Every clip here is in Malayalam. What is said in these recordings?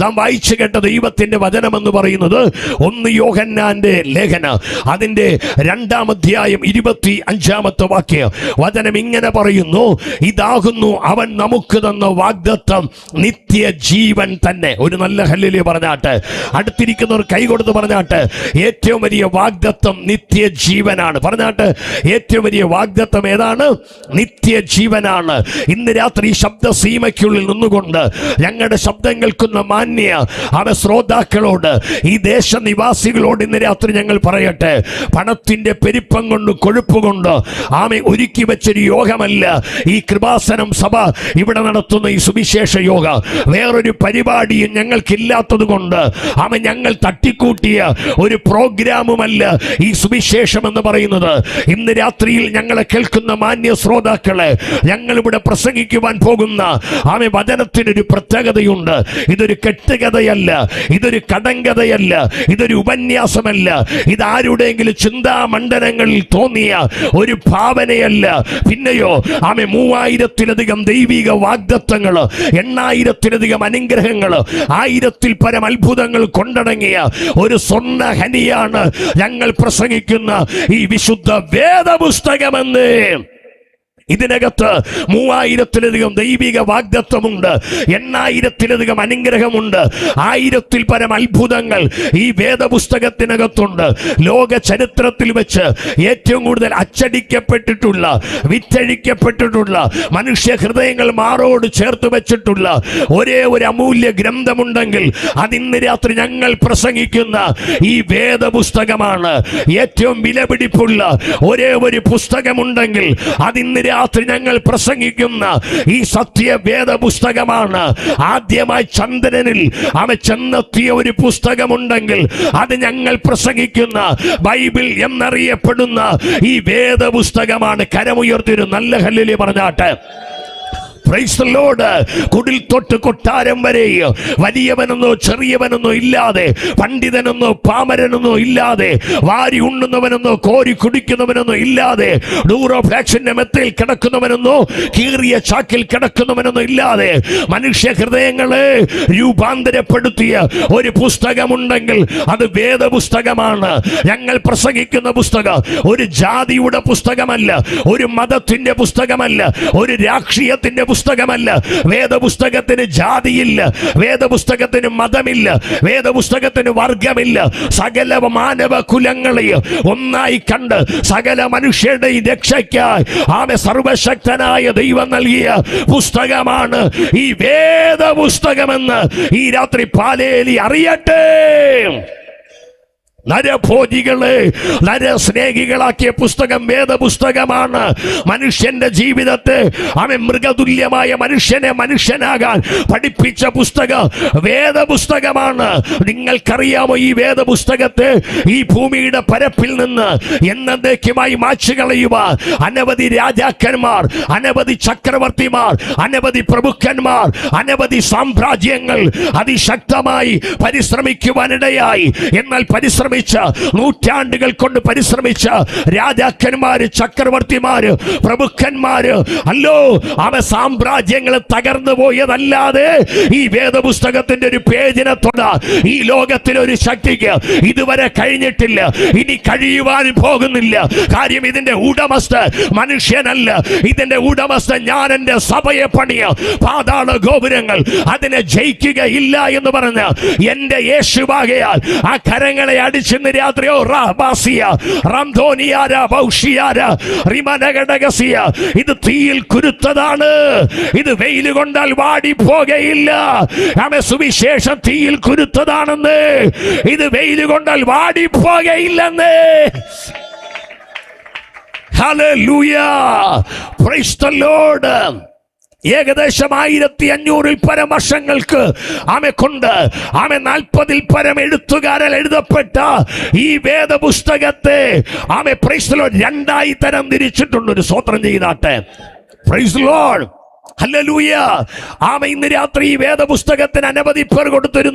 നാം വായിച്ചു കേട്ട ദൈവത്തിന്റെ വചനമെന്ന് പറയുന്നത് 1 യോഹന്നാന്റെ ലേഖന അതിന്റെ 2-ാം അധ്യായം 25-ാമത്തെ വാക്യം വചനം ഇങ്ങനെ പറയുന്നു, ഇതാകുന്നു അവൻ നമുക്ക് തന്ന വാഗ്ദത്തം, നിത്യജീവൻ തന്നെ. ഒരു നല്ല ഹല്ലേലൂയ പറഞ്ഞാട്ടെ. അടുത്തിരിക്കുന്നവർ കൈകൊടുത്ത് പറഞ്ഞാട്ടെ, ഏറ്റവും വലിയ വാഗ്ദത്തം നിത്യജീവനാണ്. പറഞ്ഞാട്ടെ, ഏറ്റവും വലിയ വാഗ്ദത്തം ഏതാണ്? നിത്യജീവനാണ്. ഇന്ന് രാത്രി ശബ്ദസീമയ്ക്കുള്ളിൽ നിന്നുകൊണ്ട് ഞങ്ങളുടെ ശബ്ദം കേൾക്കുന്ന ശ്രോതാക്കളോട്, ഈ ദേശനിവാസികളോട് ഇന്ന് രാത്രി ഞങ്ങൾ പറയട്ടെ, പണത്തിന്റെ പെരുപ്പം കൊണ്ട് കൊഴുപ്പ് കൊണ്ട് ഒരുക്കി വെച്ചൊരു യോഗമല്ല ഈ കൃപാസനം സഭ ഇവിടെ നടത്തുന്ന ഈ സുവിശേഷ യോഗ. വേറൊരു പരിപാടിയും ഞങ്ങൾക്കില്ലാത്തത് കൊണ്ട് ഞങ്ങൾ തട്ടിക്കൂട്ടിയ ഒരു പ്രോഗ്രാമുമല്ല ഈ സുവിശേഷം എന്ന് പറയുന്നത്. ഇന്ന് രാത്രിയിൽ ഞങ്ങളെ കേൾക്കുന്ന മാന്യ ശ്രോതാക്കളെ, ഞങ്ങളിവിടെ പ്രസംഗിക്കുവാൻ പോകുന്ന വചനത്തിനൊരു പ്രത്യേകതയുണ്ട്. ഇതൊരു കെട്ടുകഥയല്ല, ഇതൊരു കടങ്കഥയല്ല, ഇതൊരു ഉപന്യാസമല്ല, ഇതാരുടെയെങ്കിലും ചിന്താമണ്ഡലങ്ങളിൽ തോന്നിയ ഒരു ഭാവനയല്ല. പിന്നെയോ 3000-ത്തിലധികം ദൈവിക വാഗ്ദത്തങ്ങൾ, 8,000-ത്തിലധികം അനുഗ്രഹങ്ങൾ, 1000-ൽ പരം അത്ഭുതങ്ങൾ കൊണ്ടടങ്ങിയ ഒരു സ്വർണ്ണ ഹനിയാണ് ഞങ്ങൾ പ്രസംഗിക്കുന്ന ഈ വിശുദ്ധ വേദപുസ്തകമെന്ന്. ഇതിനകത്ത് 3000-ത്തിലധികം ദൈവിക വാഗ്ദത്തമുണ്ട്, 8,000-ത്തിലധികം അനുഗ്രഹമുണ്ട്, 1000-ൽ പരം അത്ഭുതങ്ങൾ ഈ വേദപുസ്തകത്തിനകത്തുണ്ട്. ലോക ചരിത്രത്തിൽ വെച്ച് ഏറ്റവും കൂടുതൽ അച്ചടിക്കപ്പെട്ടിട്ടുള്ള, വിറ്റഴിക്കപ്പെട്ടിട്ടുള്ള, മനുഷ്യ ഹൃദയങ്ങൾ മാറോട് ചേർത്ത് വെച്ചിട്ടുള്ള ഒരേ ഒരു അമൂല്യ ഗ്രന്ഥമുണ്ടെങ്കിൽ അതിന്ന് രാത്രി ഞങ്ങൾ പ്രസംഗിക്കുന്ന ഈ വേദപുസ്തകമാണ്. ഏറ്റവും വിലപിടിപ്പുള്ള ഒരേ ഒരു പുസ്തകമുണ്ടെങ്കിൽ അതിന്ന് രാത്രി ഞങ്ങൾ പ്രസംഗിക്കുന്ന ഈ സത്യവേദ പുസ്തകമാണ്. ആദ്യമായി ചന്ദ്രനിൽ ചെന്നെത്തിയ ഒരു പുസ്തകമുണ്ടെങ്കിൽ അത് ഞങ്ങൾ പ്രസംഗിക്കുന്ന ബൈബിൾ എന്നറിയപ്പെടുന്ന ഈ വേദപുസ്തകമാണ്. കരമുയർത്തിയൊരു നല്ല ഹല്ലേലൂയ പറഞ്ഞാട്ടെ. Price the Lord. കുടിൽ തൊട്ട് കൊട്ടാരം വരെ വലിയവനെന്നോ ചെറിയവനെന്നോ ഇല്ലാതെ, പണ്ഡിതനെന്നോ പാമരനെന്നോ ഇല്ലാതെ, വാരി ഉണ്ണുന്നവനെന്നോ കോരി കുടിക്കുന്നവനെന്നോ ഇല്ലാതെ, ഡൂറോഫ്ലാക്സിന്റെ മെത്തയിൽ കിടക്കുന്നവനെന്നോ കീറിയ ചാക്കിൽ കിടക്കുന്നവനെന്നോ ഇല്ലാതെ മനുഷ്യ ഹൃദയങ്ങളെ രൂപാന്തരപ്പെടുത്തിയ ഒരു പുസ്തകമുണ്ടെങ്കിൽ അത് വേദപുസ്തകമാണ്. ഞങ്ങൾ പ്രസംഗിക്കുന്ന പുസ്തകം ഒരു ജാതിയുടെ പുസ്തകമല്ല, ഒരു മതത്തിന്റെ പുസ്തകമല്ല, ഒരു രാഷ്ട്രീയത്തിന്റെ പുസ്തകമല്ല. വേദപുസ്തകത്തിന് ജാതിയില്ല, വേദപുസ്തകത്തിന് മതമില്ല, വേദപുസ്തകത്തിന് വർഗമില്ല. സകല മാനവ കുലങ്ങളെയും ഒന്നായി കണ്ട് സകല മനുഷ്യരുടെ രക്ഷയ്ക്കായി സർവശക്തനായ ദൈവം നൽകിയ പുസ്തകമാണ് ഈ വേദപുസ്തകമെന്ന് ഈ രാത്രി പാലേലി അറിയട്ടെ. നരഭോജികളെ നരസ്നേഹികളാക്കിയ പുസ്തകം വേദപുസ്തകമാണ്. മനുഷ്യന്റെ ജീവിതത്തെ മൃഗതുല്യമായ മനുഷ്യനെ മനുഷ്യനാകാൻ പഠിപ്പിച്ച പുസ്തകം വേദപുസ്തകമാണ്. നിങ്ങൾക്കറിയാമോ ഈ വേദപുസ്തകത്തെ ഈ ഭൂമിയുടെ പരപ്പിൽ നിന്ന് എന്നേക്കുമായി മാച്ചുകളയുവാൻ അനവധി രാജാക്കന്മാർ, അനവധി ചക്രവർത്തിമാർ, അനവധി പ്രഭുക്കന്മാർ, അനവധി സാമ്രാജ്യങ്ങൾ അതിശക്തമായി പരിശ്രമിക്കുവാനിടയായി. എന്നാൽ നൂറ്റാണ്ടുകൾ കൊണ്ട് പരിശ്രമിച്ച രാജാക്കന്മാര്, ചക്രവർത്തിമാര്, പ്രഭുക്കന്മാര് സാമ്രാജ്യങ്ങൾ തകർന്നു പോയതല്ലാതെ ഈ വേദപുസ്തകത്തിന്റെ ഒരു പേജിനെ തൊടാൻ ഈ ലോകത്തിലൊരു ശക്തിക്ക് ഇതുവരെ കഴിഞ്ഞിട്ടില്ല, ഇനി കഴിയുവാനും പോകുന്നില്ല. കാര്യം ഇതിന്റെ ഉടമസ്ഥൻ മനുഷ്യനല്ല, ഇതിന്റെ ഉടമസ്ഥൻ ഞാൻ എന്റെ സഭയെ പണിയ പാതാള ഗോപുരങ്ങൾ അതിനെ ജയിക്കുകയില്ല എന്ന് പറഞ്ഞ് എന്റെ യേശുവാകയാൽ ആ കരങ്ങളെ അടിച്ചിന്ന് രാത്രിയോ ഇത് തീയിൽ കുരുത്തതാണ്, ഇത് വെയിൽ കൊണ്ടാൽ വാടിപ്പോകയില്ല. സുവിശേഷം തീയിൽ കുരുത്തതാണെന്ന്, ഇത് വെയിൽ കൊണ്ടാൽ വാടിപ്പോകയില്ലെന്ന്. Hallelujah, praise the lord. ഏകദേശം 1500-ൽ പരം വർഷങ്ങൾക്ക് കൊണ്ട് 40-ൽ പരം എഴുത്തുകാരിൽ എഴുതപ്പെട്ട ഈ വേദപുസ്തകത്തെ പ്രൈസ് ദി ലോർഡ് 2 തരം തിരിച്ചിട്ടുണ്ട്. ഒരു സ്തോത്രം ചെയ്താട്ടെ. Praise the lord. Hallelujah. Amen, ഇന്ന് രാത്രി ഈ വേദപുസ്തകത്തിന് അനവധി പേർ കൊടുത്തൊരു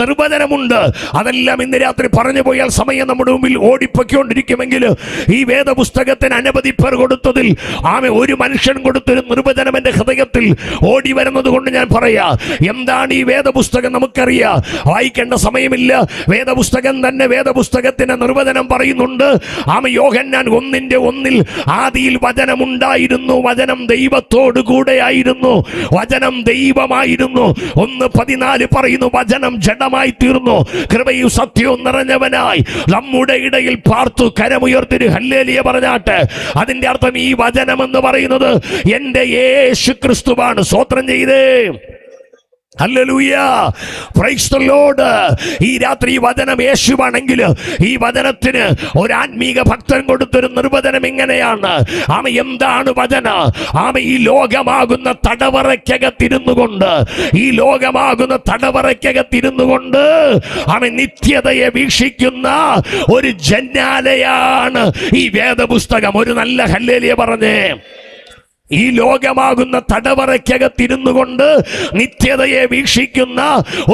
നിർവചനമുണ്ട്. അതെല്ലാം ഇന്ന് രാത്രി പറഞ്ഞു പോയാൽ സമയം നമ്മുടെ മുമ്പിൽ ഓടിപ്പൊക്കൊണ്ടിരിക്കുമെങ്കിൽ ഈ വേദപുസ്തകത്തിന് അനവധി പേർ കൊടുത്തതിൽ ആമേ ഒരു മനുഷ്യൻ കൊടുത്തൊരു നിർവചനം എൻ്റെ ഹൃദയത്തിൽ ഓടി വരുന്നത് കൊണ്ട് ഞാൻ പറയാ. എന്താണ് ഈ വേദപുസ്തകം? നമുക്കറിയാം, വായിക്കേണ്ട സമയമില്ല. വേദപുസ്തകം തന്നെ വേദപുസ്തകത്തിന്റെ നിർവചനം പറയുന്നുണ്ട്. ആമേ, യോഹന്നാൻ 1:1 ആദിയിൽ വചനമുണ്ടായിരുന്നു, വചനം ദൈവത്തോട് കൂടെയായിരുന്നു, വചനം ദൈവമായിരുന്നു. 1:14 പറയുന്നു, വചനം ജഡമായി തീർന്നു, കൃപയും സത്യവും നിറഞ്ഞവനായി നമ്മുടെ ഇടയിൽ പാർത്തു. കരമുയർത്തി ഹല്ലേലൂയ പറഞ്ഞാട്ടെ. അതിന്റെ അർത്ഥം ഈ വചനം എന്ന് പറയുന്നത് എൻ്റെ യേശു ക്രിസ്തുവാണ്. സ്തോത്രം ചെയ്തേ. Hallelujah, praise the Lord. ഈ രാത്രി വചനം യേശുവാണെങ്കിൽ ഈ വചനത്തിന് ഒരു ആത്മീക ഭക്തൻ കൊടുത്തൊരു നിർവചനം ഇങ്ങനെയാണ്. ആമ, എന്താണ് വചനം? ആമ, ഈ ലോകമാകുന്ന തടവറയ്ക്കകത്തിരുന്നു കൊണ്ട്, ഈ ലോകമാകുന്ന തടവറയ്ക്കകത്തിരുന്നു കൊണ്ട് ആമ നിത്യതയെ വീക്ഷിക്കുന്ന ഒരു ജന്നാലയാണ് ഈ വേദപുസ്തകം. ഒരു നല്ല ഹല്ലേലൂയ പറഞ്ഞേ. ഈ ലോകമാകുന്ന തടവറയ്ക്കകത്തിരുന്നു കൊണ്ട് നിത്യതയെ വീക്ഷിക്കുന്ന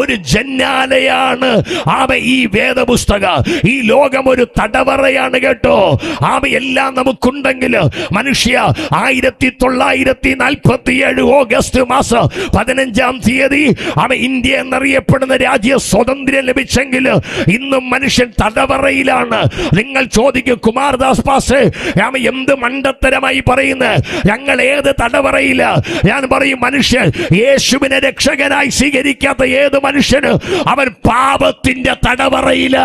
ഒരു ജന്നാലയാണ് ആമ ഈ വേദപുസ്തകം. ഈ ലോകം ഒരു തടവറയാണ് കേട്ടോ. ആമ, എല്ലാം നമുക്കുണ്ടെങ്കിൽ മനുഷ്യ 1947 ഓഗസ്റ്റ് മാസം 15 ആമ ഇന്ത്യ എന്നറിയപ്പെടുന്ന രാജ്യ സ്വാതന്ത്ര്യം ലഭിച്ചെങ്കിൽ ഇന്നും മനുഷ്യൻ തടവറയിലാണ്. നിങ്ങൾ ചോദിക്കും, കുമാരദാസ് പാസ്റ്റർ ആമ എന്ത് മണ്ടത്തരമായി പറയുന്നത്? ഞങ്ങൾ ഏത് തടവറയില്ല? ഞാൻ പറയും, മനുഷ്യൻ യേശുവിനെ രക്ഷകനായി സ്വീകരിക്കാത്ത ഏത് മനുഷ്യന് അവൻ പാപത്തിന്റെ തടവറയില്ല.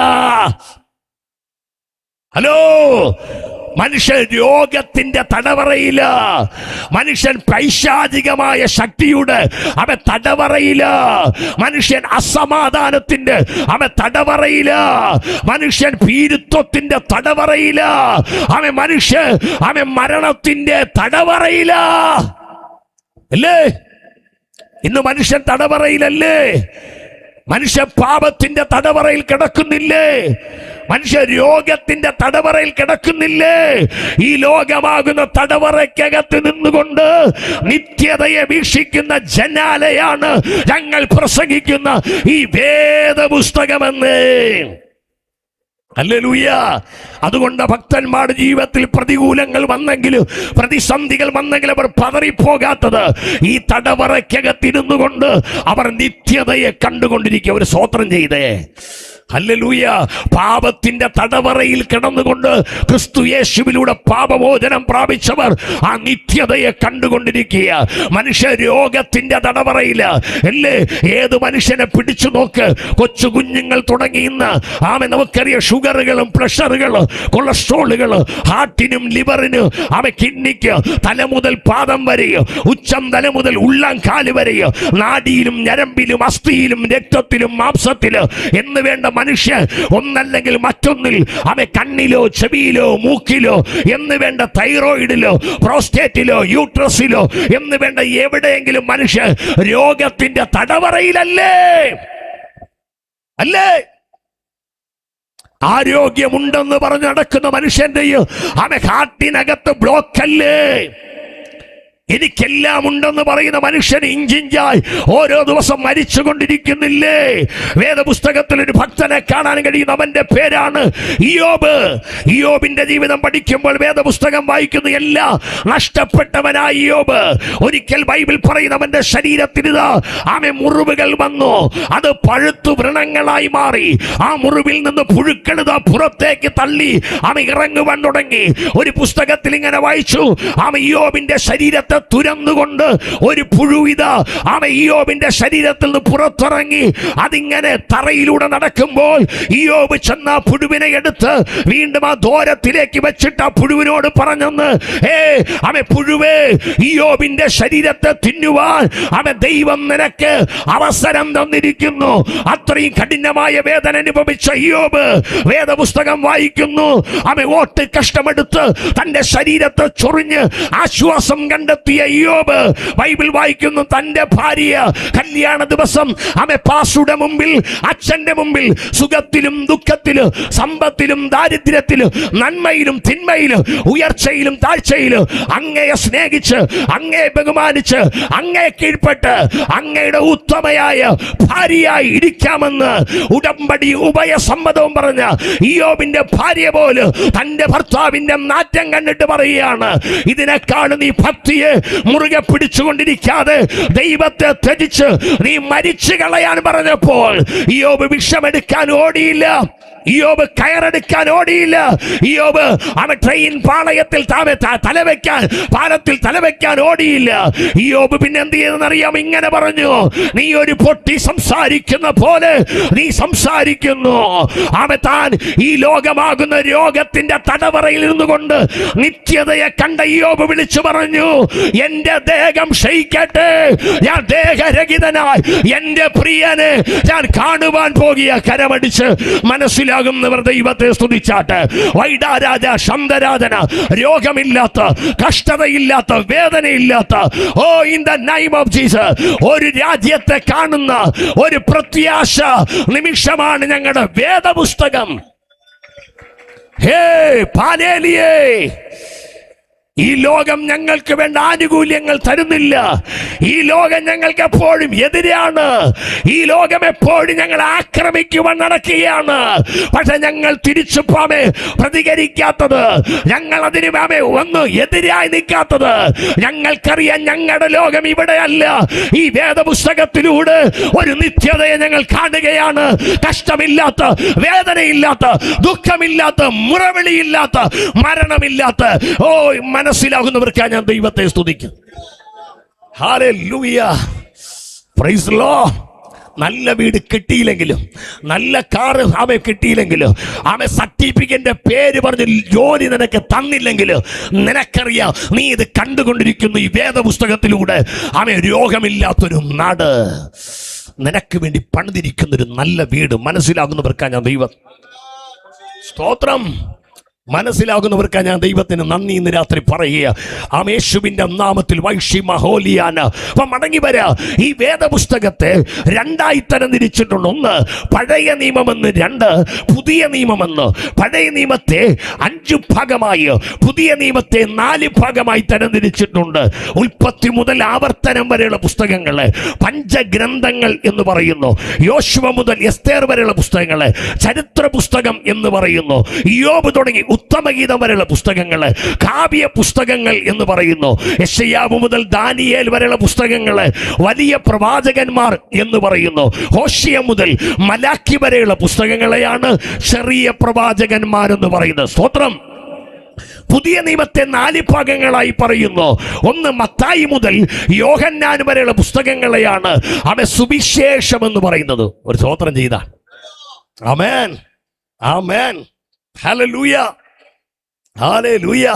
ഹലോ, മനുഷ്യൻ രോഗത്തിന്റെ തടവറയില്ല, മനുഷ്യൻ പൈശാചികമായ ശക്തിയുടെ അവൻ തടവറയില്ല, മനുഷ്യൻ അസമാധാനത്തിന്റെ അവൻ തടവറയില്ല, മനുഷ്യൻ ഭീരുത്വത്തിന്റെ തടവറയില്ല, അവൻ മരണത്തിന്റെ തടവറയില്ല. അല്ലേ? ഇന്ന് മനുഷ്യൻ തടവറയിലല്ലേ? മനുഷ്യൻ പാപത്തിന്റെ തടവറയിൽ കിടക്കുന്നില്ലേ? മനുഷ്യ രോഗത്തിന്റെ തടവറയിൽ കിടക്കുന്നില്ലേ? ഈ ലോകമാകുന്ന തടവറയ്ക്കകത്ത് നിന്നുകൊണ്ട് നിത്യതയെ വീക്ഷിക്കുന്ന ജനാലയാണ് ഞങ്ങൾ പ്രസംഗിക്കുന്ന ഈ വേദപുസ്തകമെന്ന്. ഹല്ലേലൂയ. അതുകൊണ്ട് ഭക്തന്മാരുടെ ജീവിതത്തിൽ പ്രതികൂലങ്ങൾ വന്നെങ്കിലും പ്രതിസന്ധികൾ വന്നെങ്കിലും അവർ പതറിപ്പോകാത്തത് ഈ തടവറയ്ക്കകത്തിരുന്നു കൊണ്ട് അവർ നിത്യതയെ കണ്ടുകൊണ്ടിരിക്കുക. ഒരു സ്തോത്രം ചെയ്തേ. ഹല്ലേലൂയ. പാപത്തിന്റെ തടവറയിൽ കിടന്നുകൊണ്ട് ക്രിസ്തു യേശുവിലൂടെ പാപമോചനം പ്രാപിച്ചവർ ആ നിത്യതയെ കണ്ടുകൊണ്ടിരിക്കുക. മനുഷ്യ രോഗത്തിന്റെ തടവറയില്ല അല്ലേ? ഏത് മനുഷ്യനെ പിടിച്ചു നോക്ക്, കൊച്ചു കുഞ്ഞുങ്ങൾ തുടങ്ങി ഇന്ന് നമുക്കറിയാം, ഷുഗറുകളും പ്രഷറുകളും കൊളസ്ട്രോളുകളും ഹാർട്ടിനും ലിവറിനും കിഡ്നിക്ക് തല മുതൽ പാദം വരെയോ ഉച്ചം തല മുതൽ ഉള്ളം കാല് വരെയോ നാഡിയിലും ഞരമ്പിലും അസ്ഥിയിലും രക്തത്തിലും മാംസത്തിലും എന്ന് വേണ്ട മനുഷ്യൻ ഒന്നല്ലെങ്കിൽ മറ്റൊന്നിൽ കണ്ണിലോ ചെവിയിലോ മൂക്കിലോ എന്ന് വേണ്ട തൈറോയിഡിലോ പ്രോസ്റ്റേറ്റിലോ യൂട്രസിലോ എന്ന് വേണ്ട എവിടെയെങ്കിലും മനുഷ്യൻ രോഗത്തിന്റെ തടവറയിലല്ലേ? അല്ലേ? ആരോഗ്യമുണ്ടെന്ന് പറഞ്ഞ് നടക്കുന്ന മനുഷ്യന്റെയും ഹാർട്ടിനകത്ത് ബ്ലോക്കല്ലേ? എനിക്കെല്ലാം ഉണ്ടെന്ന് പറയുന്ന മനുഷ്യൻ ഇഞ്ചിഞ്ചായി ഓരോ ദിവസം മരിച്ചുകൊണ്ടിരിക്കുന്നില്ലേ? വേദപുസ്തകത്തിൽ ഒരു ഭക്തനെ കാണാൻ കഴിയുന്ന അവന്റെ പേരാണ് ഇയ്യോബ്. ഇയ്യോബിന്റെ ജീവിതം പഠിക്കുമ്പോൾ വേദപുസ്തകം വായിക്കുന്ന എല്ലാം നഷ്ടപ്പെട്ടവനായ ഇയ്യോബ്. ഒരിക്കൽ ബൈബിൾ പറയുന്ന അവന്റെ ശരീരത്തിന് മുറിവുകൾ വന്നു, അത് പഴുത്തു വ്രണങ്ങളായി മാറി. ആ മുറിവിൽ നിന്ന് പുഴുക്കൾ പുറത്തേക്ക് തള്ളി ഇറങ്ങുവാൻ തുടങ്ങി. ഒരു പുസ്തകത്തിൽ ഇങ്ങനെ വായിച്ചു, ഇയ്യോബിന്റെ ശരീരത്തെ തുരന്നുകൊണ്ട് ഒരു പുഴുവിത ഇയ്യോബിന്റെ ശരീരത്തിൽ നിന്ന് പുറത്തിറങ്ങി. അതിങ്ങനെ തറയിലൂടെ നടക്കുമ്പോൾ ഇയ്യോബ് ചെന്ന പുഴുവിനെ എടുത്ത് വീണ്ടും ആ ദ്വാരത്തിലേക്ക് വെച്ചിട്ട് ആ പുഴുവിനോട് പറഞ്ഞെന്ന്, പുഴുവേ, ഇയ്യോബിന്റെ ശരീരത്തെ തിന്നുവാൻ ദൈവം നിനക്ക് അവസരം തന്നിരിക്കുന്നു. അത്രയും കഠിനമായ വേദന അനുഭവിച്ച ഇയ്യോബ് വേദപുസ്തകം വായിക്കുന്നു. ഓട്ട് കഷ്ടമെടുത്ത് തന്റെ ശരീരത്തെ ചൊറിഞ്ഞ് ആശ്വാസം കണ്ടെത്തി കണ്ടെത്തിയ ഇയ്യോബ് ബൈബിൾ വായിക്കുന്നു, തന്റെ ഭാര്യ കല്യാണ ദിവസം പാസുടെ മുമ്പിൽ, അച്ഛന്റെ മുമ്പിൽ സുഖത്തിലും ദുഃഖത്തിലും സമ്പത്തിലും ദാരിദ്ര്യത്തിലും നന്മയിലും തിന്മയിലും ഉയർച്ചയിലും താഴ്ചയിലും അങ്ങയെ സ്നേഹിച്ച് അങ്ങയെ ബഹുമാനിച്ച് അങ്ങയെ കീഴ്പ്പെട്ട് അങ്ങയുടെ ഉത്തമയായ ഭാര്യയായി ഇരിക്കാമെന്ന് ഉടമ്പടി ഉഭയസമ്മതവും പറഞ്ഞ ഇയ്യോബിന്റെ ഭാര്യ പോലും തന്റെ ഭർത്താവിന്റെ നാറ്റം കണ്ടിട്ട് പറയുകയാണ്, ഇതിനേക്കാളും നീ ഭക്തിയെ മുറുകെ പിടിച്ചുകൊണ്ടിരിക്കാതെ ദൈവത്തെ ത്യജിച്ച് നീ മരിച്ചു കളയാൻ പറഞ്ഞപ്പോൾ ഇയ്യോബ് വിഷമെടുക്കാൻ ഓടിയില്ല, ഇയ്യോബ് കയറെടുക്കാൻ ഓടിയില്ല, ഇയ്യോബ് ട്രെയിൻ പാളയത്തിൽ പാലത്തിൽ തലവെക്കാൻ ഓടിയില്ല. ഇയ്യോബ് പിന്നെ എന്ത് ചെയ്തെന്നറിയാം? ഇങ്ങനെ പറഞ്ഞു, നീ ഒരു പൊട്ടി സംസാരിക്കുന്ന പോലെ നീ സംസാരിക്കുന്നു. താൻ ഈ ലോകമാകുന്ന രോഗത്തിന്റെ തടവറയിൽ ഇരുന്നുകൊണ്ട് നിത്യതയെ കണ്ട ഇയ്യോബ് വിളിച്ചു പറഞ്ഞു, എന്റെ ദേഹം ക്ഷയിക്കട്ടെ, ഞാൻ ദേഹരഹിതനായി എന്റെ പ്രിയനെ ഞാൻ കാണുവാൻ പോകിയ. കരമടിച്ച് മനസ്സിലാകുന്നവർ ദൈവത്തെ സ്തുതിച്ചാട്ട്. വൈഡാരാജ ശബ്ദരാധന, രോഗമില്ലാത്ത, കഷ്ടതയില്ലാത്ത, വേദനയില്ലാത്ത, oh in the name of Jesus ഒരു രാജ്യത്തെ കാണുന്ന ഒരു പ്രത്യാശ നിമിഷമാണ് ഞങ്ങളുടെ വേദപുസ്തകം. ഹേ പാലേലിയേ, ഈ ലോകം ഞങ്ങൾക്ക് വേണ്ട ആനുകൂല്യങ്ങൾ തരുന്നില്ല. ഈ ലോകം ഞങ്ങൾക്ക് എപ്പോഴും എതിരാണ്. ഈ ലോകം എപ്പോഴും ഞങ്ങൾ ആക്രമിക്കുവാൻ നടക്കുകയാണ്. പക്ഷെ ഞങ്ങൾ തിരിച്ചു പ്രതികരിക്കാത്തത്, ഞങ്ങൾ അതിന് ഒന്ന് എതിരായി നിൽക്കാത്തത്, ഞങ്ങൾക്കറിയാം ഞങ്ങളുടെ ലോകം ഇവിടെയല്ല. ഈ വേദപുസ്തകത്തിലൂടെ ഒരു നിത്യതയെ ഞങ്ങൾ കാണുകയാണ്. കഷ്ടമില്ലാത്ത, വേദനയില്ലാത്ത, ദുഃഖമില്ലാത്ത, മുറവിളിയില്ലാത്ത, മരണമില്ലാത്ത. ഓ മനസ്സിലാകുന്നവർക്കാണ് ഞാൻ ദൈവത്തെ സ്തുതിക്കും. Hallelujah, praise the Lord. നല്ല വീട് കിട്ടിയില്ലെങ്കിലും, നല്ല കാറ് കിട്ടിയില്ലെങ്കിലും, സർട്ടിഫിക്കറ്റിന്റെ പേര് പറഞ്ഞ് ജോലി നിനക്ക് തന്നില്ലെങ്കിലും, നിനക്കറിയാം നീ ഇത് കണ്ടുകൊണ്ടിരിക്കുന്നു ഈ വേദപുസ്തകത്തിലൂടെ. രോഗമില്ലാത്തൊരു നാട് നിനക്ക് വേണ്ടി പണിതിരിക്കുന്നൊരു നല്ല വീട്. മനസ്സിലാകുന്നവർക്കാണ് ഞാൻ ദൈവം സ്തോത്രം. മനസ്സിലാകുന്നവർക്ക് ഞാൻ ദൈവത്തിന് നന്ദി ഇന്ന് രാത്രി പറയുക. യേശുവിന്റെ നാമത്തിൽ അപ്പൊ മടങ്ങി വരാ. ഈ വേദപുസ്തകത്തെ രണ്ടായി തരംതിരിച്ചിട്ടുണ്ട്. ഒന്ന് പഴയ നിയമമെന്ന്, രണ്ട് പുതിയ നിയമമെന്ന്. പഴയ നിയമത്തെ 5 ഭാഗമായി, പുതിയ നിയമത്തെ 4 ഭാഗമായി തരംതിരിച്ചിട്ടുണ്ട്. ഉൽപ്പത്തി മുതൽ ആവർത്തനം വരെയുള്ള പുസ്തകങ്ങളെ പഞ്ചഗ്രന്ഥങ്ങൾ എന്ന് പറയുന്നു. യോശുവ മുതൽ എസ്തേർ വരെയുള്ള പുസ്തകങ്ങളെ ചരിത്ര പുസ്തകം എന്ന് പറയുന്നു. ഇയ്യോബ് തുടങ്ങി ഉത്തമഗീതം വരെയുള്ള പുസ്തകങ്ങള് കാവ്യ പുസ്തകങ്ങൾ എന്ന് പറയുന്നു. യെശയ്യാവ് മുതൽ ദാനിയേൽ വരെയുള്ള പുസ്തകങ്ങള് വലിയ പ്രവാചകന്മാർ എന്ന് പറയുന്നു. ഹോശിയ മുതൽ മലാക്കി വരെയുള്ള പുസ്തകങ്ങളെയാണ് ചെറിയ പ്രവാചകന്മാരെന്ന് പറയുന്നത്. സ്തോത്രം. പുതിയ നിയമത്തെ 4 ഭാഗങ്ങളായി പറയുന്നു. ഒന്ന് മത്തായി മുതൽ യോഹന്നാൻ വരെയുള്ള പുസ്തകങ്ങളെയാണ് സുവിശേഷം എന്ന് പറയുന്നത്. ഒരു സ്തോത്രം ചെയ്ത ആമേൻ, ആമേൻ, ഹല്ലേലൂയ, ഹല്ലേലൂയ.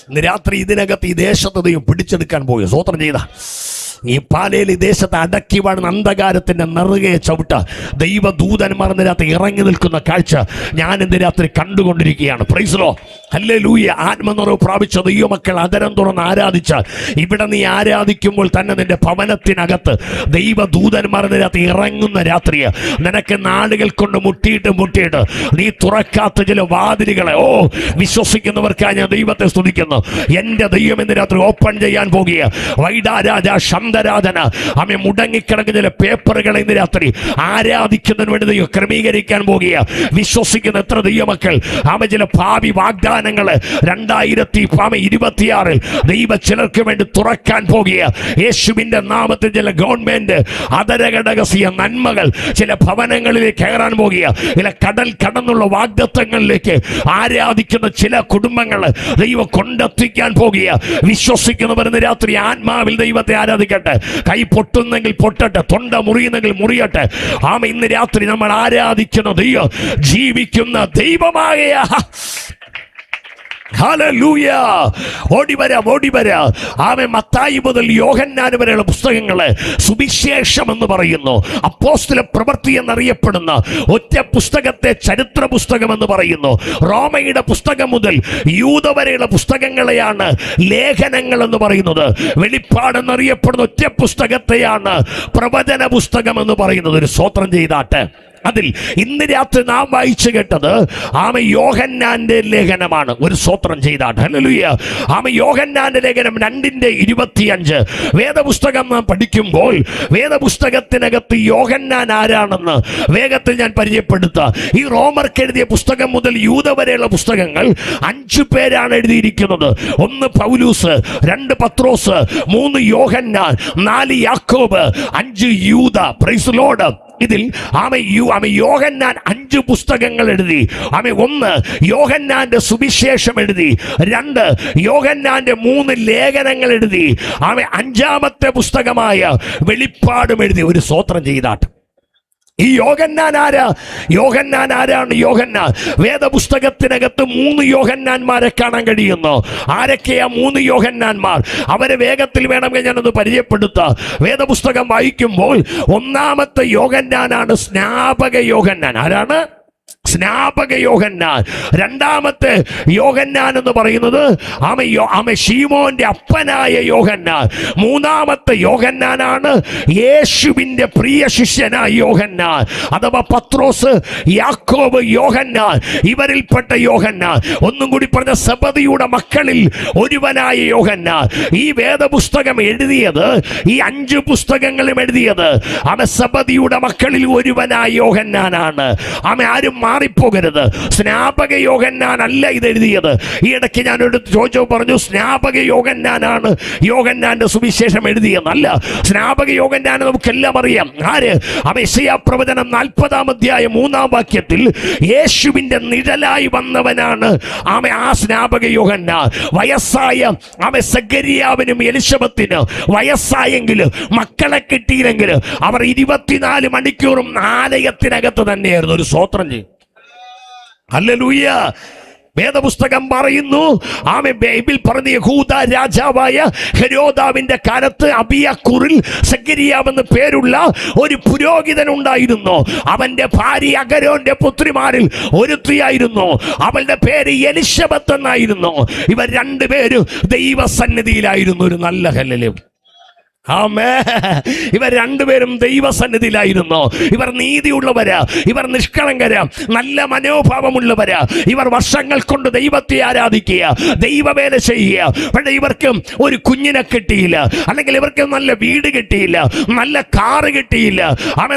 ഇന്ന് രാത്രി ഇതിനകത്ത് ഈ ദേശത്ത് ദൈവം പിടിച്ചെടുക്കാൻ പോയി. സ്തോത്രം ചെയ്ത ഈ പാലയിൽ ഈ ദേശത്തെ അടക്കി വാഴുന്ന അന്ധകാരത്തിന്റെ നെറുകയെ ചവിട്ട ദൈവദൂതന്മാർ ഇന്ന് രാത്രി ഇറങ്ങി നിൽക്കുന്ന കാഴ്ച ഞാൻ ഇന്ന് രാത്രി കണ്ടുകൊണ്ടിരിക്കുകയാണ്. Praise the lord, hallelujah. ആത്മനിറവ് പ്രാപിച്ച ദൈവമക്കൾ അതരം തുറന്ന് ആരാധിച്ചാൽ, ഇവിടെ നീ ആരാധിക്കുമ്പോൾ തന്നെ നിന്റെ ഭവനത്തിനകത്ത് ദൈവദൂതന്മാർ ഇന്ന് രാത്രി ഇറങ്ങുന്ന രാത്രിയാണ്. നിനക്ക് നാളുകൾ കൊണ്ട് മുട്ടിയിട്ട് നീ തുറക്കാത്ത ചില വാതിലുകളെ വിശ്വസിക്കുന്നവർക്കായി ഞാൻ ദൈവത്തെ സ്തുതിക്കുന്നു. എന്റെ ദൈവം ഇന്ന് രാത്രി ഓപ്പൺ ചെയ്യാൻ പോകുക. വൈഡാരാജ ശബ്ദരാധന മുടങ്ങിക്കിടക്കുന്ന ചില പേപ്പറുകളെ ഇന്ന് രാത്രി ആരാധിക്കുന്നതിന് വേണ്ടി ദൈവം ക്രമീകരിക്കാൻ പോകുക. വിശ്വസിക്കുന്ന എത്ര ദൈവമക്കൾ ചില ഭാവി വാഗ്ദാനങ്ങള് 2026 ദൈവ ചിലർക്ക് വേണ്ടി തുറക്കാൻ പോകുക. യേശുവിന്റെ നാമത്തിൽ ചില ഗവൺമെന്റ് അതരഘടകസിയ നന്മകൾ ചില ഭവനങ്ങളിലേക്ക് കയറാൻ പോകുക. ചില കടൽ കടന്നുള്ള വാഗ്ദത്തങ്ങളിലേക്ക് ആരാധിക്കുന്ന ചില കുടുംബങ്ങൾ ദൈവം കൊണ്ടെത്തിക്കാൻ പോകുക. വിശ്വസിക്കുന്നവർ ഇന്ന് രാത്രി ആത്മാവിൽ ദൈവത്തെ ആരാധിക്കട്ടെ. കൈ പൊട്ടുന്നെങ്കിൽ പൊട്ടട്ടെ, തൊണ്ട മുറിയുന്നെങ്കിൽ മുറിയട്ടെ. ഇന്ന് രാത്രി നമ്മൾ ആരാധിക്കുന്ന ദൈവം ജീവിക്കുന്ന ദൈവമായ ഹല്ലേലൂയ. ഓടിവരാം. ആമേൻ. മത്തായി മുതൽ യോഹന്നാൻ വരെയുള്ള പുസ്തകങ്ങളെ സുവിശേഷം എന്ന് പറയുന്നു. അപ്പോസ്തല പ്രവൃത്തി എന്നറിയപ്പെടുന്ന ഒറ്റ പുസ്തകത്തെ ചരിത്ര പുസ്തകം എന്ന് പറയുന്നു. റോമയുടെ പുസ്തകം മുതൽ യൂദ വരെയുള്ള പുസ്തകങ്ങളെയാണ് ലേഖനങ്ങൾ എന്ന് പറയുന്നത്. വെളിപ്പാട് എന്നറിയപ്പെടുന്ന ഒറ്റ പുസ്തകത്തെയാണ് പ്രവചന പുസ്തകം എന്ന് പറയുന്നത്. ഒരു സ്തോത്രം ചെയ്താട്ടെ. അതിൽ ഇന്ന് രാത്രി നാം വായിച്ചു കേട്ടത് യോഹന്നാന്റെ ലേഖനമാണ്. ഒരു സ്തോത്രം ചെയ്താട്ടെ. ഹല്ലേലൂയ. യോഹന്നാന്റെ ലേഖനം 2:25. വേദപുസ്തകം നാം പഠിക്കുമ്പോൾ വേദപുസ്തകത്തിനകത്ത് യോഹന്നാൻ ആരാണെന്ന് വേഗത്തിൽ ഞാൻ പരിചയപ്പെടുത്താം. ഈ റോമർക്ക് എഴുതിയ പുസ്തകം മുതൽ യൂദ വരെയുള്ള പുസ്തകങ്ങൾ 5 പേരാണ് എഴുതിയിരിക്കുന്നത്. 1 പൗലൂസ്, 2 പത്രോസ്, 3 യോഹന്നാൻ, 4 യാക്കോബ്, 5 യൂദ. Praise Lord. ഇതിൽ യോഹന്നാൻ 5 പുസ്തകങ്ങൾ എഴുതി. 1 യോഹന്നാന്റെ സുവിശേഷം എഴുതി. 2 യോഹന്നാന്റെ 3 ലേഖനങ്ങൾ എഴുതി. 5-ാമത്തെ പുസ്തകമായ വെളിപ്പാടും എഴുതി. ഒരു സ്തോത്രം ചെയ്താട്ട്. ഈ യോഹന്നാൻ ആരാണ്? യോഹന്നാൻ വേദപുസ്തകത്തിനകത്ത് 3 യോഹന്നാന്മാരെ കാണാൻ കഴിയുന്നു. ആരൊക്കെയാ 3 യോഹന്നാന്മാർ? അവരെ വേഗത്തിൽ വേണമെങ്കിൽ ഞാനൊന്ന് പരിചയപ്പെടുത്താം. വേദപുസ്തകം വായിക്കുമ്പോൾ 1-ാമത്തെ യോഹന്നാനാണ് സ്നാപക യോഹന്നാൻ. ആരാണ്? സ്നാപക യോഹന്നാൻ. 2-ാമത്തെ യോഹന്നാൻ എന്ന് പറയുന്നത് ശീമോന്റെ അപ്പനായ യോഹന്നാൻ. 3-ാമത്തെ യോഹന്നാനാണ് യേശുവിന്റെ പ്രിയ ശിഷ്യനായ യോഹന്നാൻ, അഥവാ പത്രോസ്, യാക്കോബ്, യോഹന്നാൻ. ഇവരിൽപ്പെട്ട യോഹന്നാൻ. ഒന്നും കൂടി പറഞ്ഞ സെബദിയുടെ മക്കളിൽ ഒരുവനായ യോഹന്നാൻ. ഈ വേദപുസ്തകം എഴുതിയത്, ഈ 5 പുസ്തകങ്ങളും എഴുതിയത് സെബദിയുടെ മക്കളിൽ ഒരുവനായ യോഹന്നാനാണ്. ആരും മാറിപ്പോകരുത്. സ്നാപക യോഹന്നാൻ അല്ല ഇത് എഴുതിയത്. ഈ ഇടയ്ക്ക് ഞാനൊരു ചോദിച്ചു പറഞ്ഞു, സ്നാപക യോഹന്നാനാണ് യോഹന്നാന്റെ സുവിശേഷം എഴുതിയെന്നല്ല. സ്നാപക യോഹന്നാൻ നമുക്കെല്ലാം അറിയാം. ആര്? യെശയ്യാ പ്രവചനം 40-ാം അധ്യായം 3-ാം വാക്യത്തിൽ യേശുവിന്റെ നിഴലായി വന്നവനാണ് ആ സ്നാപക യോഹന്നാൻ. വയസ്സായ സഖരിയാവിനും എലിശബത്തിനും വയസ്സായെങ്കിലും മക്കളെ കിട്ടിയില്ലെങ്കിൽ അവർ 24 മണിക്കൂറും ആലയത്തിനകത്ത് തന്നെയായിരുന്നു. ഒരു സ്തോത്രം ചെയ്യും. ഹല്ലേലൂയ. വേദപുസ്തകം പറയുന്നു, ബൈബിൾ പറഞ്ഞ യഹൂദ രാജാവായ ഹെരോദാവിന്റെ കാലത്ത് അബിയക്കൂറിൽ സഖരിയാവെന്ന് പേരുള്ള ഒരു പുരോഹിതൻ ഉണ്ടായിരുന്നു. അവന്റെ ഭാര്യ അഗരോന്റെ പുത്രിമാരിൽ ഒരുത്തിയായിരുന്നു. അവളുടെ പേര് എലിശബത്ത് എന്നായിരുന്നു. ഇവർ 2 പേരും ദൈവസന്നിധിയിലായിരുന്നു. ഒരു നല്ല ഹല്ലേലൂയ. ഇവർ 2 പേരും ദൈവസന്നിധിയിലായിരുന്നു. ഇവർ നീതിയുള്ളവരാ, ഇവർ നിഷ്കളങ്കരാ, നല്ല മനോഭാവമുള്ളവരാ. ഇവർ വർഷങ്ങൾ കൊണ്ട് ദൈവത്തെ ആരാധിക്കുക, ദൈവവേല ചെയ്യുക. പക്ഷേ ഇവർക്ക് ഒരു കുഞ്ഞിനെ കിട്ടിയില്ല, അല്ലെങ്കിൽ ഇവർക്ക് നല്ല വീട് കിട്ടിയില്ല, നല്ല കാറ് കിട്ടിയില്ല,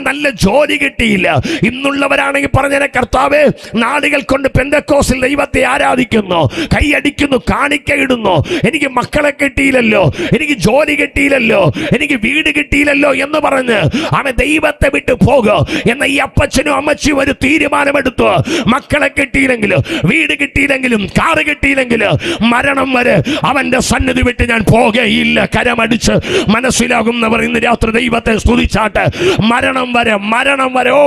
നല്ല ജോലി കിട്ടിയില്ല. ഇന്നുള്ളവരാണെങ്കിൽ പറഞ്ഞ കർത്താവേ, നാളുകൾ കൊണ്ട് പെന്തക്കോസിൽ ദൈവത്തെ ആരാധിക്കുന്നു, കൈയടിക്കുന്നു, കാണിക്കയിടുന്നു. എനിക്ക് മക്കളെ കിട്ടിയില്ലല്ലോ, എനിക്ക് ജോലി കിട്ടിയില്ലല്ലോ, എനിക്ക് വീട് കിട്ടിയില്ലല്ലോ എന്ന് പറഞ്ഞ് ദൈവത്തെ വിട്ടു പോകുക എന്ന ഈ അപ്പച്ചനും അമ്മച്ചിയും ഒരു തീരുമാനമെടുത്തു. മക്കളെ കിട്ടിയില്ലെങ്കിലും, വീട് കിട്ടിയില്ലെങ്കിലും, കാറ് കിട്ടിയില്ലെങ്കിലും മരണം വരെ അവന്റെ സന്നിധി വിട്ട് ഞാൻ പോകുകയില്ല. കരമടിച്ച് മനസ്സിലാകുന്നവർ ഇന്ന് രാത്രി ദൈവത്തെ സ്തുതിച്ചാട്ടെ. മരണം വരെ. ഓ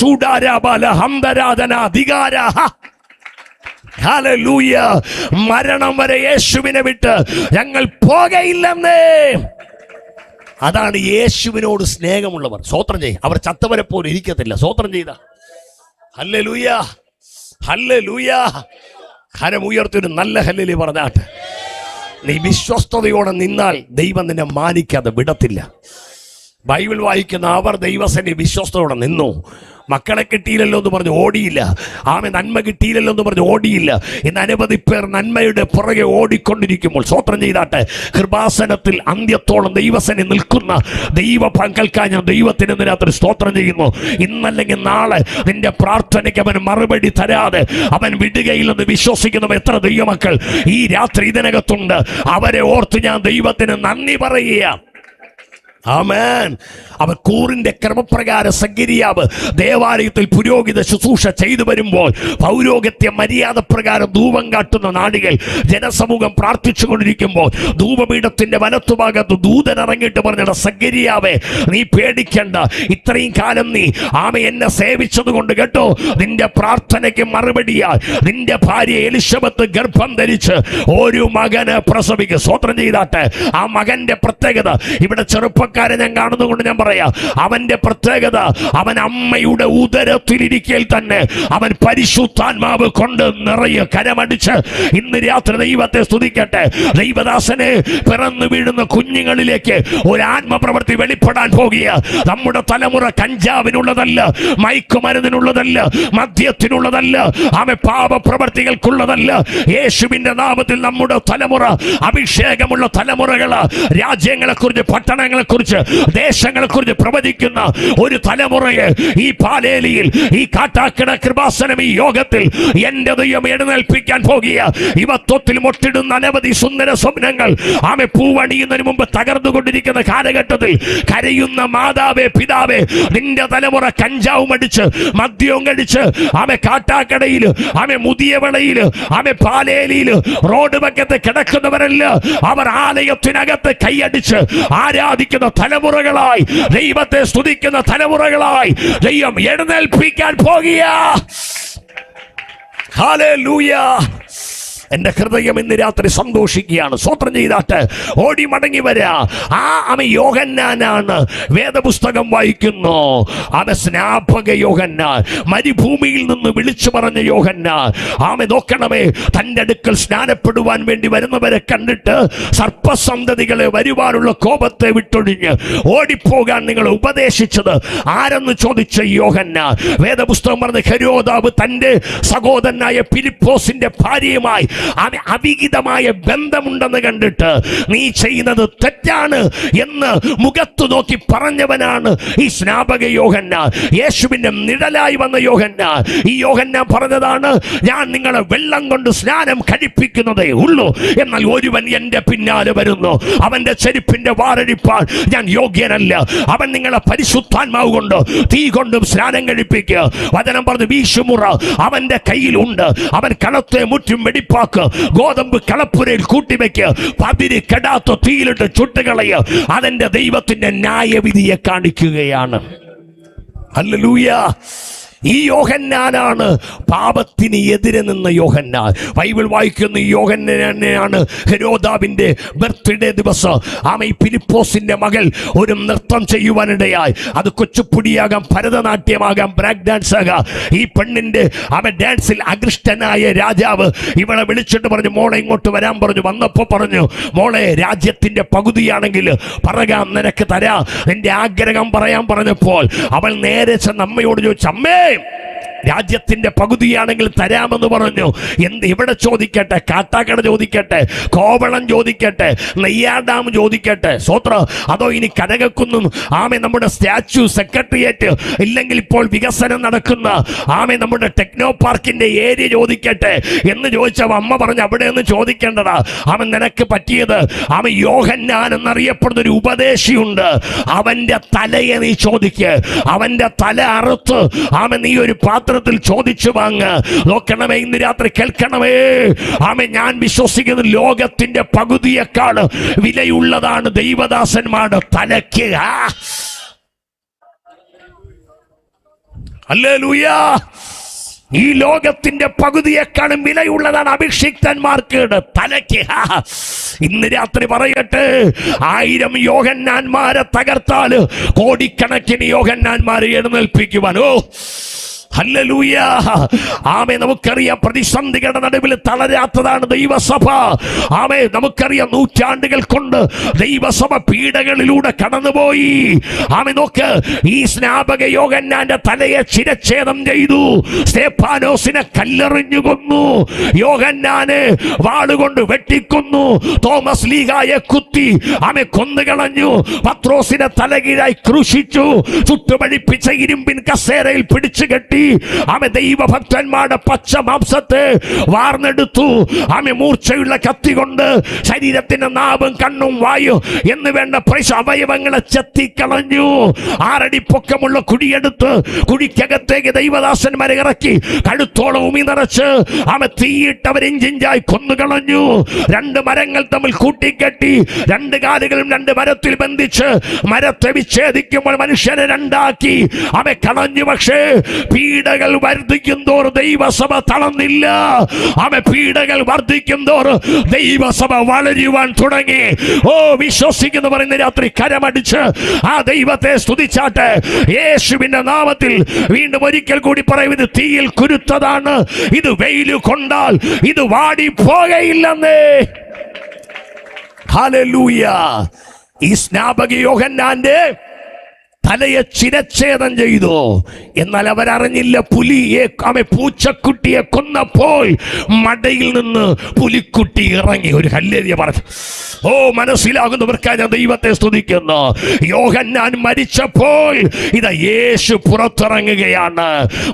ഷൂഡാരാബാല ഹംദരാധന അധികാര. ഹല്ലേലൂയ. മരണം വരെ യേശുവിനെ വിട്ട് ഞങ്ങൾ പോകുകയില്ലെന്നേ. അതാണ് യേശുവിനോട് സ്നേഹമുള്ളവർ. സ്തോത്രം ചെയ്യും. അവർ ചത്തവരെ പോലും ഇരിക്കത്തില്ല. സ്തോത്രം ചെയ്ത ഹല്ലേലൂയ, ഹല്ലേലൂയ. കരമുയർത്തി ഒരു നല്ല ഹല്ലേലൂയ പറഞ്ഞാട്ടെ. നീ വിശ്വസ്തയോടെ നിന്നാൽ ദൈവം നിന്നെ മാനിക്കാതെ വിടത്തില്ല. ബൈബിൾ വായിക്കുന്ന അവർ ദൈവസന്നിധി വിശ്വസ്തയോടെ നിന്നു. മക്കളെ കിട്ടിയില്ലല്ലോ എന്ന് പറഞ്ഞ് ഓടിയില്ല. നന്മ കിട്ടിയില്ലല്ലോ എന്ന് പറഞ്ഞ് ഓടിയില്ല. ഇന്ന് അനവധി പേർ നന്മയുടെ പുറകെ ഓടിക്കൊണ്ടിരിക്കുമ്പോൾ സ്തോത്രം ചെയ്താട്ടെ, കൃപാസനത്തിൽ അന്ത്യത്തോളം ദൈവസന്നിധി നിൽക്കുന്ന ദൈവ പങ്കൽക്കായി ഞാൻ ദൈവത്തിന് ഇതിനകത്ത് സ്തോത്രം ചെയ്യുന്നു. ഇന്നല്ലെങ്കിൽ നാളെ നിന്റെ പ്രാർത്ഥനയ്ക്ക് അവൻ മറുപടി തരാതെ അവൻ വിടുകയില്ലെന്ന് വിശ്വസിക്കുന്നവർ എത്ര ദൈവമക്കൾ ഈ രാത്രി ഇതിനകത്തുണ്ട്. അവരെ ഓർത്ത് ഞാൻ ദൈവത്തിന് നന്ദി പറയുക. ആമേൻ. അവൻ കൂറിന്റെ ക്രമപ്രകാരം സഗരിയാവ് ദേവാലയത്തിൽ പുരോഹിത ശുശ്രൂഷ ചെയ്തു വരുമ്പോൾ പൗരോഹിത്യ മര്യാദ പ്രകാരം ധൂപം കാട്ടുന്ന നാടുകൾ ജനസമൂഹം പ്രാർത്ഥിച്ചു കൊണ്ടിരിക്കുമ്പോൾ ധൂപപീഠത്തിന്റെ വലത്തുഭാഗത്ത് ദൂതൻ ഇറങ്ങിയിട്ട് പറഞ്ഞ സഗരിയാവേ, നീ പേടിക്കണ്ട, ഇത്രയും കാലം നീ എന്നെ സേവിച്ചത് കൊണ്ട് കേട്ടോ, നിന്റെ പ്രാർത്ഥനയ്ക്ക് മറുപടിയായി നിന്റെ ഭാര്യ എലിശബത്ത് ഗർഭം ധരിച്ച് ഒരു മകന് പ്രസവിക്കും. സ്വോത്രം ചെയ്താട്ടെ. ആ മകന്റെ പ്രത്യേകത ഇവിടെ ചെറുപ്പക്കാരെ ഞാൻ കാണുന്നതുകൊണ്ട് ഞാൻ പറയാം, അവന്റെ പ്രത്യേകത അവൻ അമ്മയുടെ ഉദരത്തിലിരിക്കൽ തന്നെ അവൻ പരിശുദ്ധാത്മാവ് കൊണ്ട് നിറയെ കരമടിച്ച് ഇന്ന് രാത്രി ദൈവത്തെ സ്തുതിക്കട്ടെ. ദൈവദാസനെ പിറന്നു വീഴുന്ന കുഞ്ഞുങ്ങളിലേക്ക് ഒരു ആത്മപ്രവൃത്തി വെളിപ്പെടാൻ പോകുക. നമ്മുടെ തലമുറ കഞ്ചാവിനുള്ളതല്ല, മയക്കുമരുന്നിനുള്ളതല്ല, മദ്യത്തിനുള്ളതല്ല, പാപപ്രവർത്തികൾക്കുള്ളതല്ല. യേശുവിന്റെ നാമത്തിൽ നമ്മുടെ തലമുറ അഭിഷേകമുള്ള തലമുറകൾ രാജ്യങ്ങളെ കുറിച്ച്, പട്ടണങ്ങളെ കുറിച്ച്, ദേശങ്ങളെ കുറിച്ച് പ്രവചിക്കുന്ന ഒരു തലമുറയെ ഈ പാലേലിയിൽ, ഈ കാട്ടാക്കട കൃപാസനം, ഈ യോഗത്തിൽ എന്റെ ദൈവം എഴുന്നേൽപ്പിക്കാൻ പോകുക. യുവത്വത്തിൽ മൊട്ടിടുന്ന അനവധി സുന്ദര സ്വപ്നങ്ങൾ പൂവണിയുന്നതിന് മുമ്പ് തകർന്നുകൊണ്ടിരിക്കുന്ന കാലഘട്ടത്തിൽ കരയുന്ന മാതാവേ, പിതാവേ, നിന്റെ തലമുറ കഞ്ചാവും അടിച്ച് മദ്യവും കഴിച്ച് കാട്ടാക്കടയിൽ, മുതിയവളയിൽ, പാലേലിയിൽ, റോഡ് പക്കത്ത് കിടക്കുന്നവരല്ല, അവർ ആലയത്തിനകത്ത് കൈയടിച്ച് ആരാധിക്കുന്ന തലമുറകളായി, ദൈവത്തെ സ്തുതിക്കുന്ന തലമുറകളായി ദൈവം എഴുന്നേൽപ്പിക്കാൻ പോകുക. ഹല്ലേലൂയ. എന്റെ ഹൃദയം ഇന്ന് രാത്രി സന്തോഷിക്കുകയാണ്. സ്വോത്രം ചെയ്താട്ട് ഓടി മടങ്ങി വരാ. യോഹന്നാനാണ്. വേദപുസ്തകം വായിക്കുന്നു. സ്നാപക യോഹന്നാൻ, മരുഭൂമിയിൽ നിന്ന് വിളിച്ചു പറഞ്ഞ യോഹന്നാൻ. നോക്കണമേ, തന്റെ അടുക്കൽ സ്നാനപ്പെടുവാൻ വേണ്ടി വരുന്നവരെ കണ്ടിട്ട് സർപ്പസന്തതികളെ വരുവാനുള്ള കോപത്തെ വിട്ടൊഴിഞ്ഞ് ഓടിപ്പോകാൻ നിങ്ങൾ ഉപദേശിച്ചത് ആരെന്ന് ചോദിച്ച യോഹന്നാൻ. വേദപുസ്തകം പറഞ്ഞ ഹെരോദാവ് തന്റെ സഹോദരനായ ഫിലിപ്പോസിന്റെ ഭാര്യയുമായി അവിഹിതമായ ബന്ധമുണ്ടെന്ന് കണ്ടിട്ട് നീ ചെയ്യുന്നത് തെറ്റാണ് എന്ന് മുഖത്തു നോക്കി പറഞ്ഞവനാണ് ഈ സ്നാപക യോഹന്നാൻ. യേശുവിന്റെ നിഴലായി വന്ന യോഹന്നാൻ. ഈ യോഹന്നാൻ പറഞ്ഞതാണ്, ഞാൻ നിങ്ങളെ വെള്ളം കൊണ്ട് സ്നാനം കഴിപ്പിക്കുന്നതേ ഉള്ളൂ, എന്നാൽ ഒരുവൻ എന്റെ പിന്നാലെ വരുന്നു, അവന്റെ ചെരുപ്പിന്റെ വാറഴിപ്പാൻ ഞാൻ യോഗ്യനല്ല. അവൻ നിങ്ങളെ പരിശുദ്ധാത്മാവ് കൊണ്ട് തീ കൊണ്ടും സ്നാനം കഴിപ്പിക്കുക. വചനം പറഞ്ഞു, വീശുമുറ അവന്റെ കയ്യിലുണ്ട്, അവൻ കളത്തെ മുറ്റും വെടിപ്പാക്ക്, ഗോതമ്പ് കളപ്പുരയിൽ കൂട്ടിവെക്ക്, പതിര് കെടാത്ത തീയിലിട്ട് ചുട്ടുകളയ. അതെന്റെ ദൈവത്തിന്റെ ന്യായവിധിയെ കാണിക്കുകയാണ്. ഹല്ലേലൂയ. ഈ യോഹന്നാനാണ് പാപത്തിന് എതിരെ നിന്ന യോഹന്നാൻ. ബൈബിൾ വായിക്കുന്ന ഈ യോഹന്നാനാണ് ഹെരോദാവിന്റെ ബർത്ത്ഡേ ദിവസം ഈ ഫിലിപ്പോസിന്റെ മകൾ ഒരു നൃത്തം ചെയ്യുവാനിടയായി. അത് കൊച്ചുപ്പുടിയാകാം, ഭരതനാട്യമാകാം, ബ്രേക്ക് ഡാൻസ് ആകാം. ഈ പെണ്ണിന്റെ ഡാൻസിൽ അകൃഷ്ടനായ രാജാവ് ഇവളെ വിളിച്ചിട്ട് പറഞ്ഞു, മോളെ ഇങ്ങോട്ട് വരാൻ പറഞ്ഞു. വന്നപ്പോ പറഞ്ഞു, മോളെ രാജ്യത്തിന്റെ പകുതിയാണെങ്കിൽ പറയാം, നിനക്ക് തരാം, നിന്റെ ആഗ്രഹം പറയാൻ പറഞ്ഞപ്പോൾ അവൾ നേരെ ചെന്ന് അമ്മയോട് ചോദിച്ചു, അമ്മേ, രാജ്യത്തിന്റെ പകുതിയാണെങ്കിൽ തരാമെന്ന് പറഞ്ഞു. എന്ത് ഇവിടെ ചോദിക്കട്ടെ, കാട്ടാക്കട ചോദിക്കട്ടെ, കോവളം ചോദിക്കട്ടെ, നെയ്യാഡാം ചോദിക്കട്ടെ, സ്വോത്ര, അതോ ഇനി കനകക്കുന്നും നമ്മുടെ സ്റ്റാച്യു, സെക്രട്ടേറിയറ്റ്, ഇല്ലെങ്കിൽ ഇപ്പോൾ വികസനം നടക്കുന്ന നമ്മുടെ ടെക്നോ പാർക്കിന്റെ ഏരിയ ചോദിക്കട്ടെ എന്ന് ചോദിച്ചവ അമ്മ പറഞ്ഞു, അവിടെ ഒന്ന് ചോദിക്കേണ്ടതാ. നിനക്ക് പറ്റിയത് യോഹന്നാൻ എന്നറിയപ്പെടുന്ന ഒരു ഉപദേശിയുണ്ട്, അവന്റെ തലയെ നീ ചോദിക്ക്. അവന്റെ തല അറുത്ത് നീ ഒരു പാത്രത്തിൽ ചോദിച്ചു വാങ്ങ്. നോക്കണമേ, ഇന്ന് രാത്രി കേൾക്കണമേ. ഞാൻ വിശ്വസിക്കുന്ന ലോകത്തിന്റെ പകുതിയേക്കാൾ വിലയുള്ളതാണ് ദൈവദാസന്മാരുടെ തലയ്ക്ക്. ഹല്ലേലൂയ. ഈ ലോകത്തിന്റെ പകുതിയേക്കാളും വിലയുള്ളതാണ് അഭിഷിക്തന്മാർക്ക് തലയ്ക്ക്. ഇന്ന് രാത്രി പറയട്ടെ, 1000 യോഹന്നാന്മാരെ തകർത്താൽ കോടിക്കണക്കിന് യോഹന്നാന്മാരെ എഴുന്നേൽപ്പിക്കുവാനോ. ഹല്ലേലൂയ. നമുക്കറിയാം, പ്രതിസന്ധികളുടെ നടുവിൽ തളരാത്തതാണ് ദൈവസഭ. നമുക്കറിയാം, നൂറ്റാണ്ടുകൾ കൊണ്ട് ദൈവസഭ പീഡകളിലൂടെ കടന്നുപോയി. നോക്ക്, ഈ സ്നാപക യോഹന്നാന്റെ തലയെ ശിരച്ഛേദം ചെയ്തു, സ്തെഫാനോസിനെ കല്ലെറിഞ്ഞു കൊന്നു, യോഹന്നാനെ വാളുകൊണ്ട് വെട്ടിക്കൊന്നു, തോമസ് ലീഗായെ കുത്തി കൊന്നുകളഞ്ഞു, പത്രോസിനെ തലകീഴായി ക്രൂശിച്ചു, ചുട്ടുപഴിപ്പിച്ച ഇരുമ്പിൻ കസേരയിൽ പിടിച്ചു കെട്ടി ആമെ ദൈവഭക്തന്മാരുടെ പച്ച മാംസത്തെ വാർന്നെടുത്തു. ആമെ മൂർച്ചയുള്ള കത്തി കൊണ്ട് ശരീരത്തിന്റെ നാവും കണ്ണും വായു എന്ന് വേണ്ട അവയവങ്ങളെ ചെത്തിക്കളഞ്ഞു. 6 അടി പൊക്കമുള്ള കുഴിയെടുത്ത് കുഴിക്കകത്തേക്ക് ദൈവദാസന്മാരെ ഇറക്കി കഴുത്തോളം ഉമി നിറച്ച് ആമെ തീയിട്ട് അവർ ഇഞ്ചിഞ്ചായി കൊന്നുകളഞ്ഞു. 2 മരങ്ങൾ തമ്മിൽ കൂട്ടിക്കെട്ടി 2 കാലുകളും 2 മരത്തിൽ ബന്ധിച്ച് മരത്തെ വിച്ഛേദിക്കുമ്പോൾ മനുഷ്യനെ 2 ആക്കി അവെ കളഞ്ഞു. പക്ഷേ പീഡകൾ വർദ്ധിക്കും തോറും ദൈവസഭ തളർന്നില്ല. അവ പീഡകൾ വർദ്ധിക്കും തോറും ദൈവസഭ വളരുവാൻ തുടങ്ങി. ഓ, വിശ്വസിക്കുന്നു പറയുന്ന രാത്രി കരമടിച്ച് ആ ദൈവത്തെ സ്തുതിച്ചാട്ടെ. യേശുവിന്റെ നാമത്തിൽ വീണ്ടും ഒരിക്കൽ കൂടി പറയും, ഇത് തീയിൽ കുരുത്തതാണ്, ഇത് വെയില് കൊണ്ടാൽ ഇത് വാടി പോകയില്ലെന്നേ. ഹല്ലേലൂയ. ഈ സ്നാപക യോഹന്നാന്റെ തലയെ ചിരച്ഛേദം ചെയ്തു. എന്നാൽ അവരറിഞ്ഞില്ല, പുലിയെ പൂച്ചക്കുട്ടിയെ കൊന്നപ്പോൾ മടയിൽ നിന്ന് പുലിക്കുട്ടി ഇറങ്ങി. ഒരു ഹല്ലേലൂയ പറഞ്ഞു. ഓ, മനസ്സിലാകുന്നവർക്കായി ഞാൻ ദൈവത്തെ സ്തുതിക്കുന്നു. യോഹന്നാൻ മരിച്ചപ്പോൾ ഇതാ യേശു പുറത്തിറങ്ങുകയാണ്.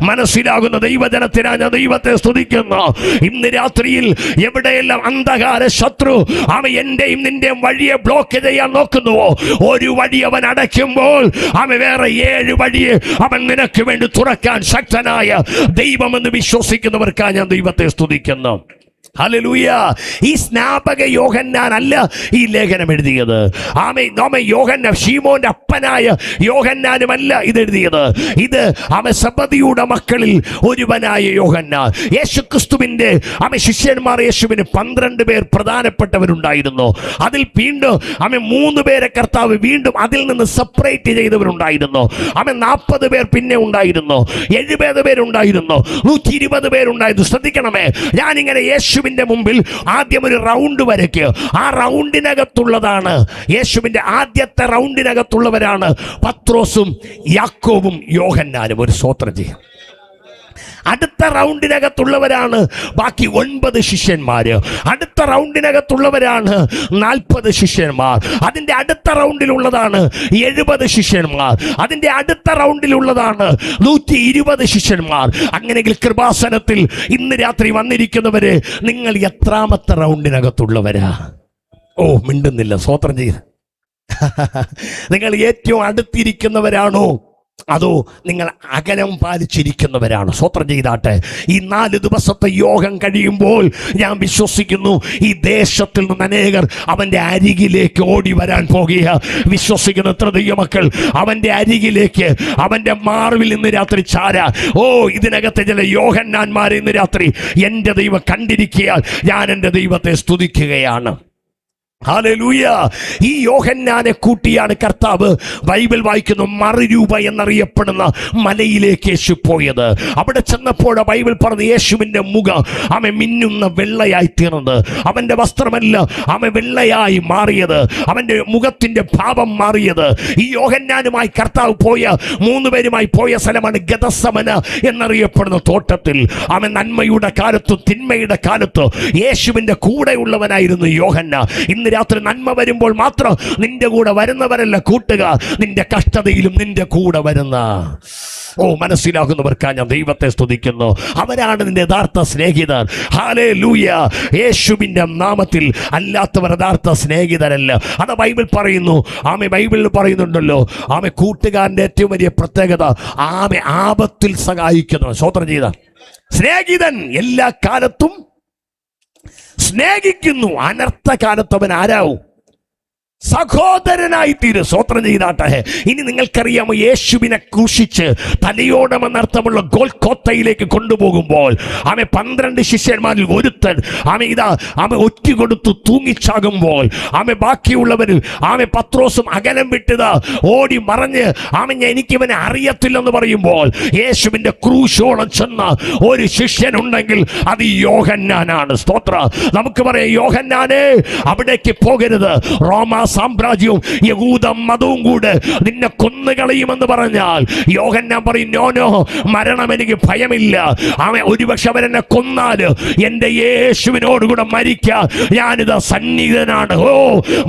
മനസ്സിലാകുന്ന ദൈവജനത്തിനായി ഞാൻ ദൈവത്തെ സ്തുതിക്കുന്നു. ഇന്ന് രാത്രിയിൽ എവിടെയെല്ലാം അന്ധകാര ശത്രു എന്റെയും നിന്റെയും വഴിയെ ബ്ലോക്ക് ചെയ്യാൻ നോക്കുന്നുവോ, ഒരു വഴി അവൻ അടയ്ക്കുമ്പോൾ വേറെ 7 വഴിയെ അവൻ നിനക്ക് വേണ്ടി തുറക്കാൻ ശക്തനായ ദൈവമെന്ന് വിശ്വസിക്കുന്നവർക്കായി ഞാൻ ദൈവത്തെ സ്തുതിക്കുന്നു. ഹല്ലേലൂയ. ഈ സ്നാപക യോഹന്നാൻ അല്ല ഈ ലേഖനം എഴുതിയത്. യോഹന്നാൻ, ശീമോന്റെ അപ്പനായ യോഹന്നാനുമല്ല ഇത് എഴുതിയത്. ഇത് സെബദിയുടെ മക്കളിൽ ഒരുവനായ യോഹന്നാൻ. യേശുക്രിസ്തുവിന്റെ ശിഷ്യന്മാർ, യേശുവിന് 12 പേർ പ്രധാനപ്പെട്ടവരുണ്ടായിരുന്നു. അതിൽ വീണ്ടും 3 പേരെ കർത്താവ് വീണ്ടും അതിൽ നിന്ന് സെപ്പറേറ്റ് ചെയ്തവരുണ്ടായിരുന്നു. 40 പേർ പിന്നെ ഉണ്ടായിരുന്നു, 70 പേരുണ്ടായിരുന്നു, 120 പേരുണ്ടായിരുന്നു. ശ്രദ്ധിക്കണമേ, ഞാനിങ്ങനെ യേശുവിന്റെ മുമ്പിൽ ആദ്യം ഒരു റൗണ്ട് വരയ്ക്കുക. ആ റൗണ്ടിനകത്തുള്ളതാണ്, യേശുവിന്റെ ആദ്യത്തെ റൗണ്ടിനകത്തുള്ളവരാണ് പത്രോസും യാക്കോബും യോഹന്നാനും. ഒരു സ്തോത്രം ചെയ്യും. അടുത്ത റൗണ്ടിനകത്തുള്ളവരാണ് ബാക്കി 9 ശിഷ്യന്മാര്. അടുത്ത റൗണ്ടിനകത്തുള്ളവരാണ് 40 ശിഷ്യന്മാർ. അതിന്റെ അടുത്ത റൗണ്ടിലുള്ളതാണ് 70 ശിഷ്യന്മാർ. അതിന്റെ അടുത്ത റൗണ്ടിലുള്ളതാണ് 120 ശിഷ്യന്മാർ. അങ്ങനെയെങ്കിൽ കൃപാസനത്തിൽ ഇന്ന് രാത്രി വന്നിരിക്കുന്നവര് നിങ്ങൾ എത്രാമത്തെ റൗണ്ടിനകത്തുള്ളവരാ? ഓ, മിണ്ടുന്നില്ല. സ്തോത്രം ചെയ്ത്. നിങ്ങൾ ഏറ്റവും അടുത്തിരിക്കുന്നവരാണോ, അതോ നിങ്ങൾ അകലം പാലിച്ചിരിക്കുന്നവരാണ്? സ്വത്രം ചെയ്താട്ടെ. ഈ 4 ദിവസത്തെ യോഗം കഴിയുമ്പോൾ ഞാൻ വിശ്വസിക്കുന്നു ഈ ദേശത്തിൽ നിന്ന് അനേകർ അവൻ്റെ അരികിലേക്ക് ഓടി വരാൻ പോകുക. വിശ്വസിക്കുന്ന എത്ര ദൈവമക്കൾ അവൻ്റെ അരികിലേക്ക്, അവൻ്റെ മാർവിൽ ഇന്ന് രാത്രി ചാരാ. ഓ, ഇതിനകത്തെ ചില യോഹന്നാന്മാരെ ഇന്ന് രാത്രി എൻ്റെ ദൈവം കണ്ടിരിക്കുകയാൽ ഞാൻ എൻ്റെ ദൈവത്തെ സ്തുതിക്കുകയാണ്. ഹല്ലേലൂയ. ഈ യോഹന്നാനെ കൂട്ടിയാണ് കർത്താവ് ബൈബിൾ വായിക്കുന്നു മറുരൂപ എന്നറിയപ്പെടുന്ന മലയിലേക്ക് യേശു പോയത്. അവിടെ ചെന്നപ്പോൾ ബൈബിൾ പറഞ്ഞ യേശുവിൻ്റെ മുഖം മിന്നുന്ന വെള്ളയായി തീർന്നത്. അവൻ്റെ വസ്ത്രമല്ല വെള്ളയായി മാറിയത്, അവൻ്റെ മുഖത്തിൻ്റെ ഭാവം മാറിയത്. ഈ യോഹന്നാനുമായി കർത്താവ് പോയ 3 പേരുമായി പോയ സ്ഥലമാണ് ഗദസമന എന്നറിയപ്പെടുന്ന തോട്ടത്തിൽ. നന്മയുടെ കാലത്തും തിന്മയുടെ കാലത്തും യേശുവിൻ്റെ കൂടെയുള്ളവനായിരുന്നു യോഹന്നാൻ. ഇന്ന് രാത്രി നന്മ വരുമ്പോൾ മാത്രം നിന്റെ കൂടെ വരുന്നവരല്ല കൂട്ടുക, നിന്റെ കഷ്ടതയിലും നിന്റെ കൂടെ വരുന്ന, ഓ, മനസ്സിലാകുന്നവർക്കായി ഞാൻ ദൈവത്തെ സ്തുതിക്കുന്നു. അവരാണ് നിന്റെ യഥാർത്ഥ സ്നേഹിതർ. ഹല്ലേലൂയ. യേശുവിൻ്റെ നാമത്തിൽ അല്ലാത്തവർ യഥാർത്ഥ സ്നേഹിതരല്ല. അത് ബൈബിൾ പറയുന്നു. ബൈബിളിൽ പറയുന്നുണ്ടല്ലോ, കൂട്ടുകാരൻ്റെ ഏറ്റവും വലിയ പ്രത്യേകത ആപത്തിൽ സഹായിക്കുന്നു. സ്തോത്രം ചെയ്ത സ്നേഹിതൻ എല്ലാ കാലത്തും സ്നേഹിക്കുന്നു. അനർത്ഥകാലത്ത് അവൻ ആരാവും? സഹോദരനായി തീരും. സ്തോത്രം ചെയ്താട്ടെ. ഇനി നിങ്ങൾക്കറിയാമോ, യേശുവിനെ ക്രൂശിച്ച് തലയോടമെന്നർത്ഥമുള്ള ഗോൽഗോത്തയിലേക്ക് കൊണ്ടുപോകുമ്പോൾ 12 ശിഷ്യന്മാരിൽ ഒരുത്തൻ ഒറ്റുകൊടുത്തു തൂങ്ങിച്ചാകുമ്പോൾ ബാക്കിയുള്ളവർ പത്രോസും അകലം വിട്ടത് ഓടി മറഞ്ഞ് എനിക്കിവനെ അറിയത്തില്ലെന്ന് പറയുമ്പോൾ യേശുവിന്റെ ക്രൂശോളം ചെന്ന ഒരു ശിഷ്യനുണ്ടെങ്കിൽ അത് യോഹന്നാനാണ്. സ്തോത്ര. നമുക്ക് പറയാം, യോഹന്നാനെ അവിടേക്ക് പോകരുത്. റോമാ സാമ്രാജ്യവും യഹൂദ മതവും കൂടെ നിന്നെ കൊന്നുകളയുമെന്ന് പറഞ്ഞാൽ യോഹന്നാൻ പറയും, നോ, മരണം എനിക്ക് ഭയമില്ല. അവൻ ഒരുപക്ഷെ അവരെന്നെ കൊന്നാല് എന്റെ യേശുവിനോടുകൂടെ മരിക്കാൻ ഞാനിത് സന്നിഹിതനാണ്.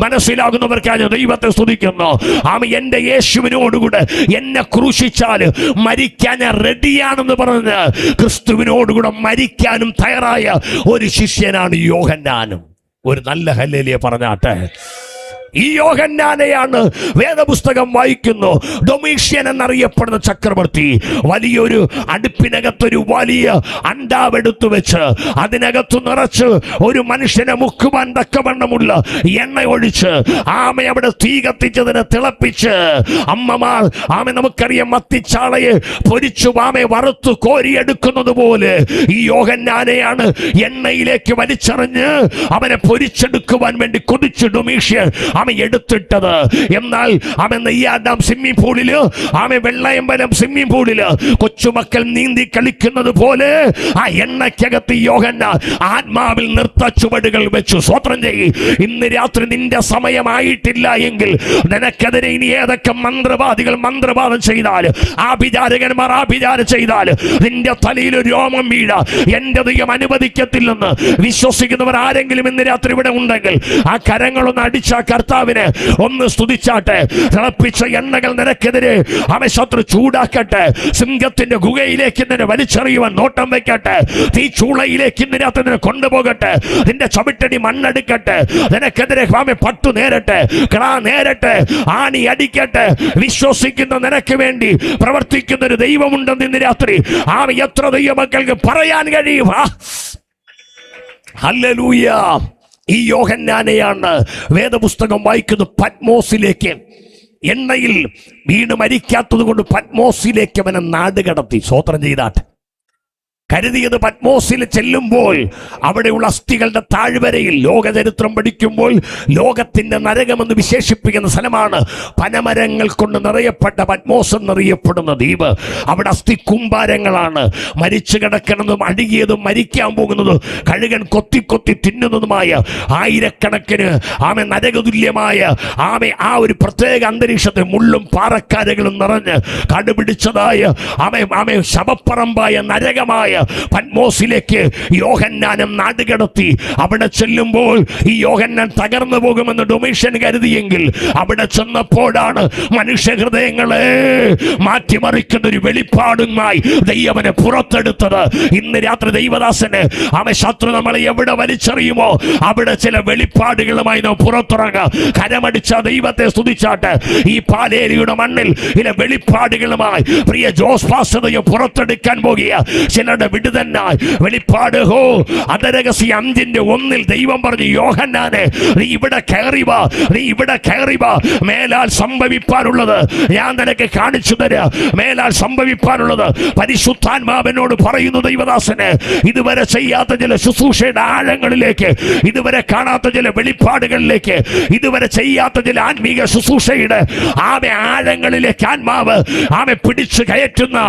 മനസ്സിലാകുന്നവർക്കാണ് ദൈവത്തെ സ്തുതിക്കുന്നു. അവൻ എന്റെ യേശുവിനോടുകൂടെ എന്നെ ക്രൂശിച്ചാൽ മരിക്കാൻ ഞാൻ റെഡിയാണെന്ന് പറഞ്ഞ് ക്രിസ്തുവിനോടുകൂടെ മരിക്കാനും തയ്യാറായ ഒരു ശിഷ്യനാണ് യോഹന്നാനും. ഒരു നല്ല ഹല്ലേലൂയ പറഞ്ഞാട്ടെ. ഈ യോഹന്നാനെയാണ് വേദപുസ്തകം വായിക്കുന്നു. ഡൊമീഷ്യൻ എന്നറിയപ്പെടുന്ന ചക്രവർത്തി വലിയൊരു അടുപ്പിനകത്തൊരു വലിയ അണ്ടാവെടുത്തു വെച്ച് അതിനകത്ത് നിറച്ച് ഒരു മനുഷ്യനെ മുക്കുവാൻ തക്കവണ്ണമുള്ള എണ്ണ ഒഴിച്ച് ആമ അവിടെ തീ കത്തിച്ചതിനെ തിളപ്പിച്ച് അമ്മമാർ നമുക്കറിയാം മത്തിച്ചാളയെ പൊരിച്ചു ആമയെ വറുത്തു കോരിയെടുക്കുന്നത് പോലെ ഈ യോഹന്നാനെയാണ് എണ്ണയിലേക്ക് വലിച്ചെറിഞ്ഞ് അവനെ പൊരിച്ചെടുക്കുവാൻ വേണ്ടി കൊതിച്ചു ഡൊമീഷ്യൻ എടുത്തിട്ടത്. എന്നാൽ നെയ്യാഡാം സ്വിമ്മിംഗ് പൂളില് വെള്ളയമ്പലം സ്വിമ്മിംഗ് പൂളില് കൊച്ചുമക്കൾ നീന്തി കളിക്കുന്നത് പോലെ ആ എണ്ണയ്ക്കകത്ത് യോഹന്നാൻ ആത്മാവിൽ നൃത്ത ചുവടുകൾ വെച്ചു. സ്വോത്രം ചെയ്യ്. ഇന്ന് രാത്രി നിന്റെ സമയമായിട്ടില്ല എങ്കിൽ നിനക്കെതിരെ ഇനി ഏതൊക്കെ മന്ത്രവാദികൾ മന്ത്രവാദം ചെയ്താൽ, ആഭിചാരകന്മാർ ആഭിചാരം ചെയ്താൽ നിന്റെ തലയിൽ രോമം വീഴ എന്റെ ദൈവം അനുവദിക്കത്തില്ലെന്ന് വിശ്വസിക്കുന്നവർ ആരെങ്കിലും ഇന്ന് രാത്രി ഇവിടെ ഉണ്ടെങ്കിൽ ആ കരങ്ങളൊന്ന് അടിച്ച കർത്താവിനെ ഒന്ന് സ്തുതിച്ചാട്ടെ. തിളപ്പിച്ച എണ്ണകൾ നിനക്കെതിരെ ശത്രു ചൂടാക്കട്ടെ. സിംഹത്തിന്റെ ഗുഹയിലേക്ക് നിന്നെ വലിച്ചെറിയുവാൻ നോട്ടം വെക്കട്ടെ. തീ ചൂളയിലേക്ക് നിന്നെ കൊണ്ടുപോകട്ടെ. നിന്റെ ചവിട്ടടി മണ്ണെടുക്കട്ടെ. നിനക്കെതിരെ പട്ടു നേരട്ടെ, ക്രാ നേരട്ടെ, ആണി അടിക്കട്ടെ. വിശ്വസിക്കുന്ന നിനക്ക് വേണ്ടി പ്രവർത്തിക്കുന്ന ഒരു ദൈവമുണ്ടെന്ന് ഇന്ന് രാത്രി എത്ര ദൈവമക്കൾക്ക് പറയാൻ കഴിയും. ഹല്ലേലൂയ. ഈ യോഹന്നാനെയാണ് വേദപുസ്തകം വായിക്കുന്നത് പത്മോസിലേക്ക് എണ്ണയിൽ വീണ് മരിക്കാത്തത് കൊണ്ട് പത്മോസിലേക്ക് അവനെ നാട് കടത്തി. സ്വോത്രം ചെയ്താട്ടെ. കരുതിയത് പത്മോസിൽ ചെല്ലുമ്പോൾ അവിടെയുള്ള അസ്ഥികളുടെ താഴ്വരയിൽ ലോകചരിത്രം പഠിക്കുമ്പോൾ ലോകത്തിന്റെ നരകമെന്ന് വിശേഷിപ്പിക്കുന്ന സ്ഥലമാണ് പനമരങ്ങൾ കൊണ്ട് നിറയപ്പെട്ട പത്മോസ് എന്നറിയപ്പെടുന്ന ദ്വീപ്. അവിടെ അസ്ഥി കൂമ്പാരങ്ങളാണ്. മരിച്ചു കിടക്കുന്നതും അഴുകിയതും മരിക്കാൻ പോകുന്നതും കഴുകൻ കൊത്തി കൊത്തി തിന്നുന്നതുമായ ആയിരക്കണക്കിന് നരകതുല്യമായ ആ ഒരു പ്രത്യേക അന്തരീക്ഷത്തെ മുള്ളും പാറക്കാരകളും നിറഞ്ഞ് കടുപിടിച്ചതായ ശവപ്പറമ്പായ നരകമായ പത്മോസിലേക്ക് യോഹന്നാനും നാടുകടത്തി. അവിടെ ചെല്ലുമ്പോൾ ഈ യോഹന്നാൻ തകർന്നു പോകുമെന്ന് ഡൊമീഷ്യൻ കരുതിയെങ്കിൽ അവിടെ ചെന്നപ്പോഴാണ് മനുഷ്യഹൃദയങ്ങളെ മാറ്റിമറിക്കുന്ന ഒരു വെളിപ്പാടുമായി ദൈവനെ പുറത്തെടുത്തത്. ഇന്ന് രാത്രി ദൈവദാസന് ശത്രു നമ്മളെ എവിടെ വലിച്ചെറിയുമോ അവിടെ ചില വെളിപ്പാടുകളുമായി നാം പുറത്തിറങ്ങാം. കരമടിച്ച ദൈവത്തെ സ്തുതിച്ചാട്ട്. ഈ പാലേരിയുടെ മണ്ണിൽ ചില വെളിപ്പാടുകളുമായി പ്രിയ ജോസ് പാസ്റ്റർ പുറത്തെടുക്കാൻ പോകുക. ചിലരുടെ വിടുതനായി വെളിപ്പാട് അതരഹസ്യ 5:1 ദൈവം പറഞ്ഞു, യോഹന്നാനെ നീ ഇവിടെ കയറി വാ, നീ ഇവിടെ കയറി വാ. മേലാൽ സംഭവിപ്പാനുള്ളത് ഞാൻ നിനക്ക് കാണിച്ചു തരാം. മേലാൽ സംഭവിപ്പാനുള്ളത് പരിശുദ്ധാത്മാവിനോട് പറയുന്നു ദൈവദാസന്. ഇതുവരെ ചെയ്യാത്ത ചില ശുശ്രൂഷയുടെ ആഴങ്ങളിലേക്ക്, ഇതുവരെ കാണാത്ത ചില വെളിപ്പാടുകളിലേക്ക്, ഇതുവരെ ചെയ്യാത്ത ചില ആത്മീക ശുശ്രൂഷയുടെ ആഴങ്ങളിലേക്ക് ആത്മാവ് പിടിച്ചു കയറ്റുന്ന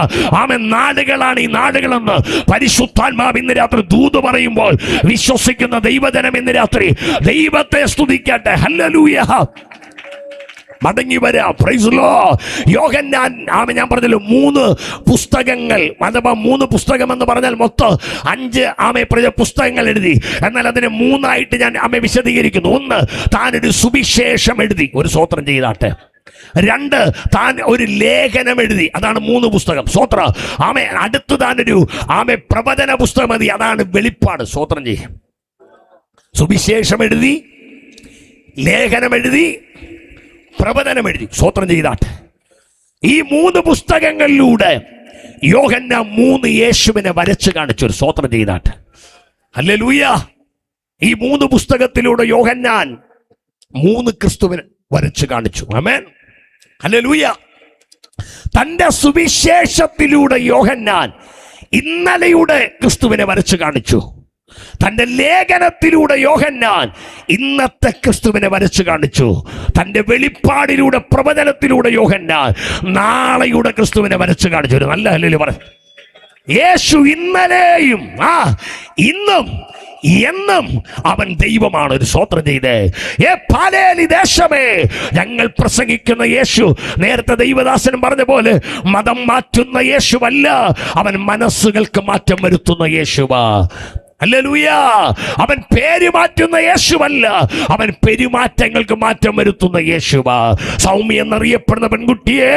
നാടുകളാണ് ഈ നാടുകളെന്ന് പരിശുദ്ധാത്മാവ് ഇന്ന് രാത്രി ദൂത് പറയുമ്പോൾ വിശ്വസിക്കുന്ന ദൈവജനം ഇന്ന് രാത്രി ദൈവത്തെ സ്തുതിക്കട്ടെ. ഹല്ലേലൂയ. മടങ്ങി വരാം. Praise Lord. യോഹന്നാൻ ഞാൻ പറഞ്ഞല്ലോ 3 പുസ്തകങ്ങൾ, അഥവാ 3 പുസ്തകം എന്ന് പറഞ്ഞാൽ മൊത്തം 5 പുസ്തകങ്ങൾ എഴുതി. എന്നാൽ അതിനെ 3ആയിട്ട് ഞാൻ വിശദീകരിക്കുന്നു. 1, താനൊരു സുവിശേഷം എഴുതി, ഒരു സ്തോത്രം ചെയ്താട്ടെ. 2, താൻ ഒരു ലേഖനം എഴുതി, അതാണ് 3 പുസ്തകം. സ്വോത്ര. അടുത്ത് താനൊരു പ്രവചന പുസ്തകം എഴുതി, അതാണ് വെളിപ്പാട്. സ്വോത്രം ചെയ്യും. സുവിശേഷം എഴുതി, ലേഖനം എഴുതി, പ്രവചനം എഴുതി. സ്വോത്രം ചെയ്താട്ടെ. ഈ 3 പുസ്തകങ്ങളിലൂടെ യോഹന്നാൻ 3 യേശുവിനെ വരച്ചു കാണിച്ചു. ഒരു സ്വോത്രം ചെയ്താട്ടെ. ഹല്ലേലൂയ. ഈ 3 പുസ്തകത്തിലൂടെ യോഹന്നാൻ 3 ക്രിസ്തുവിനെ വരച്ചു കാണിച്ചു. ആമേൻ. ഹല്ലേലൂയ. തന്റെ സുവിശേഷത്തിലൂടെ യോഹന്നാൻ ഇന്നലെയുടെ ക്രിസ്തുവിനെ വരച്ചു കാണിച്ചു. തന്റെ ലേഖനത്തിലൂടെ യോഹന്നാൻ ഇന്നത്തെ ക്രിസ്തുവിനെ വരച്ചു കാണിച്ചു. തന്റെ വെളിപ്പാടിലൂടെ, പ്രവചനത്തിലൂടെ യോഹന്നാൻ നാളെയുടെ ക്രിസ്തുവിനെ വരച്ചു കാണിച്ചു. ഒരു നല്ല ഹല്ലേലൂയ പറ. യേശു ഇന്നലെയും ഇന്നും എന്നും അവൻ ദൈവമാണ്. ഒരു സ്തോത്രം ചെയ്തേ. പാലേലി ദേശമേ, ഞങ്ങൾ പ്രസംഗിക്കുന്ന യേശു നേരത്തെ ദൈവദാസനും പറഞ്ഞ പോലെ മതം മാറ്റുന്ന യേശുവല്ല, അവൻ മനസ്സുകൾക്ക് മാറ്റം വരുത്തുന്ന യേശുവാ. ഹല്ലേലൂയ. അവൻ പേര് മാറ്റുന്ന യേശുവല്ല, അവൻ പെരുമാറ്റങ്ങൾക്ക് മാറ്റം വരുത്തുന്ന യേശുവാ. സൗമ്യ എന്നറിയപ്പെടുന്ന പെൺകുട്ടിയെ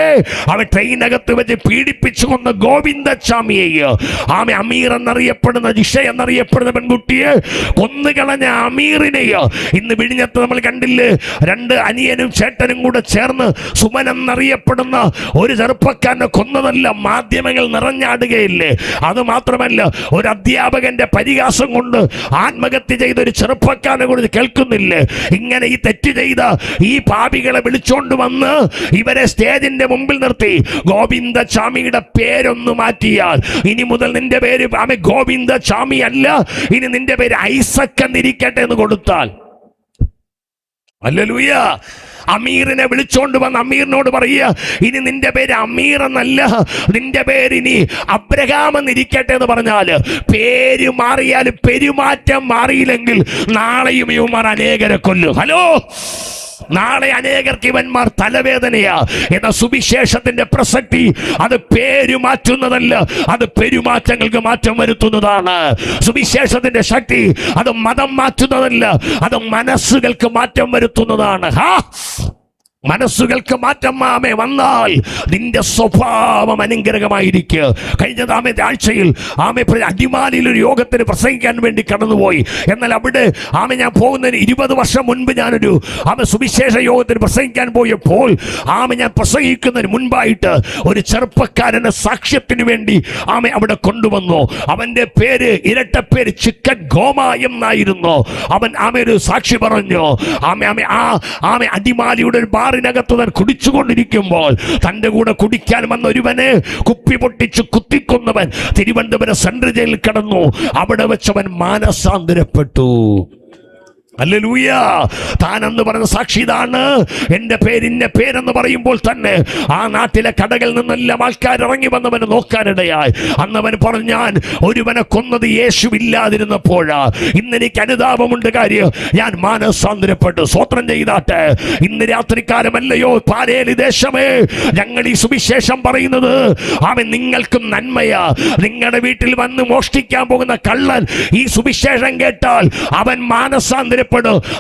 അവൻ ട്രെയിനകത്ത് വെച്ച് പീഡിപ്പിച്ചു കൊന്ന ഗോവിന്ദസ്വാമിയെ, ആമെ അമീർ എന്നറിയപ്പെടുന്ന ജിഷ എന്നറിയപ്പെടുന്ന പെൺകുട്ടിയെ കൊന്നുകളഞ്ഞ അമീറിനെയോ ഇന്ന് വിഴിഞ്ഞത്ത് നമ്മൾ കണ്ടില്ലേ, 2 അനിയനും ചേട്ടനും കൂടെ ചേർന്ന് സുമൻ എന്നറിയപ്പെടുന്ന ഒരു ചെറുപ്പക്കാരനെ കൊന്നതല്ല മാധ്യമങ്ങൾ നിറഞ്ഞാടുകയില്ലേ. അത് മാത്രമല്ല, ഒരു അധ്യാപകന്റെ പരിഹാസം കൊണ്ട് ആത്മഹത്യ ചെയ്ത ഒരു ചെറുപ്പക്കാരനെ കുറിച്ച് കേൾക്കുന്നില്ലേ. ഇങ്ങനെ ഈ തെറ്റ് ചെയ്ത ഈ പാപികളെ വിളിച്ചോണ്ട് വന്ന് ഇവരെ സ്റ്റേജിന്റെ മുമ്പിൽ നിർത്തി ഗോവിന്ദസ്വാമിയുടെ പേരൊന്ന് മാറ്റിയാൽ ഇനി മുതൽ നിന്റെ പേര് ഗോവിന്ദസ്വാമി അല്ല, ഇനി നിന്റെ പേര് ഐസക് എന്നിരിക്കട്ടെ എന്ന് കൊടുത്താൽ, ഹല്ലേലൂയ. അമീറിനെ വിളിച്ചോണ്ട് വന്ന് അമീറിനോട് പറയുക, ഇനി നിന്റെ പേര് അമീർ എന്നല്ല, നിന്റെ പേര് ഇനി അബ്രഹാം എന്നിരിക്കട്ടെ എന്ന് പറഞ്ഞാല് പേര് മാറിയാലും പെരുമാറ്റം മാറിയില്ലെങ്കിൽ നാളെയും ഇവന്മാർ അനേകരെ കൊല്ലും. ഹലോ, നാളെ അനേകർക്ക് ഇവന്മാർ തലവേദനയാ. എന്ന സുവിശേഷത്തിന്റെ പ്രസക്തി അത് പേര് മാറ്റുന്നതല്ല, അത് പെരുമാറ്റങ്ങൾക്ക് മാറ്റം വരുത്തുന്നതാണ്. സുവിശേഷത്തിന്റെ ശക്തി അത് മതം മാറ്റുന്നതല്ല, അത് മനസ്സുകൾക്ക് മാറ്റം വരുത്തുന്നതാണ്. മനസ്സുകൾക്ക് മാറ്റം വന്നാൽ നിന്റെ സ്വഭാവം അനുഗ്രഹമായിരിക്കുക. കഴിഞ്ഞ ആഴ്ചയിൽ അടിമാലിയിൽ ഒരു യോഗത്തിന് പ്രസംഗിക്കാൻ വേണ്ടി കടന്നുപോയി. എന്നാൽ അവിടെ ഞാൻ പോകുന്നതിന് 20 വർഷം മുൻപ് ഞാനൊരു സുവിശേഷ യോഗത്തിന് പ്രസംഗിക്കാൻ പോയപ്പോൾ ഞാൻ പ്രസംഗിക്കുന്നതിന് മുൻപായിട്ട് ഒരു ചെറുപ്പക്കാരനെ സാക്ഷ്യത്തിന് വേണ്ടി അവിടെ കൊണ്ടുവന്നു. അവന്റെ പേര് ഇരട്ടപ്പേര് ചിക്കൻ ഗോമ എന്നായിരുന്നു. അവൻ ഒരു സാക്ഷി പറഞ്ഞു. അടിമാലിയുടെ ഒരു ിനകത്ത് താൻ കുടിച്ചുകൊണ്ടിരിക്കുമ്പോൾ തന്റെ കൂടെ കുടിക്കാൻ വന്ന ഒരുവനെ കുപ്പി പൊട്ടിച്ച് കുത്തിക്കൊന്നവൻ തിരുവനന്തപുരം സെൻട്രൽ ജയിലിൽ കിടന്നു. അവിടെ വെച്ചവൻ മാനസാന്തരപ്പെട്ടു. ഹല്ലേലൂയ. താനെന്ന് പറഞ്ഞ സാക്ഷി ഇതാണ്. എൻ്റെ പേരിൻ്റെ പേരെന്ന് പറയുമ്പോൾ തന്നെ ആ നാട്ടിലെ കടകളിൽ നിന്നെല്ലാം ആൾക്കാർ ഇറങ്ങി വന്നവനെ നോക്കാനിടയായി. അന്നവൻ പറഞ്ഞു, ഞാൻ ഒരുവനെ കൊന്നത് യേശുവില്ലാതിരുന്നപ്പോഴാ. ഇന്നെനിക്ക് അനുതാപമുണ്ട്, കാര്യം ഞാൻ മാനസാന്തരപ്പെട്ടു. സ്വോത്രം ചെയ്താട്ടെ. ഇന്ന് രാത്രിക്കാലമല്ലയോ പാലേലി ദേശമേ, ഞങ്ങൾ ഈ സുവിശേഷം പറയുന്നത് അവൻ നിങ്ങൾക്കും നന്മയാ. നിങ്ങളുടെ വീട്ടിൽ വന്ന് മോഷ്ടിക്കാൻ പോകുന്ന കള്ളൻ ഈ സുവിശേഷം കേട്ടാൽ അവൻ മാനസാന്തര,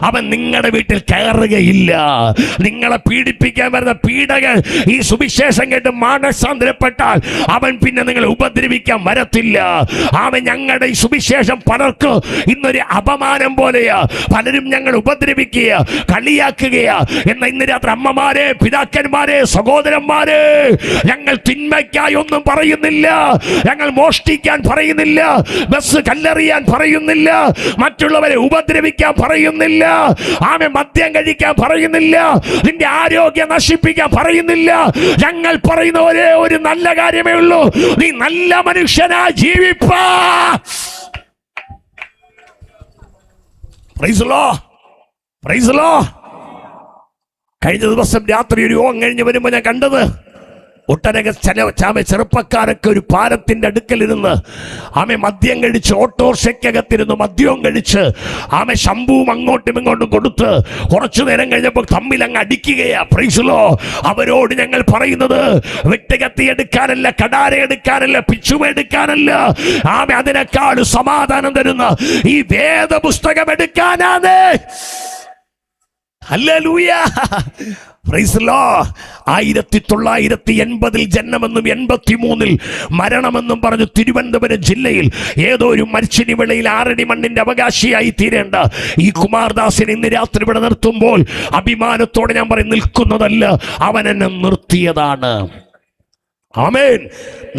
അവൻ നിങ്ങളുടെ വീട്ടിൽ കയറുകയില്ല. നിങ്ങളെ പീഡിപ്പിക്കാൻ വരുന്ന പീഡകൻ ഈ സുവിശേഷം കേട്ട് മാനസാന്തരപ്പെട്ടാൽ അവൻ പിന്നെ നിങ്ങളെ ഉപദ്രവിക്കാൻ വരത്തില്ല. അവൻ ഞങ്ങളുടെ ഈ സുവിശേഷം പലർക്കും ഇന്നൊരു അപമാനം പോലെയാ. പലരും ഞങ്ങൾ ഉപദ്രവിക്കുക, കളിയാക്കുകയാ. എന്നാൽ ഇന്ന് രാത്രി അമ്മമാരെ, പിതാക്കന്മാരെ, സഹോദരന്മാരെ, ഞങ്ങൾ തിന്മയ്ക്കായി ഒന്നും പറയുന്നില്ല, ഞങ്ങൾ മോഷ്ടിക്കാൻ പറയുന്നില്ല, ബസ് കല്ലെറിയാൻ പറയുന്നില്ല, മറ്റുള്ളവരെ ഉപദ്രവിക്കാൻ പറയുന്നില്ല, മദ്യം കഴിക്കാൻ പറയുന്നില്ല, നിന്റെ ആരോഗ്യം നശിപ്പിക്കാൻ പറയുന്നില്ല. ഞങ്ങൾ പറയുന്ന ഒരേ ഒരു നല്ല കാര്യമേ ഉള്ളൂ, നീ നല്ല മനുഷ്യനായി ജീവിപ്പാ. Praise the lord, praise the lord. കഴിഞ്ഞ ദിവസം രാത്രി ഒരു യോഗം കഴിഞ്ഞ് വരുമ്പോൾ ഞാൻ കണ്ടത് ഒട്ടനക ചെറുപ്പക്കാരൊക്കെ ഒരു പാലത്തിന്റെ അടുക്കലിരുന്ന് മദ്യം കഴിച്ച്, ഓട്ടോറിക്ഷയ്ക്കകത്തിരുന്ന് മദ്യവും കഴിച്ച് ശംഭുവും അങ്ങോട്ടും ഇങ്ങോട്ടും കൊടുത്ത് കുറച്ചു നേരം കഴിഞ്ഞപ്പോൾ തമ്മിൽ അങ്ങ് അടിക്കുകയാ. Price the Lord. അവരോട് ഞങ്ങൾ പറയുന്നത് വെട്ടുകത്തി എടുക്കാനല്ല, കടാര എടുക്കാനല്ല, പിച്ചുമ എടുക്കാനല്ല, അതിനേക്കാൾ സമാധാനം തരുന്ന ഈ വേദപുസ്തകം എടുക്കാനാണ്. Hallelujah, praise the Lord. 1980 ജന്മമെന്നും 83 മരണമെന്നും പറഞ്ഞു തിരുവനന്തപുരം ജില്ലയിൽ ഏതോ ഒരു മരിച്ചിനി വിളയിൽ 6 അടി മണ്ണിന്റെ അവകാശിയായി തീരേണ്ട ഈ കുമാർദാസിനെ ഇന്ന് രാത്രി ഇവിടെ നിർത്തുമ്പോൾ അഭിമാനത്തോടെ ഞാൻ പറയും, നിൽക്കുന്നതല്ല, അവൻ എന്നെ നിർത്തിയതാണ്. ആമേൻ.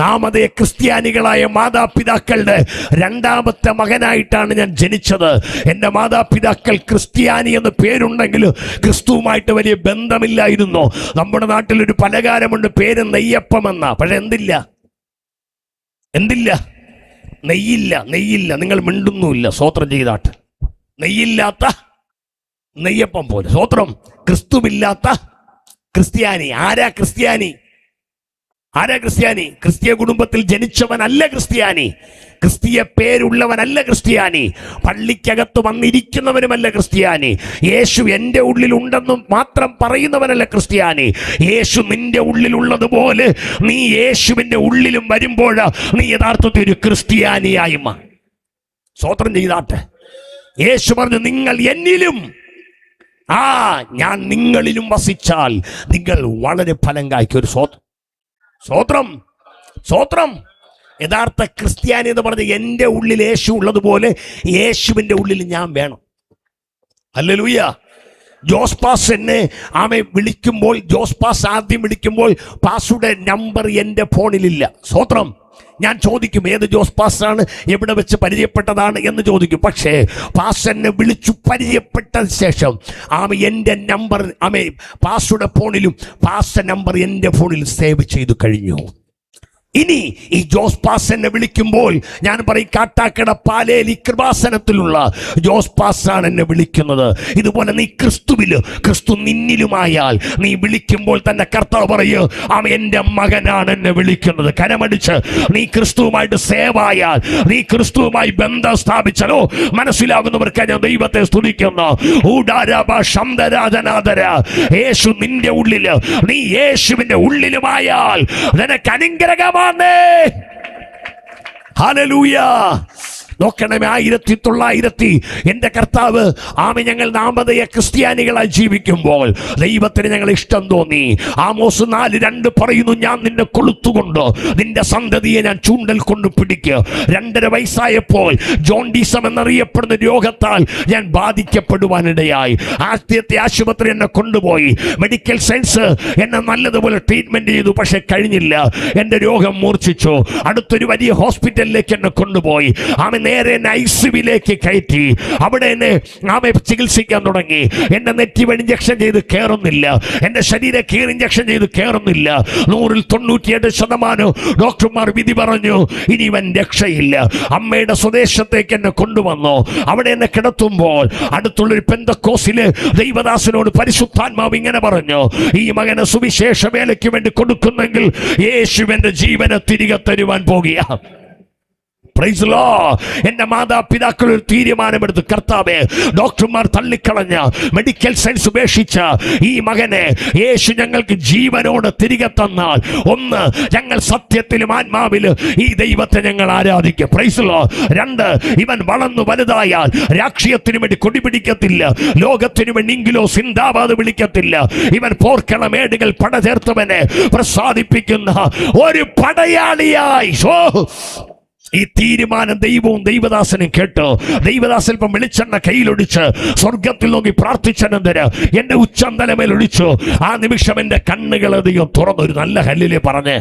നാം അതേ ക്രിസ്ത്യാനികളായ മാതാപിതാക്കളുടെ 2ാമത്തെ മകനായിട്ടാണ് ഞാൻ ജനിച്ചത്. എൻ്റെ മാതാപിതാക്കൾ ക്രിസ്ത്യാനി എന്ന് പേരുണ്ടെങ്കിലും ക്രിസ്തുവുമായിട്ട് വലിയ ബന്ധമില്ലായിരുന്നു. നമ്മുടെ നാട്ടിലൊരു പലകാരമുണ്ട്, പേര് നെയ്യപ്പം എന്ന. പക്ഷെ എന്തില്ല, നെയ്യില്ല. നിങ്ങൾ മിണ്ടുന്നുമില്ല. സ്വോത്രം ചെയ്താട്ട്. നെയ്യില്ലാത്ത നെയ്യപ്പം പോലെ. സ്വോത്രം. ക്രിസ്തുവില്ലാത്ത ക്രിസ്ത്യാനി. ആരാ ക്രിസ്ത്യാനി? ആരാ ക്രിസ്ത്യാനി? ക്രിസ്തീയ കുടുംബത്തിൽ ജനിച്ചവനല്ല ക്രിസ്ത്യാനി, ക്രിസ്തീയ പേരുള്ളവനല്ല ക്രിസ്ത്യാനി, പള്ളിക്കകത്ത് വന്നിരിക്കുന്നവനുമല്ല ക്രിസ്ത്യാനി, യേശു എൻ്റെ ഉള്ളിലുണ്ടെന്നും മാത്രം പറയുന്നവനല്ല ക്രിസ്ത്യാനി. യേശു നിന്റെ ഉള്ളിലുള്ളതുപോലെ നീ യേശുവിൻ്റെ ഉള്ളിലും വരുമ്പോൾ നീ യഥാർത്ഥത്തിൽ ഒരു ക്രിസ്ത്യാനിയായി മാറും. സ്തോത്രം ചെയ്താട്ടെ. യേശു പറഞ്ഞു, നിങ്ങൾ എന്നിലും ഞാൻ നിങ്ങളിലും വസിച്ചാൽ നിങ്ങൾ വളരെ ഫലം കായ്ക്കും. ഒരു സ്തോത്രം, സ്തോത്രം. യഥാർത്ഥ ക്രിസ്ത്യാനി എന്ന് പറഞ്ഞ് എൻ്റെ ഉള്ളിൽ യേശു ഉള്ളതുപോലെ യേശുവിൻ്റെ ഉള്ളിൽ ഞാൻ വേണം. ഹല്ലേലൂയ. ജോസ് പാസ് എന്നെ വിളിക്കുമ്പോൾ, ജോസ് പാസ് ആദ്യം വിളിക്കുമ്പോൾ പാസുടെ നമ്പർ എൻ്റെ ഫോണിലില്ല. സ്തോത്രം. ഞാൻ ചോദിക്കും, ഏത് ജോസ് പാസ്സാണ്, എവിടെ വെച്ച് പരിചയപ്പെട്ടതാണ് എന്ന് ചോദിക്കും. പക്ഷേ പാസ് എന്നെ വിളിച്ചു പരിചയപ്പെട്ട ശേഷം എൻ്റെ നമ്പർ പാസുടെ ഫോണിലും പാസ് നമ്പർ എൻ്റെ ഫോണിൽ സേവ് ചെയ്തു കഴിഞ്ഞു. ഇനി ഈ ജോസ് പാസ് എന്നെ വിളിക്കുമ്പോൾ ഞാൻ പറയും, കാട്ടാക്കട പാലേലി കൃപാസനത്തിലുള്ള ജോസ് പാസ്സാണ് എന്നെ വിളിക്കുന്നത്. ഇതുപോലെ നീ ക്രിസ്തുവില്, ക്രിസ്തു നിന്നിലുമായാൽ നീ വിളിക്കുമ്പോൾ തന്നെ കർത്താവ് പറയും, എൻ്റെ മകനാണ് എന്നെ വിളിക്കുന്നത്. കരമടിച്ച് നീ ക്രിസ്തുവുമായിട്ട് സേവായാൽ, നീ ക്രിസ്തുവുമായി ബന്ധം സ്ഥാപിച്ചാലോ, മനസ്സിലാകുന്നവർക്ക് ഞാൻ ദൈവത്തെ സ്തുതിക്കുന്നു. യേശു നിന്റെ ഉള്ളില്, നീ യേശുവിന്റെ ഉള്ളിലുമായാൽ നിനക്ക് അനുഗ്രഹമാണ്. ഹല്ലേലൂയ. നോക്കണമേ, 1900 എൻ്റെ കർത്താവ് ഞങ്ങൾ നാമധേയ ക്രിസ്ത്യാനികളായി ജീവിക്കുമ്പോൾ ദൈവത്തിന് ഞങ്ങൾ ഇഷ്ടം തോന്നി. ആമോസ് 4:2 പറയുന്നു, ഞാൻ നിന്നെ കൊളുത്തുകൊണ്ട് നിന്റെ സന്തതിയെ ഞാൻ ചൂണ്ടൽ കൊണ്ട് പിടിക്കുക. 2.5 വയസ്സായപ്പോൾ ജോണ്ടീസം എന്നറിയപ്പെടുന്ന രോഗത്താൽ ഞാൻ ബാധിക്കപ്പെടുവാനിടയായി. ആദ്യത്തെ ആശുപത്രി എന്നെ കൊണ്ടുപോയി. മെഡിക്കൽ സയൻസ് എന്നെ നല്ലതുപോലെ ട്രീറ്റ്മെന്റ് ചെയ്തു. പക്ഷെ കഴിഞ്ഞില്ല, എൻ്റെ രോഗം മൂർച്ഛിച്ചു. അടുത്തൊരു വലിയ ഹോസ്പിറ്റലിലേക്ക് എന്നെ കൊണ്ടുപോയി. നേരെ ഐസിയുവിലേക്ക് കയറ്റി. അവിടെ എന്നെ ചികിത്സിക്കാൻ തുടങ്ങി. എന്റെ നെറ്റി വഴി ഇഞ്ചക്ഷൻ ചെയ്ത് കയറുന്നില്ല, എന്റെ ശരീരം കീറി ഇഞ്ചക്ഷൻ ചെയ്ത് കയറുന്നില്ല. 100-ൽ 98% ഡോക്ടർമാർ വിധി പറഞ്ഞു, ഇനി ഇവൻ രക്ഷയില്ല. അമ്മയുടെ സ്വദേശത്തേക്ക് എന്നെ കൊണ്ടുവന്നു. അവിടെ എന്നെ കിടത്തുമ്പോൾ അടുത്തുള്ളൊരു പെന്തക്കോസില് ദൈവദാസനോട് പരിശുദ്ധാത്മാവ് ഇങ്ങനെ പറഞ്ഞു, ഈ മകനെ സുവിശേഷ വേലയ്ക്ക് വേണ്ടി കൊടുക്കുന്നെങ്കിൽ യേശുവിന്റെ ജീവനെ തിരികെ തരുവാൻ പോകുക. Praise Lord. എന്റെ മാതാപിതാക്കൾ ഒരു തീരുമാനമെടുത്തു, കർത്താവേ, ഡോക്ടർമാർ തള്ളിക്കളഞ്ഞ മെഡിക്കൽ സയൻസ് ഉപേക്ഷിച്ച ഈ മകനെ യേശു ഞങ്ങൾക്ക് ജീവനോട് തിരികെ തന്നാൽ, ഒന്ന്, ഞങ്ങൾ സത്യത്തിലും ആത്മാവിലും ഈ ദൈവത്തെ ഞങ്ങൾ ആരാധിക്കും. Praise Lord. 2, ഇവൻ വളർന്നു വലുതായാൽ രാഷ്ട്രീയത്തിനു വേണ്ടി കൊടി പിടിക്കത്തില്ല, ലോകത്തിനു വേണ്ടിയെങ്കിലോ സിന്ദാബാദ് വിളിക്കത്തില്ല. ഇവൻ പോർക്കളമേടുകൾ പടചേർത്തവനെ പ്രസാദിപ്പിക്കുന്ന ഒരു പടയാളിയായി. ഈ തീരുമാനം ദൈവവും ദൈവദാസനും കേട്ടു. ദൈവദാസൻ ഇപ്പം വെളിച്ചെണ്ണ കയ്യിലൊടിച്ച് സ്വർഗത്തിൽ നോക്കി പ്രാർത്ഥിച്ചനന്തരം എന്റെ ഉച്ചന്തലമേൽ ഒഴിച്ചു. ആ നിമിഷം എന്റെ കണ്ണുകൾ അധികം തുറന്നു. ഒരു നല്ല ഹല്ലേലൂയ പറഞ്ഞേ.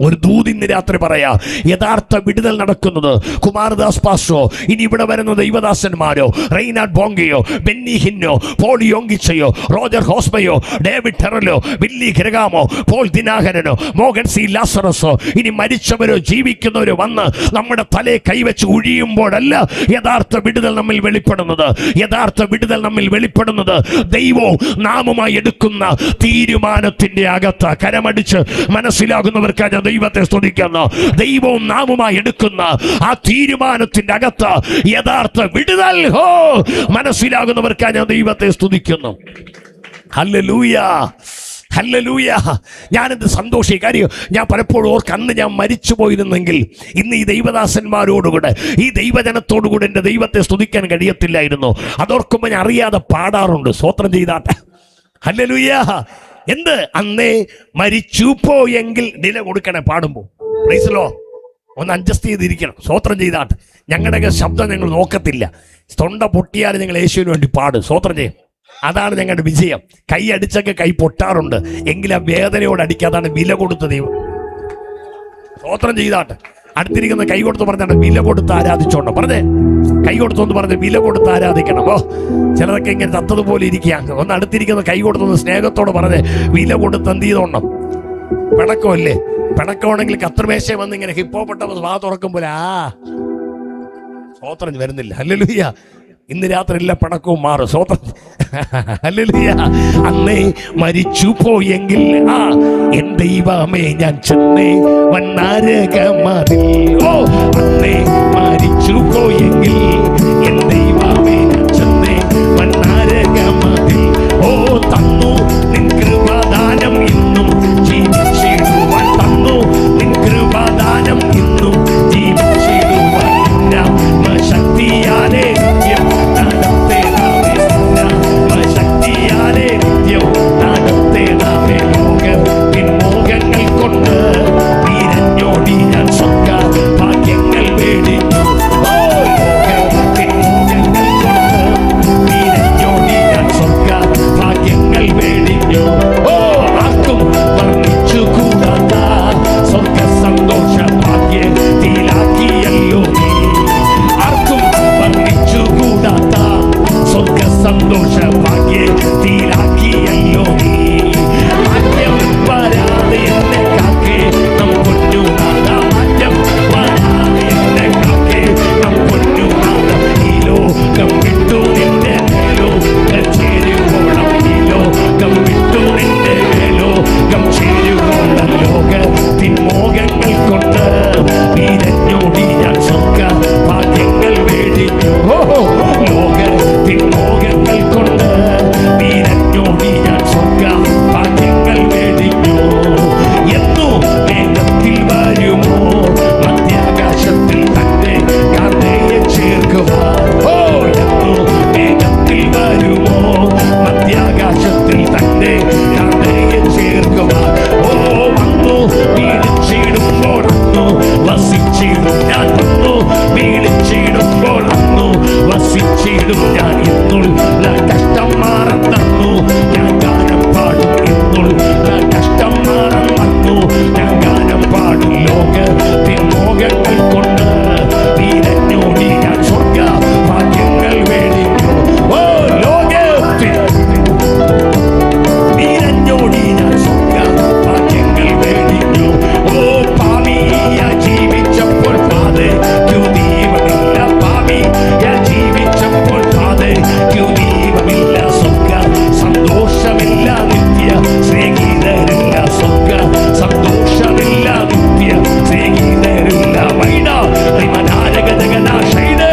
ഒരു ദൂതിന്ന് രാത്രി പറയാ, യഥാർത്ഥ വിടുതൽ നടക്കുന്നത് കുമാരദാസ് പാസ്റ്റോ, ഇനി ഇവിടെ വരുന്ന ദൈവദാസന്മാരോ, റെയ്നാഡ് ബോങ്കയോ, ബെന്നി ഹിന്നോ, പോൾ യോങ്കിച്ചയോ, റോജർ ഹോസ്മയോ, ഡേവിഡ് ടെറലോ, വില്ലി ഗ്രഗാമോ, പോൾ ദിനാകരനോ, മോഹൻ സി ലാസറസോ, ഇനി മരിച്ചവരോ ജീവിക്കുന്നവരോ വന്ന് നമ്മുടെ തലയെ കൈവച്ച് ഒഴിയുമ്പോഴല്ല യഥാർത്ഥ വിടുതൽ നമ്മിൽ വെളിപ്പെടുന്നത്. യഥാർത്ഥ വിടുതൽ നമ്മിൽ വെളിപ്പെടുന്നത് ദൈവവും നാമുമായി എടുക്കുന്ന തീരുമാനത്തിന്റെ അകത്ത്. കരമടിച്ച് മനസ്സിലാകുന്നവർക്ക് ഞാൻ ദൈവത്തെ സ്തുതിക്കുന്നു. ദൈവവും നാമുമായി എടുക്കുന്ന ആ തീരുമാനത്തിന്റെ അകത്ത് യഥാർത്ഥ വിടുതൽ മനസ്സിലാകുന്നവർക്ക് ഞാൻ ദൈവത്തെ സ്തുതിക്കുന്നു. Hallelujah, hallelujah. ഞാനെന്ത് സന്തോഷിക്കും. കാര്യം ഞാൻ പലപ്പോഴും ഓർക്ക്, അന്ന് ഞാൻ മരിച്ചു പോയിരുന്നെങ്കിൽ ഇന്ന് ഈ ദൈവദാസന്മാരോടുകൂടെ, ഈ ദൈവജനത്തോടുകൂടെ എൻ്റെ ദൈവത്തെ സ്തുതിക്കാൻ കഴിയത്തില്ലായിരുന്നു. അതോർക്കുമ്പോൾ ഞാൻ അറിയാതെ പാടാറുണ്ട്. സ്തോത്രം ചെയ്താട്ടെ. ഹല്ലേലൂയ. എന്ത്? അന്നേ മരിച്ചു പോയെങ്കിൽ നില കൊടുക്കണേ പാടുമ്പോൾ. Praise Lord. ഒന്ന് അഡ്ജസ്റ്റ് ചെയ്തിരിക്കണം. സ്തോത്രം ചെയ്താട്ടെ. ഞങ്ങളുടെയൊക്കെ ശബ്ദം ഞങ്ങൾ നോക്കത്തില്ല. തൊണ്ട പൊട്ടിയാൽ ഞങ്ങൾ യേശുവിന് വേണ്ടി പാടും. സ്തോത്രം ചെയ്യും. അതാണ് ഞങ്ങളുടെ വിജയം. കൈ അടിച്ചൊക്കെ കൈ പൊട്ടാറുണ്ട്, എങ്കിലും ആ വേദനയോട് അടിക്കാതാണ് വില കൊടുത്ത ദൈവം. സ്തോത്രം ചെയ്താട്ടെ. അടുത്തിരിക്കുന്ന കൈ കൊടുത്ത് പറഞ്ഞാണ് വില കൊടുത്ത് ആരാധിച്ചോണ്ട് പറഞ്ഞേ. കൈ കൊടുത്തൊന്ന് പറഞ്ഞ് വില കൊടുത്ത് ആരാധിക്കണം. ചിലതൊക്കെ ഇങ്ങനെ തത്തതുപോലെ ഇരിക്കുക. ഒന്ന് അടുത്തിരിക്കുന്ന കൈ കൊടുത്തൊന്ന് സ്നേഹത്തോട് പറഞ്ഞ് വില കൊടുത്ത് എന്ത് ചെയ്തോണം. പിണക്കമല്ലേ? പിണക്കമാണെങ്കിൽ കത്രിമേശ വന്ന് ഇങ്ങനെ ഹിപ്പോപ്പെട്ട വാ തുറക്കുമ്പോൾ സ്തോത്രം വരുന്നില്ല. ഹല്ലേലൂയ. ഇന്ന് രാത്രി എല്ലാ പണക്കവും മാറും. സ്വതം ഹല്ലേലൂയ. അന്നേ മരിച്ചു പോയെങ്കിൽ എൻ ദൈവമേ ഞാൻ ചെന്നേ വന്നാരകമതിൽ. ഓ അന്നേ മരിച്ചു പോയെങ്കിൽ എൻ ദൈവമേ ഞാൻ ചെന്നേ വന്നാരകമതിൽ. ഓ തന്നു നിൻ കൃപാദാനം ഇന്നും ജീവിച്ചിടുവാൻ, തന്നു നിൻ കൃപാദാനം ഇന്നും ജീവിച്ചിടുവാൻ. ശക്തിയാലേ നിത്യം നടത്തേണമേ, ശക്തിയാലേ നിത്യം നടത്തേണമേ. ലോകത്തിൻ മോഹങ്ങൾ കൊണ്ട് വീരഞ്ഞോടി ഞാൻ സ്വർഗ ഭാഗ്യങ്ങൾ വേടിഞ്ഞു. ഓ ലോകത്തിൻ മോഹങ്ങൾ കൊണ്ട് വീരഞ്ഞോടി ഞാൻ സ്വർഗ ഭാഗ്യങ്ങൾ വേടിഞ്ഞു. ഓ ആർക്കും വർണ്ണിച്ചു കൂടാത്ത സ്വർഗ സന്തോഷ ഭാഗ്യത്തിലാക്കിയല്ലോ നീ. ആർക്കും വർണ്ണിച്ചു കൂടാത്ത സ്വർഗ സന്തോഷ ഭാഗ്യത്തിലാക്കിയല്ലോ നീ. മാറ്റം വരാതെ എന്നെ കാക്കേ നം പൊന്നുനാഥ, മാറ്റം വരാതെ എന്നെ കാക്കേ നം പൊന്നുനാഥ. ഈ ലോകം വിട്ടു നിന്റെ ലോകം ചേരുവോളം, ഈ ലോകം വിട്ടു നിന്റെ ലോകം ചേരുവോളം. ലോകത്തിൻ മോഹങ്ങൾ കൊണ്ട് വീരഞ്ഞോടി ഞാൻ സ്വർഗ ഭാഗ്യങ്ങൾ വേടിഞ്ഞു. ലോകത്തിൻ മോഹങ്ങൾ കൊണ്ട് വീരഞ്ഞോടി ഞാൻ സ്വർഗ ഭാഗ്യങ്ങൾ വേടിഞ്ഞു. എന്നു മേഘത്തിൽ വരുമോ മധ്യാകാശത്തിൽ തന്റെ കാന്തയെ ചേർക്കുവാൻ. ഓ എന്നു മേഘത്തിൽ വരുമോ മധ്യാകാശത്തിൽ തന്റെ കാന്തയെ ചേർക്കുവാൻ. ഓ വന്നു വീടിച്ചിടുമ്പോൾ അന്നു വസിച്ചിടും ഞാൻ, വന്നു വീടിച്ചിടുമ്പോൾ അന്നു വസിച്ചിടും ഞാൻ. ഇന്നുള്ള കഷ്ടം മാറം തന്നു ഞാൻ ഗാനം പാടും, ഇന്നുള്ള കഷ്ടം മാറം തന്നു ഞാൻ ഗാനം പാടും. ലോകത്തിൻ മോഹങ്ങൾ കൊണ്ട് വീരഞ്ഞോടി ഞാൻ സ്വർഗ ഭാഗ്യങ്ങൾ വേടിഞ്ഞു. ഓ ലോകത്തിൽ വീരഞ്ഞോടി ഞാൻ സ്വർഗ ഭാഗ്യങ്ങൾ വേടിഞ്ഞു. ഓ പാപിയ ജീവിച്ചപ്പോൾ പാതയ്ക്കു ദീപമില്ല, പാപിയ ജീവിച്ചപ്പോൾ പാതയ്ക്കു ദീപമില്ല. സ്വർഗ സന്തോഷമില്ല, നിത്യ സ്നേഹിതരില്ല. സ്വർഗ സന്തോഷമില്ല, നിത്യ സ്നേഹിതരില്ല. വൈഡ റിമനാരകനാശൈഡ്.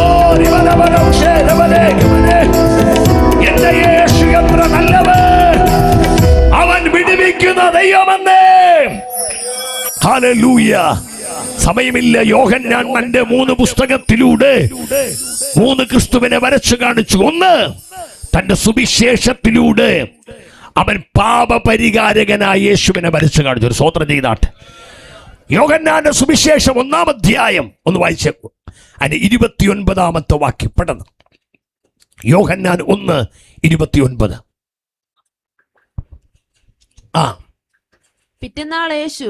ഓ റിമനവനൗഷേദവലേ ഗമനേ. എന്റെ യേശു എത്ര നല്ലവൻ, അവൻ വിടുവിക്കുന്ന ദൈവമെന്നേ. ഹല്ലേലൂയ. സമയമില്ല. യോഹന്നാൻ തന്റെ 3 പുസ്തകത്തിലൂടെ 3 ക്രിസ്തുവിനെ വരച്ചു കാണിച്ചു. ഒന്ന്, തന്റെ സുവിശേഷത്തിലൂടെ അവൻ പാപപരിഹാരകനായ യേശുവിനെ വരച്ചു കാണിച്ചു. ഒരു സ്വോത്രം ചെയ്താട്ടെ. യോഹന്നാന്റെ സുവിശേഷം 1-ാം അധ്യായം ഒന്ന് വായിച്ചേക്കൂ. അതിന് 29-ാമത്തെ വാക്യം പെട്ടെന്ന്. യോഹന്നാൻ 1:29. പിറ്റന്നാൾ യേശു,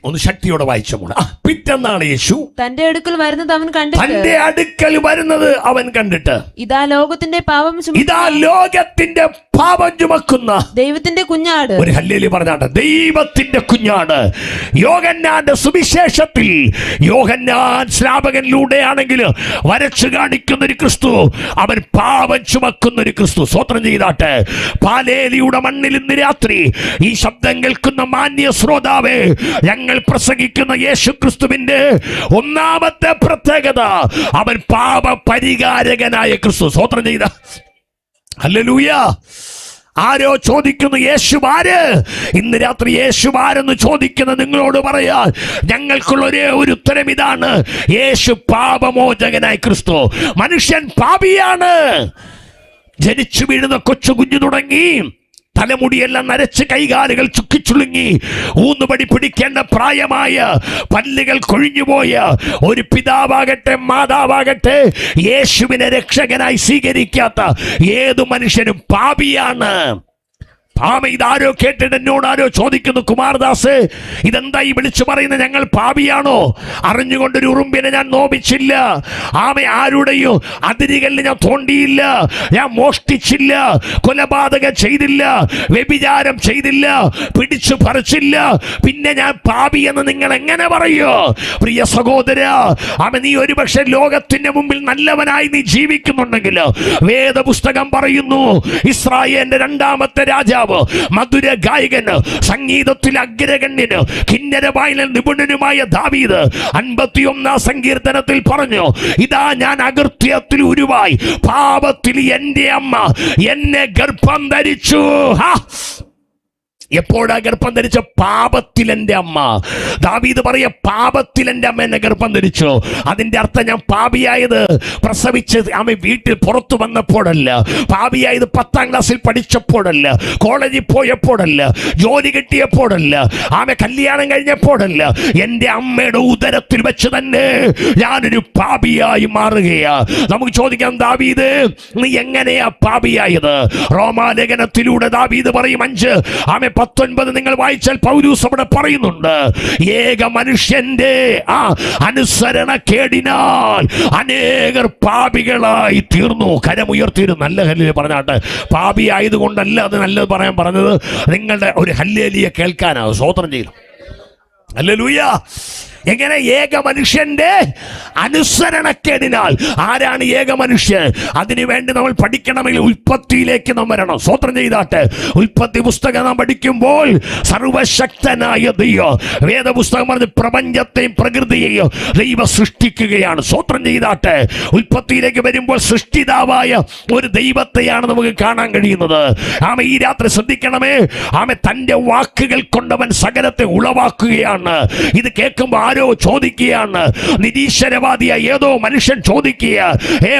ഒന്ന് ശക്തിയോടെ വായിച്ച മോളെ. പിറ്റന്നാൾ യേശു തന്റെ അടുക്കൽ വരുന്നത് അവൻ കണ്ടിട്ട്, തന്റെ അടുക്കൽ വരുന്നത് അവൻ കണ്ടിട്ട്, ഇതാ ലോകത്തിന്റെ പാപം ഇതാ ലോകത്തിന്റെ പാപം ചുമക്കുന്ന ദൈവത്തിന്റെ കുഞ്ഞാട്. ഒരു ഹല്ലേലൂയ പറഞ്ഞാട്ടെ. ദൈവത്തിന്റെ കുഞ്ഞാട്. യോഹന്നാന്റെ സുവിശേഷത്തിൽ യോഹന്നാൻ സ്നാപകനിലൂടെയാണെങ്കിൽ വരച്ചു കാണിക്കുന്ന ഒരു ക്രിസ്തു, അവൻ പാപം ചുമക്കുന്ന ഒരു ക്രിസ്തു. സ്വോത്രം ചെയ്താട്ടെ. പാലേലിയുടെ മണ്ണിൽ ഇന്ന് രാത്രി ഈ ശബ്ദം കേൾക്കുന്ന മാന്യ ശ്രോതാവേ, ഞങ്ങൾ പ്രസംഗിക്കുന്ന യേശു ക്രിസ്തുവിന്റെ 1-ാമത്തെ പ്രത്യേകത, അവൻ പാപ പരിഹാരകനായ ക്രിസ്തു. സ്വോത്രം ചെയ്ത ഹല്ലേലൂയ. ആരോ ചോദിക്കുന്നു യേശുവാര്? ഇന്ന് രാത്രി യേശുവാരെന്ന് ചോദിക്കുന്ന നിങ്ങളോട് പറയാ, ഞങ്ങൾക്കുള്ള ഒരേ ഒരു ഉത്തരം ഇതാണ്: യേശു പാപമോചകനായ ക്രിസ്തു. മനുഷ്യൻ പാപിയാണ്. ജനിച്ചു വീഴുന്ന കൊച്ചു കുഞ്ഞു തുടങ്ങി തലമുടിയെല്ലാം നരച്ച് കൈകാലുകൾ ചുക്കിച്ചുളുങ്ങി ഊന്നുപടി പിടിക്കേണ്ട പ്രായമായ പല്ലുകൾ കൊഴിഞ്ഞുപോയ ഒരു പിതാവാകട്ടെ മാതാവാകട്ടെ യേശുവിനെ രക്ഷകനായി സ്വീകരിക്കാത്ത ഏതു മനുഷ്യനും പാപിയാണ്. ഇതാരോ കേട്ടിട്ട് എന്നോട് ആരോ ചോദിക്കുന്നു, കുമാരദാസ് ഇതെന്താ ഈ വിളിച്ചു പറയുന്നത്, ഞങ്ങൾ പാപിയാണോ? അറിഞ്ഞുകൊണ്ടൊരു ഉറുമ്പിനെ ഞാൻ നോവിച്ചില്ല. ആരുടെയോ അതിരുകളിൽ ഞാൻ തോണ്ടിയില്ല, ഞാൻ മോഷ്ടിച്ചില്ല, കൊലപാതകം ചെയ്തില്ല, വ്യഭിചാരം ചെയ്തില്ല, പിടിച്ചു പറിച്ചില്ല, പിന്നെ ഞാൻ പാപി എന്ന് നിങ്ങൾ എങ്ങനെ പറയോ? പ്രിയ സഹോദര, നീ ഒരുപക്ഷെ ലോകത്തിന്റെ മുമ്പിൽ നല്ലവനായി നീ ജീവിക്കുന്നുണ്ടെങ്കിൽ വേദപുസ്തകം പറയുന്നു, ഇസ്രായേലിന്റെ രണ്ടാമത്തെ രാജാവ്, മധുര ഗായകന്, സംഗീതത്തിൽ അഗ്രഗണ്യന്, കിന്നരവായിലെ നിപുണനുമായ ദാവീദ് 51 സങ്കീർത്തനത്തിൽ പറഞ്ഞു, ഇതാ ഞാൻ അകൃത്യത്തിൽ ഉരുവായി, പാപത്തിൽ എന്റെ അമ്മ എന്നെ ഗർഭം ധരിച്ചു. എപ്പോഴാ ഗർഭം ധരിച്ച? പാപത്തിൽ എൻ്റെ അമ്മ. ദാവീദ് പറയ, പാപത്തിൽ എൻ്റെ അമ്മ എന്നെ ഗർഭം ധരിച്ചു. അതിൻ്റെ അർത്ഥം ഞാൻ പാപിയായത് പ്രസവിച്ച് വീട്ടിൽ പുറത്തു വന്നപ്പോഴല്ല, പാപിയായത് 10ാം ക്ലാസ്സിൽ പഠിച്ചപ്പോഴല്ല, കോളേജിൽ പോയപ്പോഴല്ല, ജോലി കിട്ടിയപ്പോഴല്ല, കല്യാണം കഴിഞ്ഞപ്പോഴല്ല, എൻ്റെ അമ്മയുടെ ഉദരത്തിൽ വെച്ച് തന്നെ ഞാനൊരു പാപിയായി മാറുകയാ. നമുക്ക് ചോദിക്കാം, ദാവീദ് നീ എങ്ങനെയാ പാപിയായത്? റോമാലേഖനത്തിലൂടെ ദാവീദ് പറയും 5:19 നിങ്ങൾ വായിച്ചാൽ പൗലൂസ് അവിടെ പറയുന്നുണ്ട്, ഏക മനുഷ്യന്റെ അനുസരണക്കേടിനാൽ അനേകർ പാപികളായി തീർന്നു. കരമുയർത്തിയിരുന്നു നല്ല ഹല്ലേലൂയ പറഞ്ഞാട്ടെ. പാപി ആയതുകൊണ്ടല്ല അത് നല്ലത് പറയാൻ പറഞ്ഞത്, നിങ്ങളുടെ ഒരു ഹല്ലേലൂയ കേൾക്കാനാണ്. സ്തോത്രം ചെയ്തു. ഹല്ലേലൂയ. എങ്ങനെ? ഏക മനുഷ്യന്റെ അനുസരണക്കേടിനാൽ. ആരാണ് ഏക മനുഷ്യൻ? അതിനുവേണ്ടി നമ്മൾ പഠിക്കണമെങ്കിൽ ഉൽപ്പത്തിയിലേക്ക് നാം വരണം. സ്വോത്രം ചെയ്താട്ടെ. ഉൽപ്പത്തി പുസ്തകം നാം പഠിക്കുമ്പോൾ സർവശക്തനായ ദൈവം, വേദപുസ്തകം പറഞ്ഞ് പ്രപഞ്ചത്തെയും പ്രകൃതിയെയും ദൈവം സൃഷ്ടിക്കുകയാണ്. സ്വോത്രം ചെയ്താട്ടെ. ഉൽപ്പത്തിയിലേക്ക് വരുമ്പോൾ സൃഷ്ടിതാവായ ഒരു ദൈവത്തെയാണ് നമുക്ക് കാണാൻ കഴിയുന്നത്. ഈ രാത്രി ശ്രദ്ധിക്കണമേ, തന്റെ വാക്കുകൾ കൊണ്ടവൻ സകലത്തെ ഉളവാക്കുകയാണ്. ഇത് കേൾക്കുമ്പോൾ ആരോ ചോദിക്കുകയാണ്, നിരീശ്വരവാദിയായ ഏതോ മനുഷ്യൻ ചോദിക്കുക,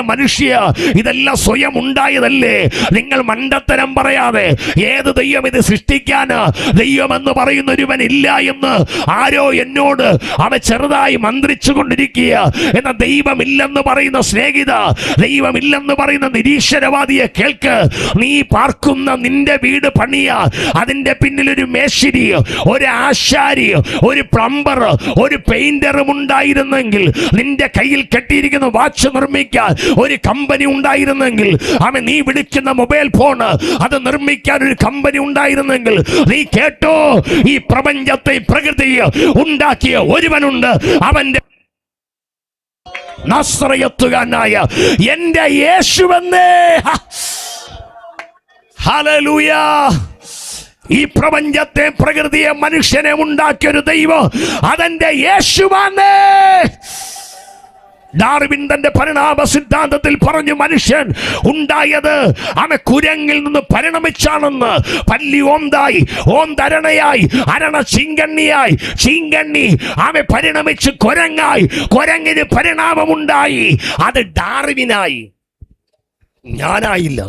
മനുഷ്യ ഇതെല്ലാം സ്വയം ഉണ്ടായതല്ലേ? നിങ്ങൾ മണ്ടത്തരം പറയാതെ ഏത് ദൈവം ഇത് സൃഷ്ടിക്കാന്? ദൈവമെന്ന് പറയുന്ന ഒരുവൻ ഇല്ല എന്ന് ആരോ എന്നോട് ചെറുതായി മന്ത്രിച്ചു കൊണ്ടിരിക്കുക. എന്ന ദൈവമില്ലെന്ന് പറയുന്ന സ്നേഹിത, ദൈവമില്ലെന്ന് പറയുന്ന നിരീശ്വരവാദിയെ കേൾക്ക്. നീ പാർക്കുന്ന നിന്റെ വീട് പണിയ, അതിന്റെ പിന്നിൽ ഒരു മേശിരി, ഒരു ആശാരി, ഒരു പ്ലംബർ, ഒരു പെയിന്ററും ഉണ്ടായിരുന്നെങ്കിൽ, നിന്റെ കയ്യിൽ കെട്ടിയിരിക്കുന്ന വാച്ച് നിർമ്മിക്കാൻ ഒരു കമ്പനി ഉണ്ടായിരുന്നെങ്കിൽ, നീ വിളിക്കുന്ന മൊബൈൽ ഫോൺ അത് നിർമ്മിക്കാൻ ഒരു കമ്പനി ഉണ്ടായിരുന്നെങ്കിൽ, നീ കേട്ടോ, ഈ പ്രപഞ്ചത്തെ പ്രകൃതിയെ ഉണ്ടാക്കിയ ഒരുവനുണ്ട്. അവന്റെ നസ്രയത്തുകാരനായ എന്റെ യേശുവെന്നേ. ഹല്ലേലൂയ. ഈ പ്രപഞ്ചത്തെ പ്രകൃതിയെ മനുഷ്യനെ ഉണ്ടാക്കിയൊരു ദൈവം അതെന്റെ യേശുവാണ്. ഡാർവിൻ തന്റെ പരിണാമ സിദ്ധാന്തത്തിൽ പറഞ്ഞു, മനുഷ്യൻ ഉണ്ടായത് കുരങ്ങിൽ നിന്ന് പരിണമിച്ചാണെന്ന്. പല്ലി ഓന്തായി, ഓന്തരണയായി, അരണ ചിങ്കണ്ണിയായി, ചിങ്കണ്ണി പരിണമിച്ച് കുരങ്ങായി, കുരങ്ങിന് പരിണാമമുണ്ടായി. അത് ഡാർവിനായി, ഞാനായില്ല,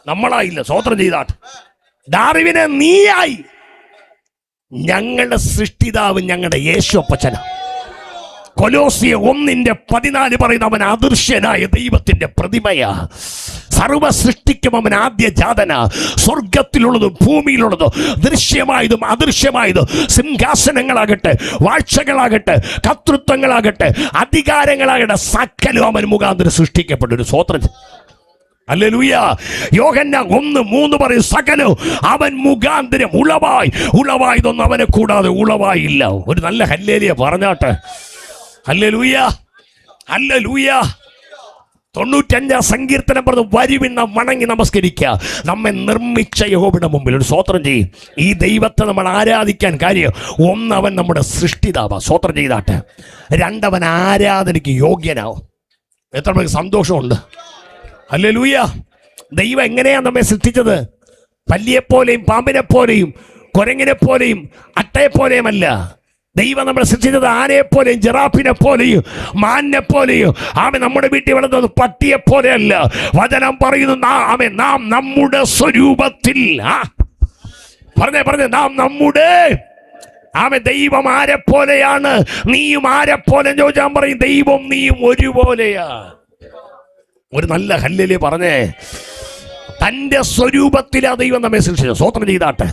നമ്മളായില്ല. സ്വോത്രം ചെയ്താട്ട്. ഡാർവിനെ നീയായി. ഞങ്ങളുടെ സൃഷ്ടിതാവ് ഞങ്ങളുടെ യേശു അപ്പച്ചന. കൊലോസിയ 1:14 പറയുന്ന അവൻ അദൃശ്യനായ ദൈവത്തിന്റെ പ്രതിമയാ. സർവ സൃഷ്ടിക്കും അവൻ ആദ്യ ജാതന. സ്വർഗത്തിലുള്ളതും ഭൂമിയിലുള്ളതും ദൃശ്യമായതും അദൃശ്യമായതും, സിംഹാസനങ്ങളാകട്ടെ, വാഴ്ചകളാകട്ടെ, കർത്തൃത്വങ്ങളാകട്ടെ, അധികാരങ്ങളാകട്ടെ, സകലം അവൻ മുഖാന്തരം സൃഷ്ടിക്കപ്പെട്ടൊരു സ്വോത്രം. ഹല്ലേലൂയ. യോഹന്നാൻ 1:3 പറയും, സകലവും അവൻ മുഖാന്തരം ഉളവായി. ഉളവായതൊന്നും അവനെ കൂടാതെ ഉളവായില്ല. ഒരു നല്ല ഹല്ലേലൂയ പറഞ്ഞാട്ടെ. Hallelujah, hallelujah. 95 സങ്കീർത്തനം പറഞ്ഞു, വരുവിൻ നാം വണങ്ങി നമസ്കരിക്കുക. നമ്മെ നിർമ്മിച്ച യഹോവയുടെ മുമ്പിൽ ഒരു സ്വോത്രം ചെയ്യും. ഈ ദൈവത്തെ നമ്മൾ ആരാധിക്കാൻ കാര്യം, ഒന്ന്, അവൻ നമ്മുടെ സൃഷ്ടിതാവാ. സ്വോത്രം ചെയ്താട്ടെ. 2, അവൻ ആരാധനയ്ക്ക് യോഗ്യനാവും. എത്ര പേർക്ക് സന്തോഷമുണ്ട്? ഹല്ലേലൂയ. ദൈവം എങ്ങനെയാണ് നമ്മെ സൃഷ്ടിച്ചത്? പല്ലിയെപ്പോലെയും പാമ്പിനെപ്പോലെയും കുരങ്ങിനെ പോലെയും അട്ടയെപ്പോലെയുമല്ല. ദൈവം നമ്മളെ സൃഷ്ടിച്ചത് ആനയെപ്പോലെയും ജിറാഫിനെ പോലെയും മാനിനെ പോലെയും. നമ്മുടെ വീട്ടിൽ വളർന്നത് പട്ടിയെപ്പോലെയല്ല. വചനം പറയുന്നു, നാം നമ്മുടെ സ്വരൂപത്തിൽ. പറഞ്ഞേ, നാം നമ്മുടെ. ദൈവം ആരെപ്പോലെയാണ്? നീയും ആരെപ്പോലെ ചോദിച്ചാൽ പറയും, ദൈവം നീയും ഒരുപോലെയാ. ഒരു നല്ല ഹല്ലേലൂയ പറഞ്ഞേ. തൻ്റെ സ്വരൂപത്തിൽ ആ ദൈവം നമ്മെ സൃഷ്ടിച്ചു. സ്വോത്രം ചെയ്താട്ടെ.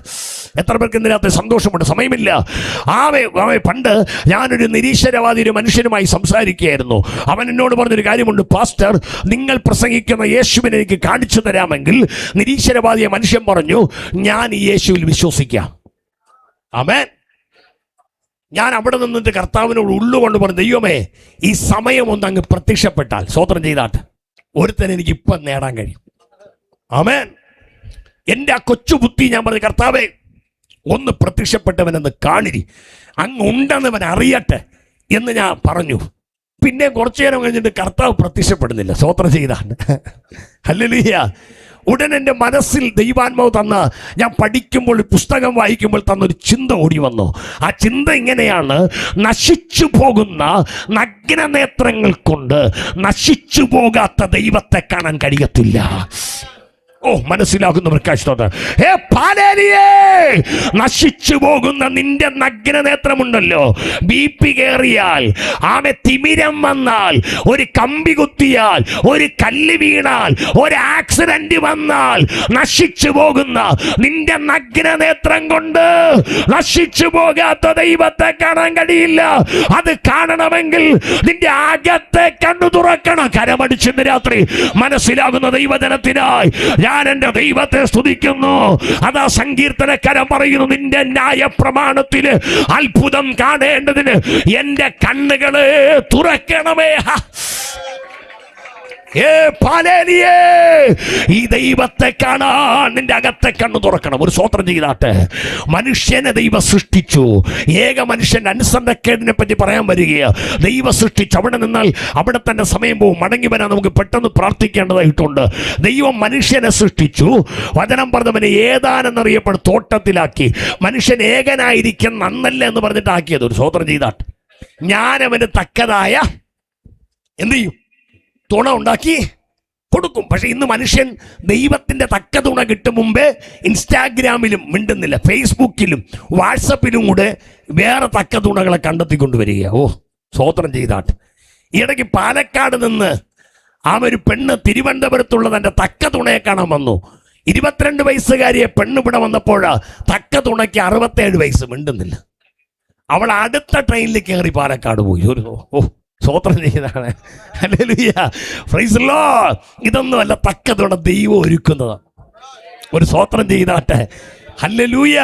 എത്ര പേർക്ക് ഇതിനകത്ത് സന്തോഷമുണ്ട്? സമയമില്ല. പണ്ട് ഞാനൊരു നിരീശ്വരവാദി ഒരു മനുഷ്യനുമായി സംസാരിക്കുകയായിരുന്നു. അവൻ എന്നോട് പറഞ്ഞൊരു കാര്യമുണ്ട്, പാസ്റ്റർ, നിങ്ങൾ പ്രസംഗിക്കുന്ന യേശുവിനെ എനിക്ക് കാണിച്ചു തരാമെങ്കിൽ. നിരീശ്വരവാദിയെ മനുഷ്യൻ പറഞ്ഞു, ഞാൻ ഈ യേശുവിൽ വിശ്വസിക്കാം. ആമേൻ. ഞാൻ അവിടെ നിന്നിട്ട് കർത്താവിനോട് ഉള്ളുകൊണ്ട് പറഞ്ഞു, ദൈവമേ, ഈ സമയം ഒന്ന് അങ്ങ് പ്രത്യക്ഷപ്പെട്ടാൽ, സ്വോത്രം ചെയ്താട്ടെ, ഒരുത്തൻ എനിക്ക് ഇപ്പം നേടാൻ കഴിയും. ആമേൻ. എൻ്റെ ആ കൊച്ചു ബുദ്ധി ഞാൻ പറഞ്ഞു, കർത്താവേ, ഒന്ന് പ്രത്യക്ഷപ്പെട്ടവനെന്ന് കാണിരി, അങ്ങ് ഉണ്ടെന്നവൻ അറിയട്ടെ എന്ന് ഞാൻ പറഞ്ഞു. പിന്നെ കുറച്ചു നേരം കഴിഞ്ഞിട്ട് കർത്താവ് പ്രത്യക്ഷപ്പെടുന്നില്ല. സ്വോത്രം ചെയ്താണ്. ഹല്ലേലൂയ. ഉടൻ എൻ്റെ മനസ്സിൽ ദൈവാത്മാവ് തന്ന, ഞാൻ പഠിക്കുമ്പോൾ പുസ്തകം വായിക്കുമ്പോൾ തന്നൊരു ചിന്ത ഓടി വന്നു. ആ ചിന്ത ഇങ്ങനെയാണ്: നശിച്ചു പോകുന്ന നഗ്നനേത്രങ്ങൾ കൊണ്ട് നശിച്ചു പോകാത്ത ദൈവത്തെ കാണാൻ കഴിയത്തില്ല. ഓ, മനസ്സിലാക്കുന്നവർക്ക് ഇഷ്ടം. നശിച്ചു പോകുന്ന നിന്റെ നഗ്നനേത്രമുണ്ടല്ലോ, BP കയറിയാൽ, തിമിരം വന്നാൽ, ഒരു കമ്പി കുത്തിയാൽ, ഒരു കല്ല് വീണാൽ, ഒരു ആക്സിഡന്റ് വന്നാൽ, നശിച്ചു പോകുന്ന നിന്റെ നഗ്നനേത്രം കൊണ്ട് നശിച്ചു പോകാത്ത ദൈവത്തെ കാണാൻ കഴിയില്ല. അത് കാണണമെങ്കിൽ നിന്റെ അകത്തെ കണ്ണു തുറക്കണം. കരമടിച്ചിന്ന് രാത്രി മനസ്സിലാകുന്ന ദൈവജനത്തിനായി ഞാൻ എൻ്റെ ദൈവത്തെ സ്തുതിക്കുന്നു. അതാ സങ്കീർത്തനക്കാരൻ പറയുന്നു, നിന്റെ ന്യായ പ്രമാണത്തില് അത്ഭുതം കാണേണ്ടതിന് എൻ്റെ കണ്ണുകളെ തുറക്കണമേ. ഈ ദൈവത്തെ കാണാൻ നിന്റെ അകത്തെ കണ്ണു തുറക്കണം. ഒരു സ്വോത്രം ചെയ്താട്ടെ. മനുഷ്യനെ ദൈവം സൃഷ്ടിച്ചു. ഏക മനുഷ്യന്റെ അനുസരണക്കേടിനെ പറ്റി പറയാൻ വരികയാണ്. ദൈവം സൃഷ്ടിച്ചു. അവിടെ നിന്നാൽ അവിടെ തന്നെ സമയം പോകും. മടങ്ങി വരാൻ നമുക്ക് പെട്ടെന്ന് പ്രാർത്ഥിക്കേണ്ടതായിട്ടുണ്ട്. ദൈവം മനുഷ്യനെ സൃഷ്ടിച്ചു. വചനം പറഞ്ഞവനെ ഏതാനെന്നറിയപ്പെടും തോട്ടത്തിലാക്കി. മനുഷ്യൻ ഏകനായിരിക്കുന്ന നന്നല്ല എന്ന് പറഞ്ഞിട്ട് ആക്കിയത്. ഒരു സ്വോത്രം ചെയ്താട്ടെ. ഞാൻ അവന് തക്കതായ എന്ത് ചെയ്യും? തുണ ഉണ്ടാക്കി കൊടുക്കും. പക്ഷെ ഇന്ന് മനുഷ്യൻ ദൈവത്തിന്റെ തക്ക തുണ കിട്ടും മുമ്പേ ഇൻസ്റ്റാഗ്രാമിലും മിണ്ടുന്നില്ല, ഫേസ്ബുക്കിലും വാട്സപ്പിലും കൂടെ വേറെ തക്ക തുണകളെ കണ്ടെത്തിക്കൊണ്ടുവരിക. ഓ, സ്വോത്രം ചെയ്താട്ട്. ഈ ഇടയ്ക്ക് പാലക്കാട് നിന്ന് ഒരു പെണ്ണ് തിരുവനന്തപുരത്തുള്ള തൻ്റെ തക്ക തുണയെ കാണാൻ വന്നു. 22 വയസ്സുകാരിയെ പെണ്ണ് ഇവിടെ വന്നപ്പോഴാ തക്ക തുണയ്ക്ക് 67 വയസ്സ്. മിണ്ടുന്നില്ല. അവൾ അടുത്ത ട്രെയിനിൽ കയറി പാലക്കാട് പോയി. ഓ, സ്വോത്രം ചെയ്താണ്. Hallelujah, praise the Lord. ഇതൊന്നുമല്ല, തക്കതുണ ദൈവം ഒരുക്കുന്നതാണ്. ഒരു സ്വോത്രം ചെയ്താട്ടെ. ഹല്ലേലൂയ.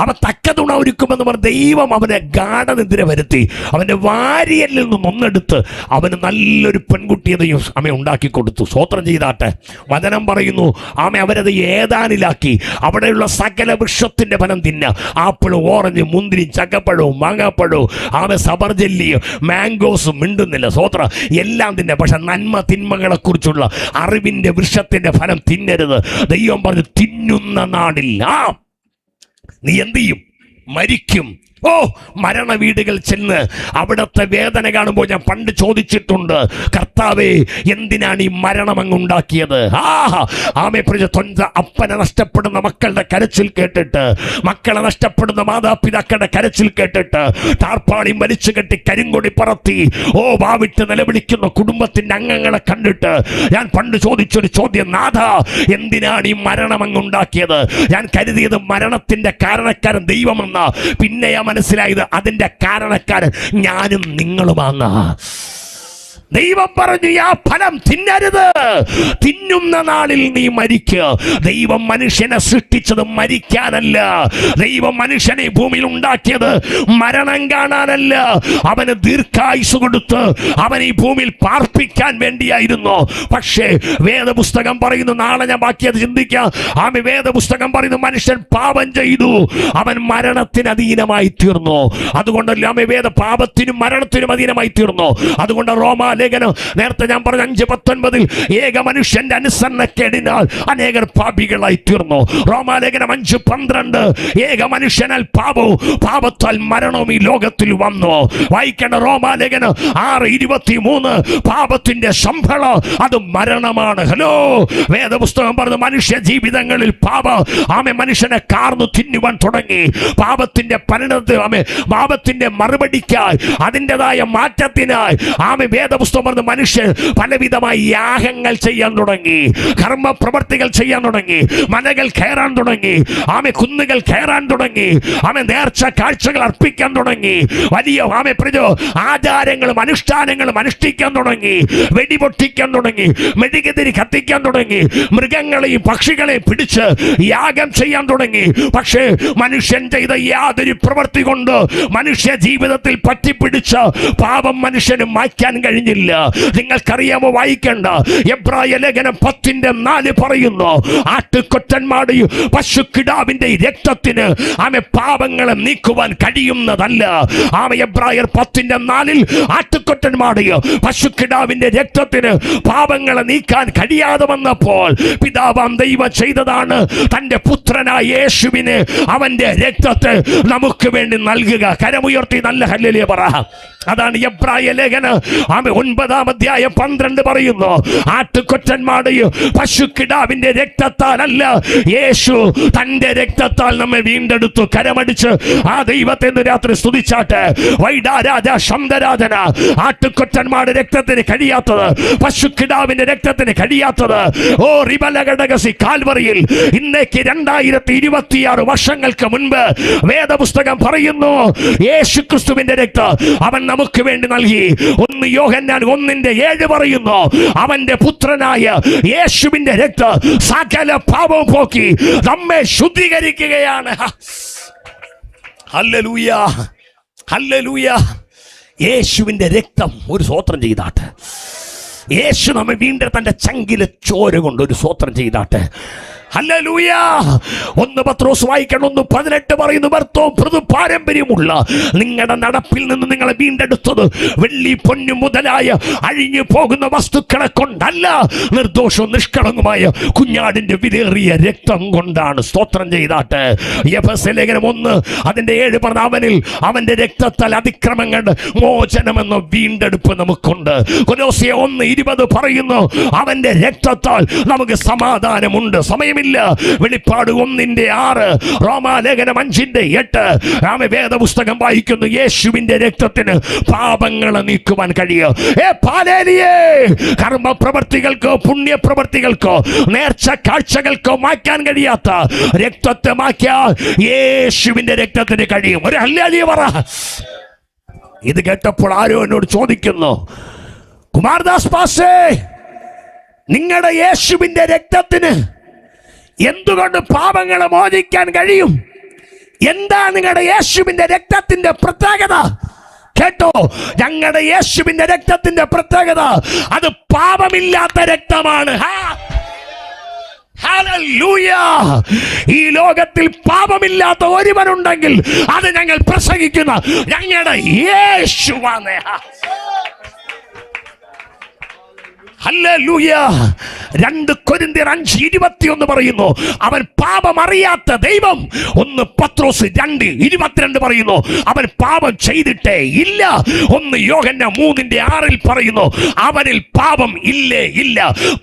അവൻ തക്കതുണ ഒരുക്കുമെന്ന് പറഞ്ഞ ദൈവം അവനെ ഗാഠനിദ്ര വരുത്തി അവന്റെ വാരിയലിൽ നിന്നും ഒന്നെടുത്ത് അവന് നല്ലൊരു പെൺകുട്ടിയെ ദൈവം അമ്മ ഉണ്ടാക്കി കൊടുത്തു. സ്വോത്രം ചെയ്താട്ടെ. വചനം പറയുന്നു, അവരത് ഏതാനിലാക്കി. അവിടെയുള്ള സകല വൃക്ഷത്തിന്റെ ഫലം തിന്ന. ആപ്പിളും ഓറഞ്ചും മുന്തിരി ചക്കപ്പഴവും മാങ്ങാപ്പഴവും സബർജല്ലിയും മാംഗോസും മിണ്ടുന്നില്ല. സ്വോത്ര എല്ലാം തിന്ന. പക്ഷെ നന്മ തിന്മകളെ കുറിച്ചുള്ള അറിവിന്റെ വൃക്ഷത്തിന്റെ ഫലം തിന്നരുത്. ദൈവം പറഞ്ഞു, തിന്നുന്ന നാടിൽ നീ എന്ത് ചെയ്യും? മരിക്കും. ഓ, മരണ വീടുകൾ ചെന്ന് അവിടത്തെ വേദന കാണുമ്പോൾ ഞാൻ പണ്ട് ചോദിച്ചിട്ടുണ്ട്, കർത്താവേ, എന്തിനാണ് ഈ മരണം അങ്ങുണ്ടാക്കിയത്? അപ്പനെ നഷ്ടപ്പെടുന്ന മക്കളുടെ കരച്ചിൽ കേട്ടിട്ട്, മക്കളെ നഷ്ടപ്പെടുന്ന മാതാപിതാക്കളുടെ കരച്ചിൽ കേട്ടിട്ട്, ടാർപ്പാളിയും വലിച്ചു കെട്ടി കരിങ്കൊടി പറത്തി വാവിട്ട് നിലവിളിക്കുന്ന കുടുംബത്തിന്റെ അംഗങ്ങളെ കണ്ടിട്ട് ഞാൻ പണ്ട് ചോദിച്ചൊരു ചോദ്യം, നാഥ, എന്തിനാണ് ഈ മരണം അങ്ങുണ്ടാക്കിയത്? ഞാൻ കരുതിയത് മരണത്തിന്റെ കാരണക്കാരൻ ദൈവമെന്ന. പിന്നെ മനസ്സിലായത് അതിന്റെ കാരണക്കാരൻ ഞാനും നിങ്ങളുമാണ്. ദൈവം പറഞ്ഞു, ആ ഫലം തിന്നരുത്, തിന്നുന്ന നാളിൽ നീ മരിക്കുക. ദൈവം മനുഷ്യനെ സൃഷ്ടിച്ചത് മരിക്കാനല്ല. ദൈവം മനുഷ്യനെ ഭൂമിയിൽ ഉണ്ടാക്കിയത് മരണം കാണാനല്ല. അവന് ദീർഘായുസ് കൊടുത്ത് അവൻ ഈ ഭൂമിയിൽ പാർപ്പിക്കാൻ വേണ്ടിയായിരുന്നു. പക്ഷേ വേദപുസ്തകം പറയുന്നു, നാളെ ഞാൻ ബാക്കിയത് ചിന്തിക്കാം. വേദപുസ്തകം പറയുന്നു, മനുഷ്യൻ പാപം ചെയ്തു, അവൻ മരണത്തിന് അധീനമായി തീർന്നു. അതുകൊണ്ടല്ല പാപത്തിനും മരണത്തിനും അധീനമായി തീർന്നു. അതുകൊണ്ട് റോമാലേഖനം നേരത്തെ ഞാൻ പറഞ്ഞ 5:19 ഏക മനുഷ്യന്റെ അനുസരണക്കേടിനാൽ അനേകർ പാപികളായി തീർന്നു. റോമാലേഖനം 5:12 ഏക മനുഷ്യനാൽ പാപവും പാപത്താൽ മരണവും ഈ ലോകത്തിൽ വന്നു. വായിക്കേണ്ട റോമാലേഖനം 6:23 പാപത്തിന്റെ ശമ്പളം അത് മരണമാണ്. ഹലോ, വേദപുസ്തകം പറഞ്ഞു, മനുഷ്യ ജീവിതങ്ങളിൽ മനുഷ്യനെ കാർന്നു തിന്നുവാൻ തുടങ്ങി. പാപത്തിന്റെ പരിണതി, പാപത്തിന്റെ മറുപടിക്കായി, അതിൻ്റെതായ മാറ്റത്തിനായി വേദപുസ്തകം വേദപുസ്തകം പറഞ്ഞ മനുഷ്യൻ പലവിധമായ യാഗങ്ങൾ ചെയ്യാൻ തുടങ്ങി, കർമ്മപ്രവർത്തികൾ ചെയ്യാൻ തുടങ്ങി, മലകൾ കയറാൻ തുടങ്ങി, കുന്നുകൾ കയറാൻ തുടങ്ങി, നേർച്ച കാഴ്ചകൾ അർപ്പിക്കാൻ തുടങ്ങി, വലിയ ആചാരങ്ങളും അനുഷ്ഠാനങ്ങളും അനുഷ്ഠിക്കാൻ തുടങ്ങി, വെടിപൊട്ടിക്കാൻ തുടങ്ങി, മെഴുകുതിരി കത്തിക്കാൻ തുടങ്ങി, മൃഗങ്ങളെയും പക്ഷികളെയും പിടിച്ച് യാഗം ചെയ്യാൻ തുടങ്ങി. പക്ഷേ മനുഷ്യൻ ചെയ്ത യാതൊരു പ്രവൃത്തി കൊണ്ട് മനുഷ്യ ജീവിതത്തിൽ പറ്റിപ്പിടിച്ച പാപം മനുഷ്യന് മാറ്റാൻ കഴിഞ്ഞില്ല. നിങ്ങൾക്കറിയാമോ, വായിക്കേണ്ട എബ്രായ ലേഖനം 10:4 പറയുന്നു, ആട്ടുകൊറ്റന്മാരുടെയും പശുക്കിടാവിന്റെ രക്തത്തിന് പാപങ്ങളെ നീക്കുവാൻ കഴിയുന്നതല്ല. എബ്രായർ 10:4 ആട്ടുകൊറ്റന്മാരുടെയും പശുക്കിടാവിന്റെ രക്തത്തിന് പാപങ്ങളെ നീക്കാൻ കഴിയാതെ വന്നപ്പോൾ പിതാവാം ദൈവം ചെയ്തതാണ് തന്റെ പുത്രനായ യേശുവിന് അവന്റെ രക്തത്തെ നമുക്ക് വേണ്ടി നൽകുക. കരമുയർത്തി നല്ല ഹല്ലേലൂയ പറ. അതാണ് എബ്രായ ലേഖനം 9:12 പറയുന്നു, ആട്ടുകൊറ്റന്മാരുടെയും പശുക്കിടാവിന്റെ രക്തത്താലല്ല, യേശു തന്റെ രക്തത്താൽ നമ്മെ വീണ്ടെടുത്തു. കരമടിച്ച് ആ ദൈവത്തെ രാത്രി സ്തുതിച്ചാട്ടെ. വൈഡാരാജ ശബ്ദരാജന, ആട്ടുകൊറ്റന്മാരുടെ രക്തത്തിന് കഴിയാത്തത്, പശുക്കിടാവിന്റെ രക്തത്തിന് കഴിയാത്തത്. ഓ റിബലഘടകസി കാൽവറിയിൽ ഇന്നേക്ക് 2026 വർഷങ്ങൾക്ക് മുൻപ് വേദപുസ്തകം പറയുന്നു, യേശു ക്രിസ്തുവിന്റെ രക്തം അവൻ നമുക്ക് വേണ്ടി നൽകി. 1 യോഹന്നാൻ 1:7 പറയുന്നു, അവന്റെ പുത്രനായ യേശുവിന്റെ രക്തം സകല പാപവും പോക്കി നമ്മെ ശുദ്ധീകരിക്കുകയാണ്. Hallelujah, hallelujah. യേശുവിന്റെ രക്തം ഒരു സ്തോത്രം ചെയ്താട്ടെ. യേശു നമ്മെ വീണ്ടും തന്റെ ചങ്കിലെ ചോര കൊണ്ട് ഒരു സ്തോത്രം ചെയ്താട്ടെ. ഹല്ലേലൂയ. 1 പത്രോസ് വായിക്കണം 1:18 പറയുന്നു, ഭർത്തവും മൃദു പാരമ്പര്യമുള്ള നിങ്ങളുടെ നടപ്പിൽ നിന്ന് നിങ്ങളെ വീണ്ടെടുത്തത് വെള്ളി പൊന്നു മുതലായ അഴിഞ്ഞു പോകുന്ന വസ്തുക്കളെ കൊണ്ടല്ല, നിർദോഷവും നിഷ്കളങ്കമായ കുഞ്ഞാടിന്റെ വിലയേറിയ രക്തം കൊണ്ടാണ്. സ്തോത്രം ചെയ്താട്ടെ. എഫെസ്യ ലേഖനം 1:7 പറഞ്ഞ, അവനിൽ അവന്റെ രക്തത്താൽ അതിക്രമങ്ങളുടെ മോചനമെന്ന വീണ്ടെടുപ്പ് നമുക്കുണ്ട്. കൊലോസ്യ 1:20 പറയുന്നു, അവന്റെ രക്തത്താൽ നമുക്ക് സമാധാനമുണ്ട്. സമയമില്ല. വെളിപ്പാട് 1:6, റോമാലേഖനം 5:8 വേദപുസ്തകം വായിക്കുന്നു, യേശുവിന്റെ രക്തത്തിന് പാപങ്ങളെ നീക്കുവാൻ കഴിയും. കർമ്മ പ്രവർത്തികൾക്കോ പുണ്യപ്രവർത്തികൾക്കോ നേർച്ച കാഴ്ചകൾക്കോ മാറ്റാൻ കഴിയാത്ത രക്തത്തെ മാറ്റാൻ യേശുവിന്റെ രക്തത്തിന് കഴിയും. ഒരു ഹല്ലേലൂയ പറ. ഇത് കേട്ടപ്പോൾ ആരോ എന്നോട് ചോദിക്കുന്നു, കുമാരദാസ് പാസ്റ്റേ, നിങ്ങളുടെ യേശുവിന്റെ രക്തത്തിന് എന്തുകൊണ്ട് പാപങ്ങളെ മോചിക്കാൻ കഴിയും? എന്താ നിങ്ങളുടെ യേശുവിന്റെ രക്തത്തിന്റെ പ്രത്യേകത? കേട്ടോ, ഞങ്ങളുടെ യേശുവിന്റെ രക്തത്തിന്റെ പ്രത്യേകത അത് പാപമില്ലാത്ത രക്തമാണ്. ഹല്ലേലൂയ. ഈ ലോകത്തിൽ പാപമില്ലാത്ത ഒരുവനുണ്ടെങ്കിൽ അത് ഞങ്ങൾ പ്രസംഗിക്കുന്ന ഞങ്ങളുടെ യേശുവാണ്. ഹല്ലേലൂയ. 2 കൊരിന്ത്യർ 5:21 പറയുന്നു, അവൻ പാപം അറിയാത്ത ദൈവം. 1 പത്രോസ് 2:22 പറയുന്നു, അവൻ പാപം ചെയ്തിട്ടേ ഇല്ല. 1 യോഹന്നാൻ 3:6 പറയുന്നു, അവനിൽ പാപം ഇല്ലേ ഇല്ല.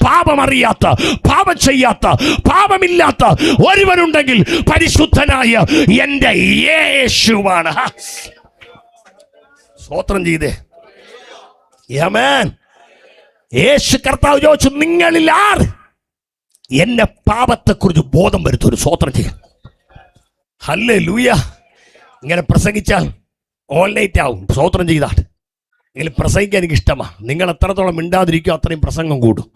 പാപം അറിയാത്ത, പാപം ചെയ്യാത്ത, പാപമില്ലാത്ത ഒരുവനുണ്ടെങ്കിൽ പരിശുദ്ധനായ എന്റെ യേശുവാണ്. സ്തോത്രം ചെയ്തേ. ആമേൻ. യേശു കർത്താവ് ചോദിച്ചു, നിങ്ങളിൽ ആർ എന്നെ പാപത്തെക്കുറിച്ച് ബോധം വരുത്തും? ഒരു സ്തോത്രം ചെയ്യാം. ഹല്ലേലൂയ. ഇങ്ങനെ പ്രസംഗിച്ചാൽ ഓൾ നൈറ്റ് ആവും. സ്തോത്രം ചെയ്താട്ട് എങ്കിലും പ്രസംഗിക്കാൻ എനിക്ക് ഇഷ്ടമാണ്. നിങ്ങൾ എത്രത്തോളം മിണ്ടാതിരിക്കും അത്രയും പ്രസംഗം കൂടും.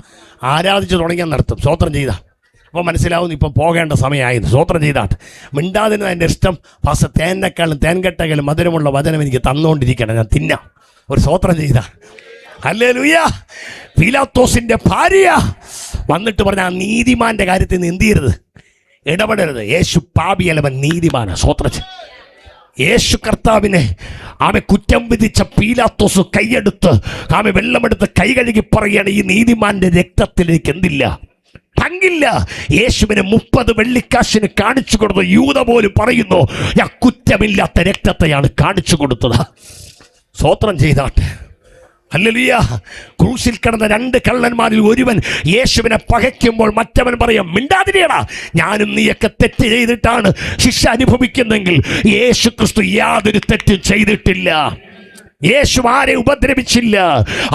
ആരാധിച്ച് തുടങ്ങിയാൽ നടത്തും. സ്തോത്രം ചെയ്താൽ അപ്പോൾ മനസ്സിലാവുന്നു ഇപ്പം പോകേണ്ട സമയമായിരുന്നു. സ്തോത്രം ചെയ്താട്ട് മിണ്ടാതിന് എൻ്റെ ഇഷ്ടം. ഫാസ്റ്റ് തേനേക്കാളും തേൻകെട്ടേക്കാളും മധുരമുള്ള വചനം എനിക്ക് തന്നുകൊണ്ടിരിക്കണം, ഞാൻ തിന്നാം. ഒരു സ്തോത്രം ചെയ്താൽ. ഹല്ലേലൂയ. പീലാത്തോസിന്റെ ഭാര്യ വന്നിട്ട് പറഞ്ഞ, ആ നീതിമാന്റെ കാര്യത്തിൽ നിന്ന് എന്ത് ചെയ്യരുത്, ഇടപെടരുത്. യേശു പാപിയല്ലവൻ നീതിമാനാ. സ്തോത്രം. യേശു കർത്താവിനെ കുറ്റം വിധിച്ച പീലാത്തോസ് കൈയെടുത്ത് വെള്ളമെടുത്ത് കൈ കഴുകി പറയുകയാണ്, ഈ നീതിമാന്റെ രക്തത്തിലേക്ക് എന്തില്ല, പങ്കില്ല. യേശുവിനെ 30 വെള്ളിക്കാശിന് കാണിച്ചു കൊടുത്തു. യൂദ പോലും പറയുന്നു, ഞാൻ കുറ്റമില്ലാത്ത രക്തത്തെയാണ് കാണിച്ചു കൊടുത്തത്. സ്തോത്രം ചെയ്താട്ടെ. ഹല്ലേലൂയ. ക്രൂശിൽ കിടന്ന 2 കള്ളന്മാരിൽ ഒരുവൻ യേശുവിനെ പകയ്ക്കുമ്പോൾ മറ്റവൻ പറയാം, മിണ്ടാതിരിയടാ, ഞാനും നീയൊക്കെ തെറ്റ് ചെയ്തിട്ടാണ് ശിക്ഷ അനുഭവിക്കുന്നെങ്കിൽ യേശു ക്രിസ്തു യാതൊരു തെറ്റും ചെയ്തിട്ടില്ല. യേശു ആരെ ഉപദ്രവിച്ചില്ല.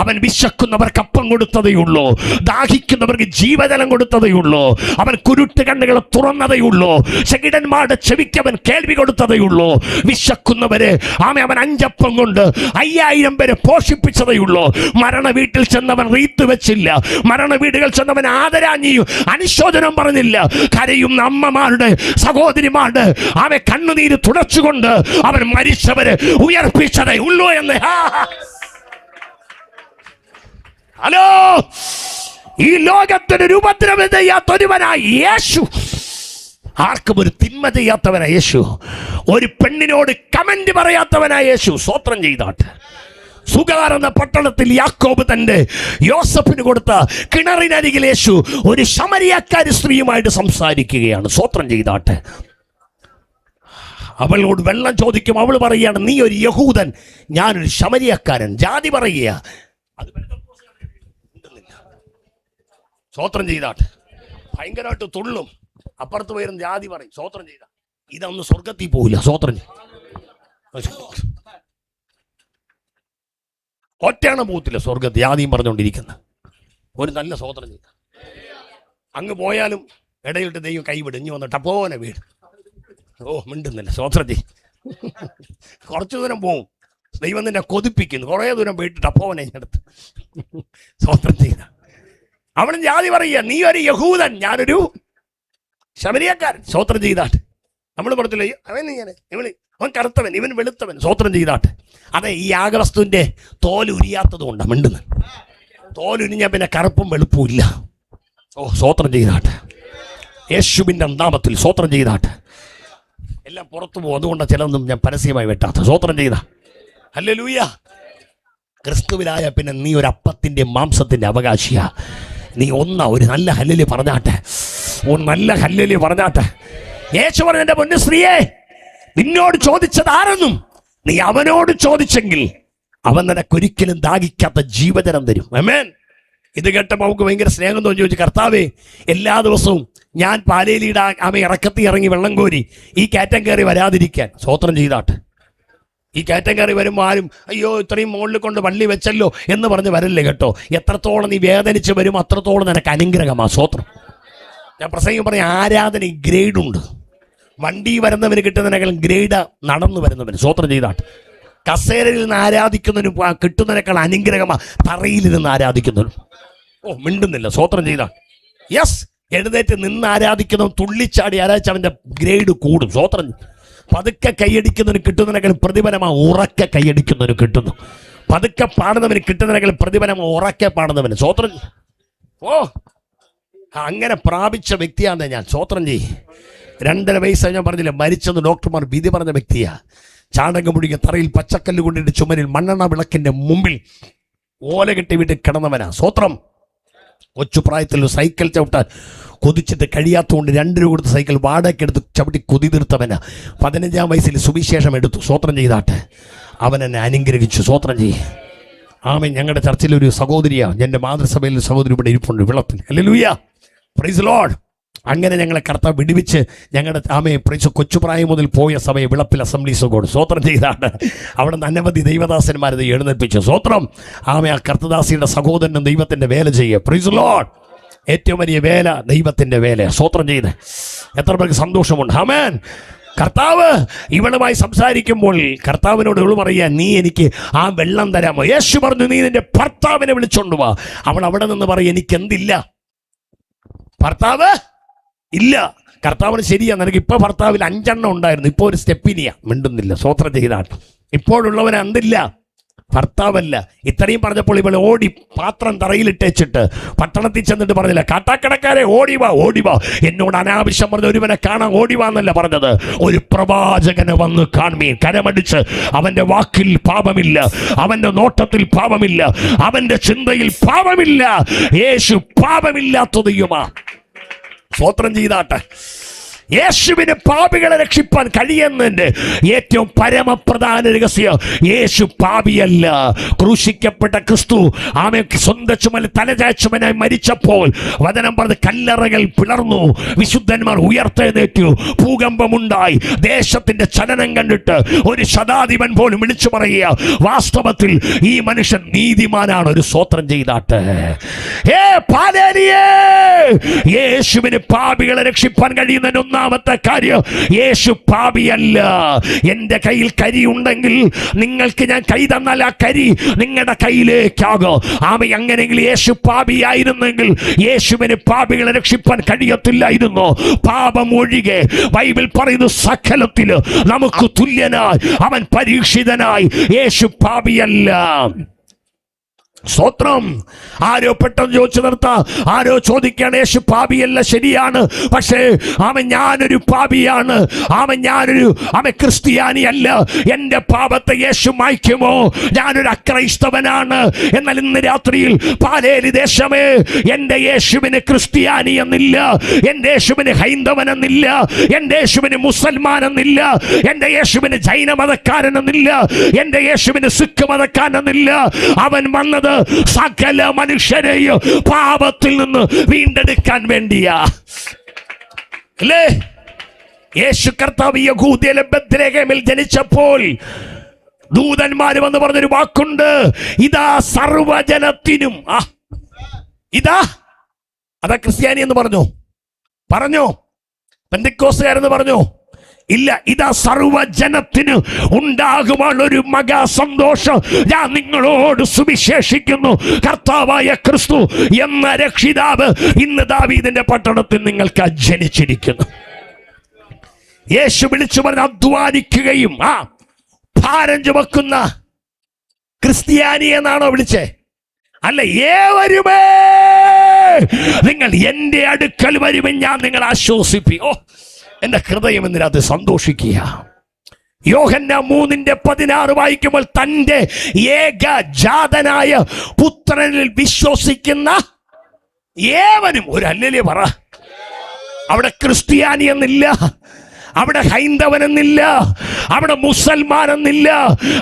അവൻ വിശക്കുന്നവർക്ക് അപ്പം കൊടുത്തതേയുള്ളൂ, ദാഹിക്കുന്നവർക്ക് ജീവജലം കൊടുത്തതേയുള്ളൂ, അവൻ കുരുട്ട് കണ്ണുകളെ തുറന്നതേയുള്ളൂ, ശകിടന്മാരുടെ ചെവിക്ക് അവൻ കേൾവി കൊടുത്തതേയുള്ളൂ. വിശക്കുന്നവര് അവൻ 5 അപ്പം കൊണ്ട് 5000 പേരെ പോഷിപ്പിച്ചതേയുള്ളൂ. മരണ വീട്ടിൽ ചെന്നവൻ റീത്ത് വെച്ചില്ല, മരണ വീടുകൾ ചെന്നവൻ ആദരാഞ്ജലിയും അനുശോചനം പറഞ്ഞില്ല. കരയുന്ന അമ്മമാരുടെ, സഹോദരിമാരുടെ കണ്ണുനീര് തുടച്ചുകൊണ്ട് അവൻ മരിച്ചവരെ ഉയർപ്പിച്ചതേ ഉള്ളൂ എന്ന്. ഹലോ, ഈ ലോകത്തിന് ഉപദ്രവം ചെയ്യാത്ത ഒരുവനായി യേശു, ആർക്കും ഒരു തിന്മ ചെയ്യാത്തവനായ യേശു, ഒരു പെണ്ണിനോട് കമന്റ് പറയാത്തവനായ യേശു. സ്വോത്രം ചെയ്താട്ട്. സുഗാർ എന്ന പട്ടണത്തിൽ യാക്കോബ് തന്റെ യോസഫിന് കൊടുത്ത കിണറിനരികിൽ യേശു ഒരു ശമരിയക്കാരി സ്ത്രീയുമായിട്ട് സംസാരിക്കുകയാണ്. സ്വോത്രം ചെയ്താട്ട്. അവളോട് വെള്ളം ചോദിക്കും. അവൾ പറയുകയാണ്, നീ ഒരു യഹൂദൻ, ഞാനൊരു ശമരിയക്കാരൻ. ജാതി പറയുക. അത് സ്വോത്രം ചെയ്താട്ട്. ഭയങ്കരമായിട്ട് തുള്ളും. അപ്പുറത്ത് പോയിരുന്ന ജാതി പറയും. സ്വോത്രം ചെയ്ത ഇതൊന്നും സ്വർഗത്തിൽ പോവില്ല. സ്വോത്രം ഒറ്റയാണ് പോകത്തില്ല സ്വർഗത്തിൽ. ജാതിയും പറഞ്ഞുകൊണ്ടിരിക്കുന്ന ഒരു നല്ല സ്വോത്രം ചെയ്ത അങ്ങ് പോയാലും ഇടയിലിട്ട് ദൈവം കൈവിടും. ഇനി വന്നിട്ട് അപ്പോനെ വീട്. ഓ, മിണ്ടുന്നില്ല. സ്വോത്രം ചെയ്യും. കുറച്ചു ദൂരം പോവും, ദൈവം നിന്നെ കൊതിപ്പിക്കുന്നു. കുറേ ദൂരം പോയിട്ടിട്ട് അപ്പോനെ അടുത്ത് സ്വോത്രം ചെയ്ത അവനും ജാതി പറയുക, നീ ഒരു യഹൂദൻ, ഞാനൊരു ശമരിയക്കാരൻ. സ്വോത്രം ചെയ്താട്ട്. നമ്മൾ പറഞ്ഞില്ല, അവൻ കറുത്തവൻ, ഇവൻ വെളുത്തവൻ. സ്വോത്രം ചെയ്താട്ട്. അതെ, ഈ യാഗവസ്തുവിന്റെ തോൽ ഉരിയാത്തത് കൊണ്ടാണ് മിണ്ടുന്നത്. തോലുരിഞ്ഞാൽ പിന്നെ കറുപ്പും വെളുപ്പും ഇല്ല. ഓ, സ്വോത്രം ചെയ്താട്ട്. യേശുവിന്റെ നാമത്തിൽ സ്വോത്രം ചെയ്താട്ട്. എല്ലാം പുറത്തു പോകും. അതുകൊണ്ടാണ് ചിലതൊന്നും ഞാൻ പരസ്യമായി വെട്ടാത്ത. സ്വോത്രം ചെയ്ത. ഹല്ലേലൂയ. ക്രിസ്തുവിലായ പിന്നെ നീ ഒരു അപ്പത്തിന്റെ മാംസത്തിന്റെ അവകാശിയാ. നീ ഒരു നല്ല ഹല്ലേലൂയ പറഞ്ഞാട്ടെ. നല്ല ഹല്ലേലൂയ പറഞ്ഞാട്ടെ. യേശു പറഞ്ഞു, എന്റെ പൊന്നു സ്ത്രീയെ, നിന്നോട് ചോദിച്ചത് ആരെന്നും നീ അവനോട് ചോദിച്ചെങ്കിൽ അവൻ നിനക്കൊരിക്കലും ദാഹിക്കാത്ത ജീവജലം തരും. ആമേൻ. ഇത് കേട്ടപ്പോൾ നമുക്ക് ഭയങ്കര സ്നേഹം തോന്നി. ചോദിച്ചു, കർത്താവേ, എല്ലാ ദിവസവും ഞാൻ പാലേലിയുടെ ഇറക്കത്തി ഇറങ്ങി വെള്ളം കോരി ഈ കയറ്റം കയറി വരാതിരിക്കാൻ. സ്വോത്രം ചെയ്താട്ട്. ഈ കയറ്റം കയറി വരുമ്പോൾ ആരും അയ്യോ ഇത്രയും മുകളിൽ കൊണ്ട് വള്ളി വെച്ചല്ലോ എന്ന് പറഞ്ഞ് വരല്ലേ കേട്ടോ. എത്രത്തോളം നീ വേദനിച്ച് വരും അത്രത്തോളം നിനക്ക് അനുഗ്രഹമാ. സ്വോത്രം. ഞാൻ പ്രസംഗം പറഞ്ഞ ആരാധന ഗ്രേഡുണ്ട്. വണ്ടി വരുന്നവന് കിട്ടുന്നതിനേക്കാൾ ഗ്രേഡ് നടന്നു വരുന്നവന്. സ്വോത്രം ചെയ്താട്ട്. കസേരയിൽ നിന്ന് ആരാധിക്കുന്നതിന് കിട്ടുന്നതിനേക്കാൾ അനുഗ്രഹമാ തറയിലിരുന്ന് ആരാധിക്കുന്നവനും. ഓ, മിണ്ടുന്നില്ല. സ്വോത്രം ചെയ്താട്ട്. യെസ്, എഴുന്നേറ്റ് നിന്ന് ആരാധിക്കുന്നവൻ തുള്ളിച്ചാടി ആരാധിച്ച് അവന്റെ ഗ്രേഡ് കൂടും. സ്വോത്രം. പതുക്കെ കൈയടിക്കുന്നതിന് കിട്ടുന്നതിനേക്കാൾ പ്രതിഫലമാ ഉറക്കെ കൈയടിക്കുന്നതിന് കിട്ടുന്നു. പതുക്കെ പാടുന്നവന് കിട്ടുന്നതിനേക്കാൾ പ്രതിഫലമാ ഉറക്കെ പാടുന്നവന്. സ്വോത്രം. ഓ, അങ്ങനെ പ്രാപിച്ച വ്യക്തിയാണ് ഞാൻ. സ്വോത്രം ചെയ്യ്. 2.5 വയസ്സായി ഞാൻ പറഞ്ഞില്ല, മരിച്ചെന്ന് ഡോക്ടർമാർ വിധി പറഞ്ഞ വ്യക്തിയാ. ചാണകം മുടിക്കുക, തറയിൽ പച്ചക്കല്ല് കൊണ്ടിട്ട് ചുമരിൽ മണ്ണെണ്ണ വിളക്കിന്റെ മുമ്പിൽ ഓല കെട്ടി വീട്ടിൽ കിടന്നവനാ. സ്വോത്രം. കൊച്ചു പ്രായത്തിൽ സൈക്കിൾ ചവിട്ടാൻ കൊതിച്ചിട്ട് കഴിയാത്തതുകൊണ്ട് 2 രൂപ കൊടുത്ത് സൈക്കിൾ വാടകയ്ക്ക് എടുത്ത് ചവിട്ടി കൊതി തീർത്തവനാ. 15-ാം വയസ്സിൽ സുവിശേഷം എടുത്തു. സ്വോത്രം ചെയ്താട്ടെ. അവൻ എന്നെ അനുഗ്രഹിച്ചു. സ്വോത്രം ചെയ്യ്. ആമേൻ. ഞങ്ങളുടെ ചർച്ചിലൊരു സഹോദരിയാണ്, എൻ്റെ മാതൃസഭയിൽ സഹോദരി ഇവിടെ ഇരിപ്പുണ്ട്, വിളപ്പിൽ. ഹല്ലേലൂയ. Praise Lord. അങ്ങനെ ഞങ്ങളെ കർത്താവ് വിടുവിച്ച് ഞങ്ങളുടെ പ്രൈസ് കൊച്ചുപ്രായം മുതൽ പോയ സഭയെ വിളപ്പിൽ അസംബ്ലീസ് ഓഫ് ഗോഡ്. സ്വോത്രം ചെയ്താണ്. അവിടെ നിന്ന് അനവധി ദൈവദാസന്മാരെ എഴുന്നേൽപ്പിച്ചു. സ്വോത്രം. ആ കർത്തദാസിയുടെ സഹോദരനും ദൈവത്തിന്റെ വേല ചെയ്യുക. Praise Lord. ഏറ്റവും വലിയ വേല ദൈവത്തിന്റെ വേല. സ്വോത്രം ചെയ്ത് എത്ര പേർക്ക് സന്തോഷമുണ്ട്. ആമേൻ. കർത്താവ് ഇവളുമായി സംസാരിക്കുമ്പോൾ കർത്താവിനോട് ഇവള് പറയാ, നീ എനിക്ക് ആ വെള്ളം തരാമോ? യേശു പറഞ്ഞു, നീ നിന്റെ ഭർത്താവിനെ വിളിച്ചോണ്ട് വാ. അവൾ അവിടെ നിന്ന് പറയും, എനിക്കെന്തില്ല, ഭർത്താവ് ഇല്ല. കർത്താവിന് ശരിയാ, നിനക്ക് ഇപ്പൊ ഭർത്താവിൽ 5 എണ്ണം ഉണ്ടായിരുന്നു, ഇപ്പൊ ഒരു സ്റ്റെപ്പിനിയാ. മിണ്ടുന്നില്ല. സ്വോത്രം ചെയ്താണ്. ഇപ്പോഴുള്ളവന് എന്തില്ല, ഭർത്താവല്ല. ഇത്രയും പറഞ്ഞപ്പോൾ ഇവൾ ഓടി പാത്രം തറയിലിട്ടേച്ചിട്ട് പട്ടണത്തിൽ ചെന്നിട്ട് പറഞ്ഞില്ല, കാട്ടാക്കടക്കാരെ ഓടിവാ ഓടിവാ, എന്നോട് അനാവശ്യം പറഞ്ഞ ഒരുവനെ കാണാൻ ഓടിവാന്നല്ല പറഞ്ഞത്, ഒരു പ്രവാചകനെ വന്ന് കാണുമീൻ. കരമടിച്ച് അവന്റെ വാക്കിൽ പാപമില്ല, അവന്റെ നോട്ടത്തിൽ പാപമില്ല, അവന്റെ ചിന്തയിൽ പാപമില്ല. യേശു പാപമില്ലാത്ത ദൈവമാ. സ്വോത്രം ചെയ്താട്ടെ. യേശുവിന് പാപികളെ രക്ഷിപ്പാൻ കഴിയുന്നതിന്റെ ഏറ്റവും പരമപ്രധാന രഹസ്യം, യേശു പാപിയല്ല. ക്രൂശിക്കപ്പെട്ട ക്രിസ്തു ആമേ സ്വന്തം ചുമൽ തലചാച്ചുമനായി മരിച്ചപ്പോൾ വചനം പറഞ്ഞ് കല്ലറകൾ പിളർന്നു, വിശുദ്ധന്മാർ ഉയർത്തെഴുന്നേറ്റു, ഭൂകമ്പമുണ്ടായി. ദേശത്തിന്റെ ചലനം കണ്ടിട്ട് ഒരു ശതാധിപൻ പോലും വിളിച്ചു പറയുക, വാസ്തവത്തിൽ ഈ മനുഷ്യൻ നീതിമാനാണ്, ഒരു സ്തോത്രം ചെയ്താട്ട്. യേശുവിന് പാപികളെ രക്ഷിപ്പാൻ കഴിയുന്ന ഒന്നാമത്തെ കാര്യം, യേശു പാപിയല്ല. എന്റെ കയ്യിൽ കരി ഉണ്ടെങ്കിൽ നിങ്ങൾക്ക് ഞാൻ കൈ തന്നാൽ ആ കരി നിങ്ങളുടെ കയ്യിലേക്കാകും. ആമേ, അങ്ങനെയെങ്കിൽ യേശു പാപിയായിരുന്നെങ്കിൽ യേശുവിന് പാപികളെ രക്ഷിപ്പാൻ കഴിയത്തില്ലായിരുന്നു. പാപം ഒഴികെ ബൈബിൾ പറയുന്നു സകലത്തില് നമുക്ക് തുല്യനായി അവൻ പരീക്ഷിതനായി. യേശു പാപിയല്ല. സ്തോത്രം. ആരോ പെട്ടെന്ന് ചോദിച്ചു നിർത്താം, ആരോ ചോദിക്കുകയാണ്, യേശു പാപിയല്ല, ശരിയാണ്, പക്ഷേ ഞാനൊരു പാപിയാണ്, ഞാനൊരു ക്രിസ്ത്യാനിയല്ല, എന്റെ പാപത്തെ യേശു മായ്ക്കുമോ? ഞാനൊരു അക്രൈസ്തവനാണ്. എന്നാൽ ഇന്ന് രാത്രിയിൽ പാലേരി ദേശമേ, എന്റെ യേശുവിന് ക്രിസ്ത്യാനി എന്നില്ല, എന്റെ യേശുവിന് ഹൈന്ദവനെന്നില്ല, എന്റെ യേശുവിന് മുസൽമാൻ എന്നില്ല, എന്റെ യേശുവിന് ജൈന മതക്കാരനെന്നില്ല, എന്റെ യേശുവിന് സിഖ് മതക്കാരനെന്നില്ല. അവൻ വന്നത് സകല മനുഷ്യരെയും പാപത്തിൽ നിന്ന് വീണ്ടെടുക്കാൻ വേണ്ടിയാ. അല്ലേ? യേശു കർത്താവ് യഹൂദയിലെ ബേത്ലഹേമിൽ ജനിച്ചപ്പോൾ ദൂതന്മാര് വന്ന് പറഞ്ഞൊരു വാക്കുണ്ട്, ഇതാ സർവജനത്തിനും. ഇതാ, അതാ ക്രിസ്ത്യാനി എന്ന് പറഞ്ഞു പെന്തക്കോസ്തുകാരെന്ന് പറഞ്ഞു? ഇല്ല, ഇതാ സർവജനത്തിന് ഉണ്ടാകുവാനുള്ള ഒരു മഹാ സന്തോഷം ഞാൻ നിങ്ങളോട് സുവിശേഷിക്കുന്നു. കർത്താവായ ക്രിസ്തു എന്ന രക്ഷിതാവ് ഇന്ന് ദാവീദിന്റെ പട്ടണത്തിൽ നിങ്ങൾക്ക് ജനിച്ചിരിക്കുന്നു. യേശു വിളിച്ചു പറഞ്ഞ് അധ്വാനിക്കുകയും ഭാരം ചുമക്കുന്ന ക്രിസ്ത്യാനി എന്നാണോ വിളിച്ചേ? അല്ല, ഏവരുമേ നിങ്ങൾ എന്റെ അടുക്കൽ വരുമെൻ ഞാൻ നിങ്ങളെ ആശ്വസിപ്പിക്കും. എന്റെ ഹൃദയം എന്തിനകത്ത് സന്തോഷിക്കുക. യോഹന്നാൻ 3:16 വായിക്കുമ്പോൾ തന്റെ ഏകജാതനായ പുത്രനിൽ വിശ്വസിക്കുന്ന ഏവനും, ഒരു ഹല്ലേലൂയ പറ. അവിടെ ക്രിസ്ത്യാനി എന്നില്ല, അവിടെ ഹൈന്ദവൻ എന്നില്ല, അവിടെ മുസൽമാൻ എന്നില്ല,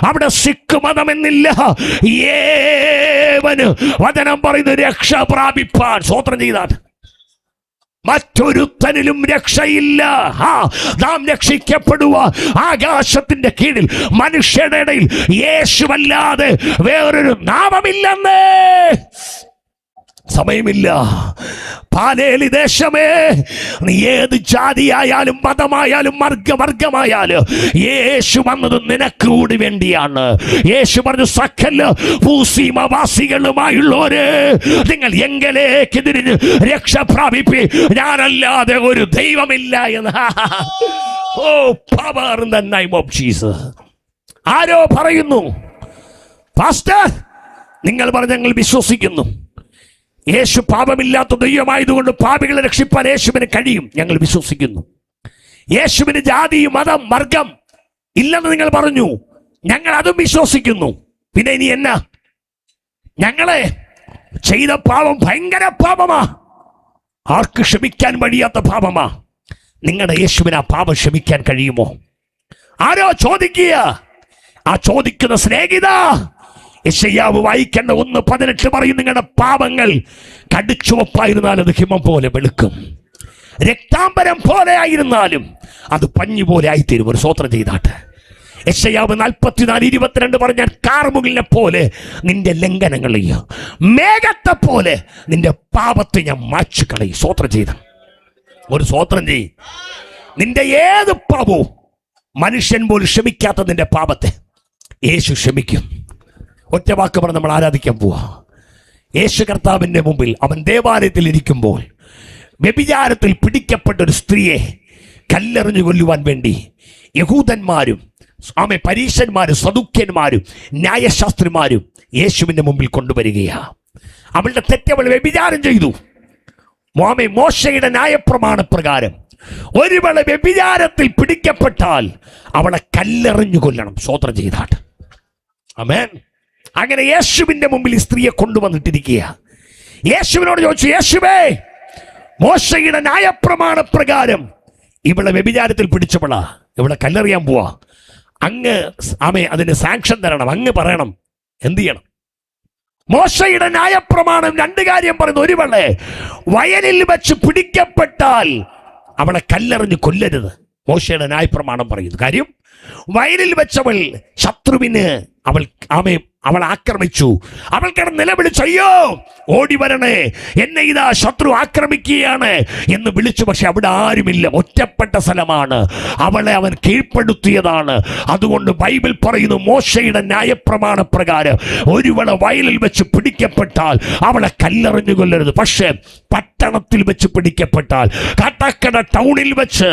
അവിടെ സിഖ് മതം എന്നില്ല. ഏവന് വചനം പറയുന്ന രക്ഷ പ്രാപിപ്പാൻ. സ്തോത്രം ചെയ്താൽ മറ്റൊരുത്തനിലും രക്ഷയില്ല. നാം രക്ഷിക്കപ്പെടുക ആകാശത്തിന്റെ കീഴിൽ മനുഷ്യരുടെ ഇടയിൽ യേശുവല്ലാതെ വേറൊരു നാമമില്ലെന്നേ. സമയമില്ല. പാലേലി ദേശമേ, നീ ഏത് ജാതിയായാലും മതമായാലും വർഗമായാലും യേശു വന്നത് നിനക്ക് കൂടി വേണ്ടിയാണ്. യേശു പറഞ്ഞു, സകല ഭൂസീമവാസികളുമായുള്ളവര് നിങ്ങൾ എങ്കിലേക്ക് തിരിഞ്ഞ് രക്ഷ പ്രാപിപ്പി, ഞാനല്ലാതെ ഒരു ദൈവമില്ല എന്ന്. Oh, power in the name of Jesus. ആരോ പറയുന്നു, പാസ്റ്റർ നിങ്ങൾ പറഞ്ഞ ഞങ്ങൾ വിശ്വസിക്കുന്നു, യേശു പാപമില്ലാത്ത ദൈവമായതുകൊണ്ട് പാപികളെ രക്ഷിപ്പാൻ യേശുവിന് കഴിയും, ഞങ്ങൾ വിശ്വസിക്കുന്നു. യേശുവിന് ജാതി മതം വർഗം ഇല്ലെന്ന് നിങ്ങൾ പറഞ്ഞു, ഞങ്ങൾ അതും വിശ്വസിക്കുന്നു. പിന്നെ ഇനി എന്നാ? ഞങ്ങളെ ചെയ്ത പാപം ഭയങ്കര പാപമാ, ആർക്ക് ക്ഷമിക്കാൻ കഴിയാത്ത പാപമാ. നിങ്ങളുടെ യേശുവിന് ആ പാപം ക്ഷമിക്കാൻ കഴിയുമോ? ആരോ ചോദിക്കുക. ആ ചോദിക്കുന്ന സ്നേഹിത, യെശയ്യാവ് വായിക്കേണ്ട 1:18 പറയും, നിങ്ങളുടെ പാപങ്ങൾ കടുച്ചുവപ്പായിരുന്നാലും അത് ഹിമം പോലെ വെളുക്കും, രക്താംബരം പോലെ ആയിരുന്നാലും അത് പഞ്ഞു പോലെ ആയിത്തീരും. ഒരു സ്തോത്രം ചെയ്താട്ട്. യെശയ്യാവ് 44:22 പറഞ്ഞാൽ, കാർമുകിലിനെ പോലെ നിന്റെ ലംഘനങ്ങളെയും മേഘത്തെ പോലെ നിന്റെ പാപത്തെ ഞാൻ മാച്ചു കളയും. സ്തോത്രം ചെയ്ത ഒരു സ്തോത്രം ചെയ്യും. നിന്റെ ഏത് പാപവും മനുഷ്യൻ പോലും ക്ഷമിക്കാത്ത നിന്റെ പാപത്തെ യേശു ക്ഷമിക്കും. ഒറ്റ വാക്ക് പറഞ്ഞ് നമ്മൾ ആരാധിക്കാൻ പോവാ. യേശു കർത്താവിന്റെ മുമ്പിൽ അവൻ ദേവാലയത്തിൽ ഇരിക്കുമ്പോൾ വ്യഭിചാരത്തിൽ പിടിക്കപ്പെട്ട ഒരു സ്ത്രീയെ കല്ലെറിഞ്ഞു കൊല്ലുവാൻ വേണ്ടി യഹൂദന്മാരും പരീശന്മാരും സദുക്യന്മാരും ന്യായശാസ്ത്രിമാരും യേശുവിന്റെ മുമ്പിൽ കൊണ്ടുവരികയാ. അവളുടെ തെറ്റവൾ വ്യഭിചാരം ചെയ്തു. മോശയുടെ ന്യായപ്രമാണ പ്രകാരം ഒരുവളെ വ്യഭിചാരത്തിൽ പിടിക്കപ്പെട്ടാൽ അവളെ കല്ലെറിഞ്ഞു കൊല്ലണം. സ്തോത്രം ചെയ്താട്ട്. ആമേൻ. അങ്ങനെ യേശുവിന്റെ മുമ്പിൽ ഈ സ്ത്രീയെ കൊണ്ടുവന്നിട്ടിരിക്കുക. യേശുവിനോട് ചോദിച്ചു, യേശുവേ, മോശയുടെ ന്യായപ്രമാണ പ്രകാരം ഇവളെ വ്യഭിചാരത്തിൽ പിടിച്ചവളാ, ഇവളെ കല്ലെറിയാൻ പോവാ. അങ്ങ് അതിന് സാങ്ഷൻ തരണം, അങ്ങ് പറയണം എന്ത് ചെയ്യണം. മോശയുടെ ന്യായപ്രമാണം 2 കാര്യം പറയുന്നു. ഒരുവളെ വയലിൽ വെച്ച് പിടിക്കപ്പെട്ടാൽ അവളെ കല്ലെറിഞ്ഞ് കൊല്ലരുത്. മോശയുടെ ന്യായപ്രമാണം പറയുന്നു. കാര്യം വയലിൽ വെച്ചവൾ ശത്രുവിന് അവൾ ആക്രമിച്ചു. അവൾ കിടന്ന് നിലവിളിച്ചു, അയ്യോ ഓടി വരണേ, എന്നെ ഇതാ ശത്രു ആക്രമിക്കുകയാണ് എന്ന് വിളിച്ചു. പക്ഷെ അവിടെ ആരുമില്ല, ഒറ്റപ്പെട്ട സ്ഥലമാണ്. അവളെ അവൻ കീഴ്പ്പെടുത്തിയതാണ്. അതുകൊണ്ട് ബൈബിൾ പറയുന്നു, മോശയുടെ ന്യായപ്രമാണ പ്രകാരം ഒരുവളെ വയലിൽ വെച്ച് പിടിക്കപ്പെട്ടാൽ അവളെ കല്ലെറിഞ്ഞു കൊല്ലരുത്. പക്ഷെ പട്ടണത്തിൽ വെച്ച് പിടിക്കപ്പെട്ടാൽ, കാട്ടാക്കട ടൗണിൽ വെച്ച്,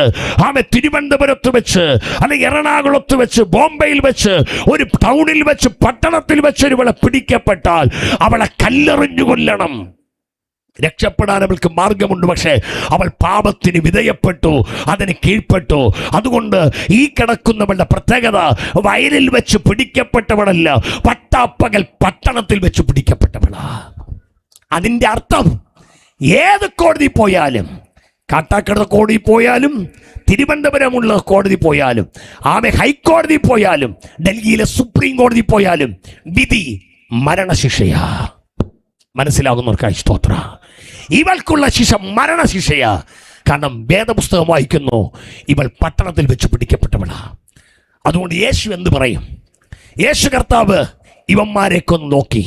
തിരുവനന്തപുരത്ത് വെച്ച്, അല്ലെങ്കിൽ എറണാകുളത്ത് വെച്ച്, ബോംബെയിൽ വെച്ച്, ഒരു ടൗണിൽ വെച്ച്, പട്ടണത്തിൽ വെച്ച് ഒരുവളെ പിടിക്കപ്പെട്ടാൽ അവളെ കല്ലെറിഞ്ഞു കൊല്ലണം. രക്ഷപ്പെടാൻ അവൾക്ക് മാർഗമുണ്ട്. പക്ഷേ അവൾ പാപത്തിന് വിധേയപ്പെട്ടു, അതിന് കീഴ്പ്പെട്ടു. അതുകൊണ്ട് ഈ കിടക്കുന്നവളുടെ പ്രത്യേകത വയലിൽ വെച്ച് പിടിക്കപ്പെട്ടവളല്ല, പട്ടാപ്പകൽ പട്ടണത്തിൽ വെച്ച് പിടിക്കപ്പെട്ടവളാ. അതിൻ്റെ അർത്ഥം ഏത് കോടതി പോയാലും, കാട്ടാക്കട കോടതി പോയാലും, തിരുവനന്തപുരമുള്ള കോടതി പോയാലും, ഹൈക്കോടതി പോയാലും, ഡൽഹിയിലെ സുപ്രീം കോടതി പോയാലും വിധി മരണശിക്ഷയാ. മനസ്സിലാകുന്നവർക്കായി സ്തോത്ര. ഇവൾക്കുള്ള ശിക്ഷ മരണശിക്ഷയാ. കാരണം വേദപുസ്തകം വായിക്കുന്നു, ഇവൾ പട്ടണത്തിൽ വെച്ച് പിടിക്കപ്പെട്ടവളാ. അതുകൊണ്ട് യേശു എന്ത് പറയും? യേശു കർത്താവ് ഇവന്മാരെയൊക്കെ ഒന്ന് നോക്കി,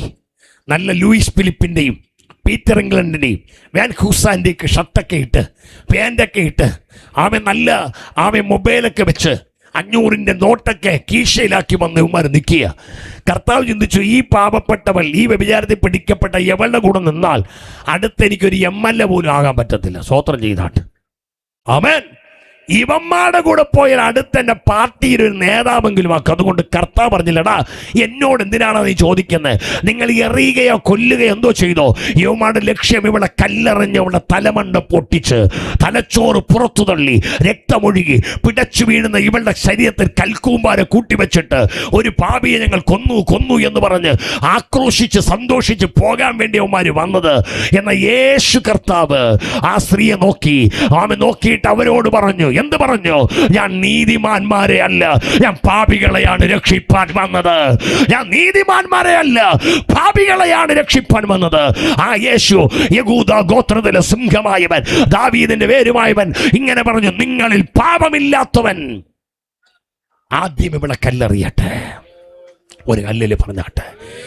നല്ല ലൂയിസ് ഫിലിപ്പിൻ്റെയും പീറ്റർ ഇംഗ്ലണ്ടിൻ്റെയും വാൻ ഹൂസാൻ്റെയൊക്കെ ഷർട്ടൊക്കെ ഇട്ട്, പാൻ്റൊക്കെ ഇട്ട്, നല്ല മൊബൈലൊക്കെ വെച്ച് 500 നോട്ടൊക്കെ കീശയിലാക്കി വന്ന് ഇവന്മാർ നിൽക്കുക. കർത്താവ് ചിന്തിച്ചു, ഈ പാപപ്പെട്ടവൾ, ഈ വ്യഭിചാരത്തിൽ പിടിക്കപ്പെട്ട എവളുടെ കൂടെ നിന്നാൽ അടുത്തെനിക്കൊരു MLA പോലും ആകാൻ പറ്റത്തില്ല. സ്വോത്രം ചെയ്താട്ട്. ആമേൻ. ഇവന്മാരുടെ കൂടെ പോയാൽ അടുത്തെൻ്റെ പാർട്ടിയിൽ ഒരു നേതാവെങ്കിലും ആക്കും. അതുകൊണ്ട് കർത്താവ് പറഞ്ഞില്ലടാ, എന്നോട് എന്തിനാണ് നീ ചോദിക്കുന്നത്? നിങ്ങൾ എറിയുകയോ കൊല്ലുകയോ എന്തോ ചെയ്തോ? ഇവന്മാരുടെ ലക്ഷ്യം ഇവിടെ കല്ലെറിഞ്ഞ് ഇവിടെ തലമണ്ട പൊട്ടിച്ച് തലച്ചോറ് പുറത്തു തള്ളി രക്തമൊഴുകി പിടച്ചു വീഴുന്ന ഇവളുടെ ശരീരത്തിൽ കൽക്കൂമ്പാരെ കൂട്ടിവെച്ചിട്ട് ഒരു പാപിയെ ഞങ്ങൾ കൊന്നു എന്ന് പറഞ്ഞ് ആക്രോശിച്ച് സന്തോഷിച്ച് പോകാൻ വേണ്ടി അവന്മാർ വന്നത്. എന്ന യേശു കർത്താവ് ആ സ്ത്രീയെ നോക്കിയിട്ട് അവരോട് പറഞ്ഞു, എന്ത് പറഞ്ഞു? ഞാൻ നീതിമാന്മാരെ അല്ല, ഞാൻ പാപികളെയാണ് രക്ഷിപ്പാൻ വന്നത്. ഞാൻ നീതിമാന്മാരെ അല്ല, പാപികളെയാണ് രക്ഷിപ്പാൻ വന്നത്. ആ യേശു യഹൂദ ഗോത്രത്തിലെ സിംഹമായവൻ, ദാവീദിന്റെ വേരുമായവൻ ഇങ്ങനെ പറഞ്ഞു, നിങ്ങളിൽ പാപമില്ലാത്തവൻ ആദ്യം ഇവിടെ കല്ലെറിയട്ടെ. ഒരു കല്ലിൽ പറഞ്ഞാട്ടെ.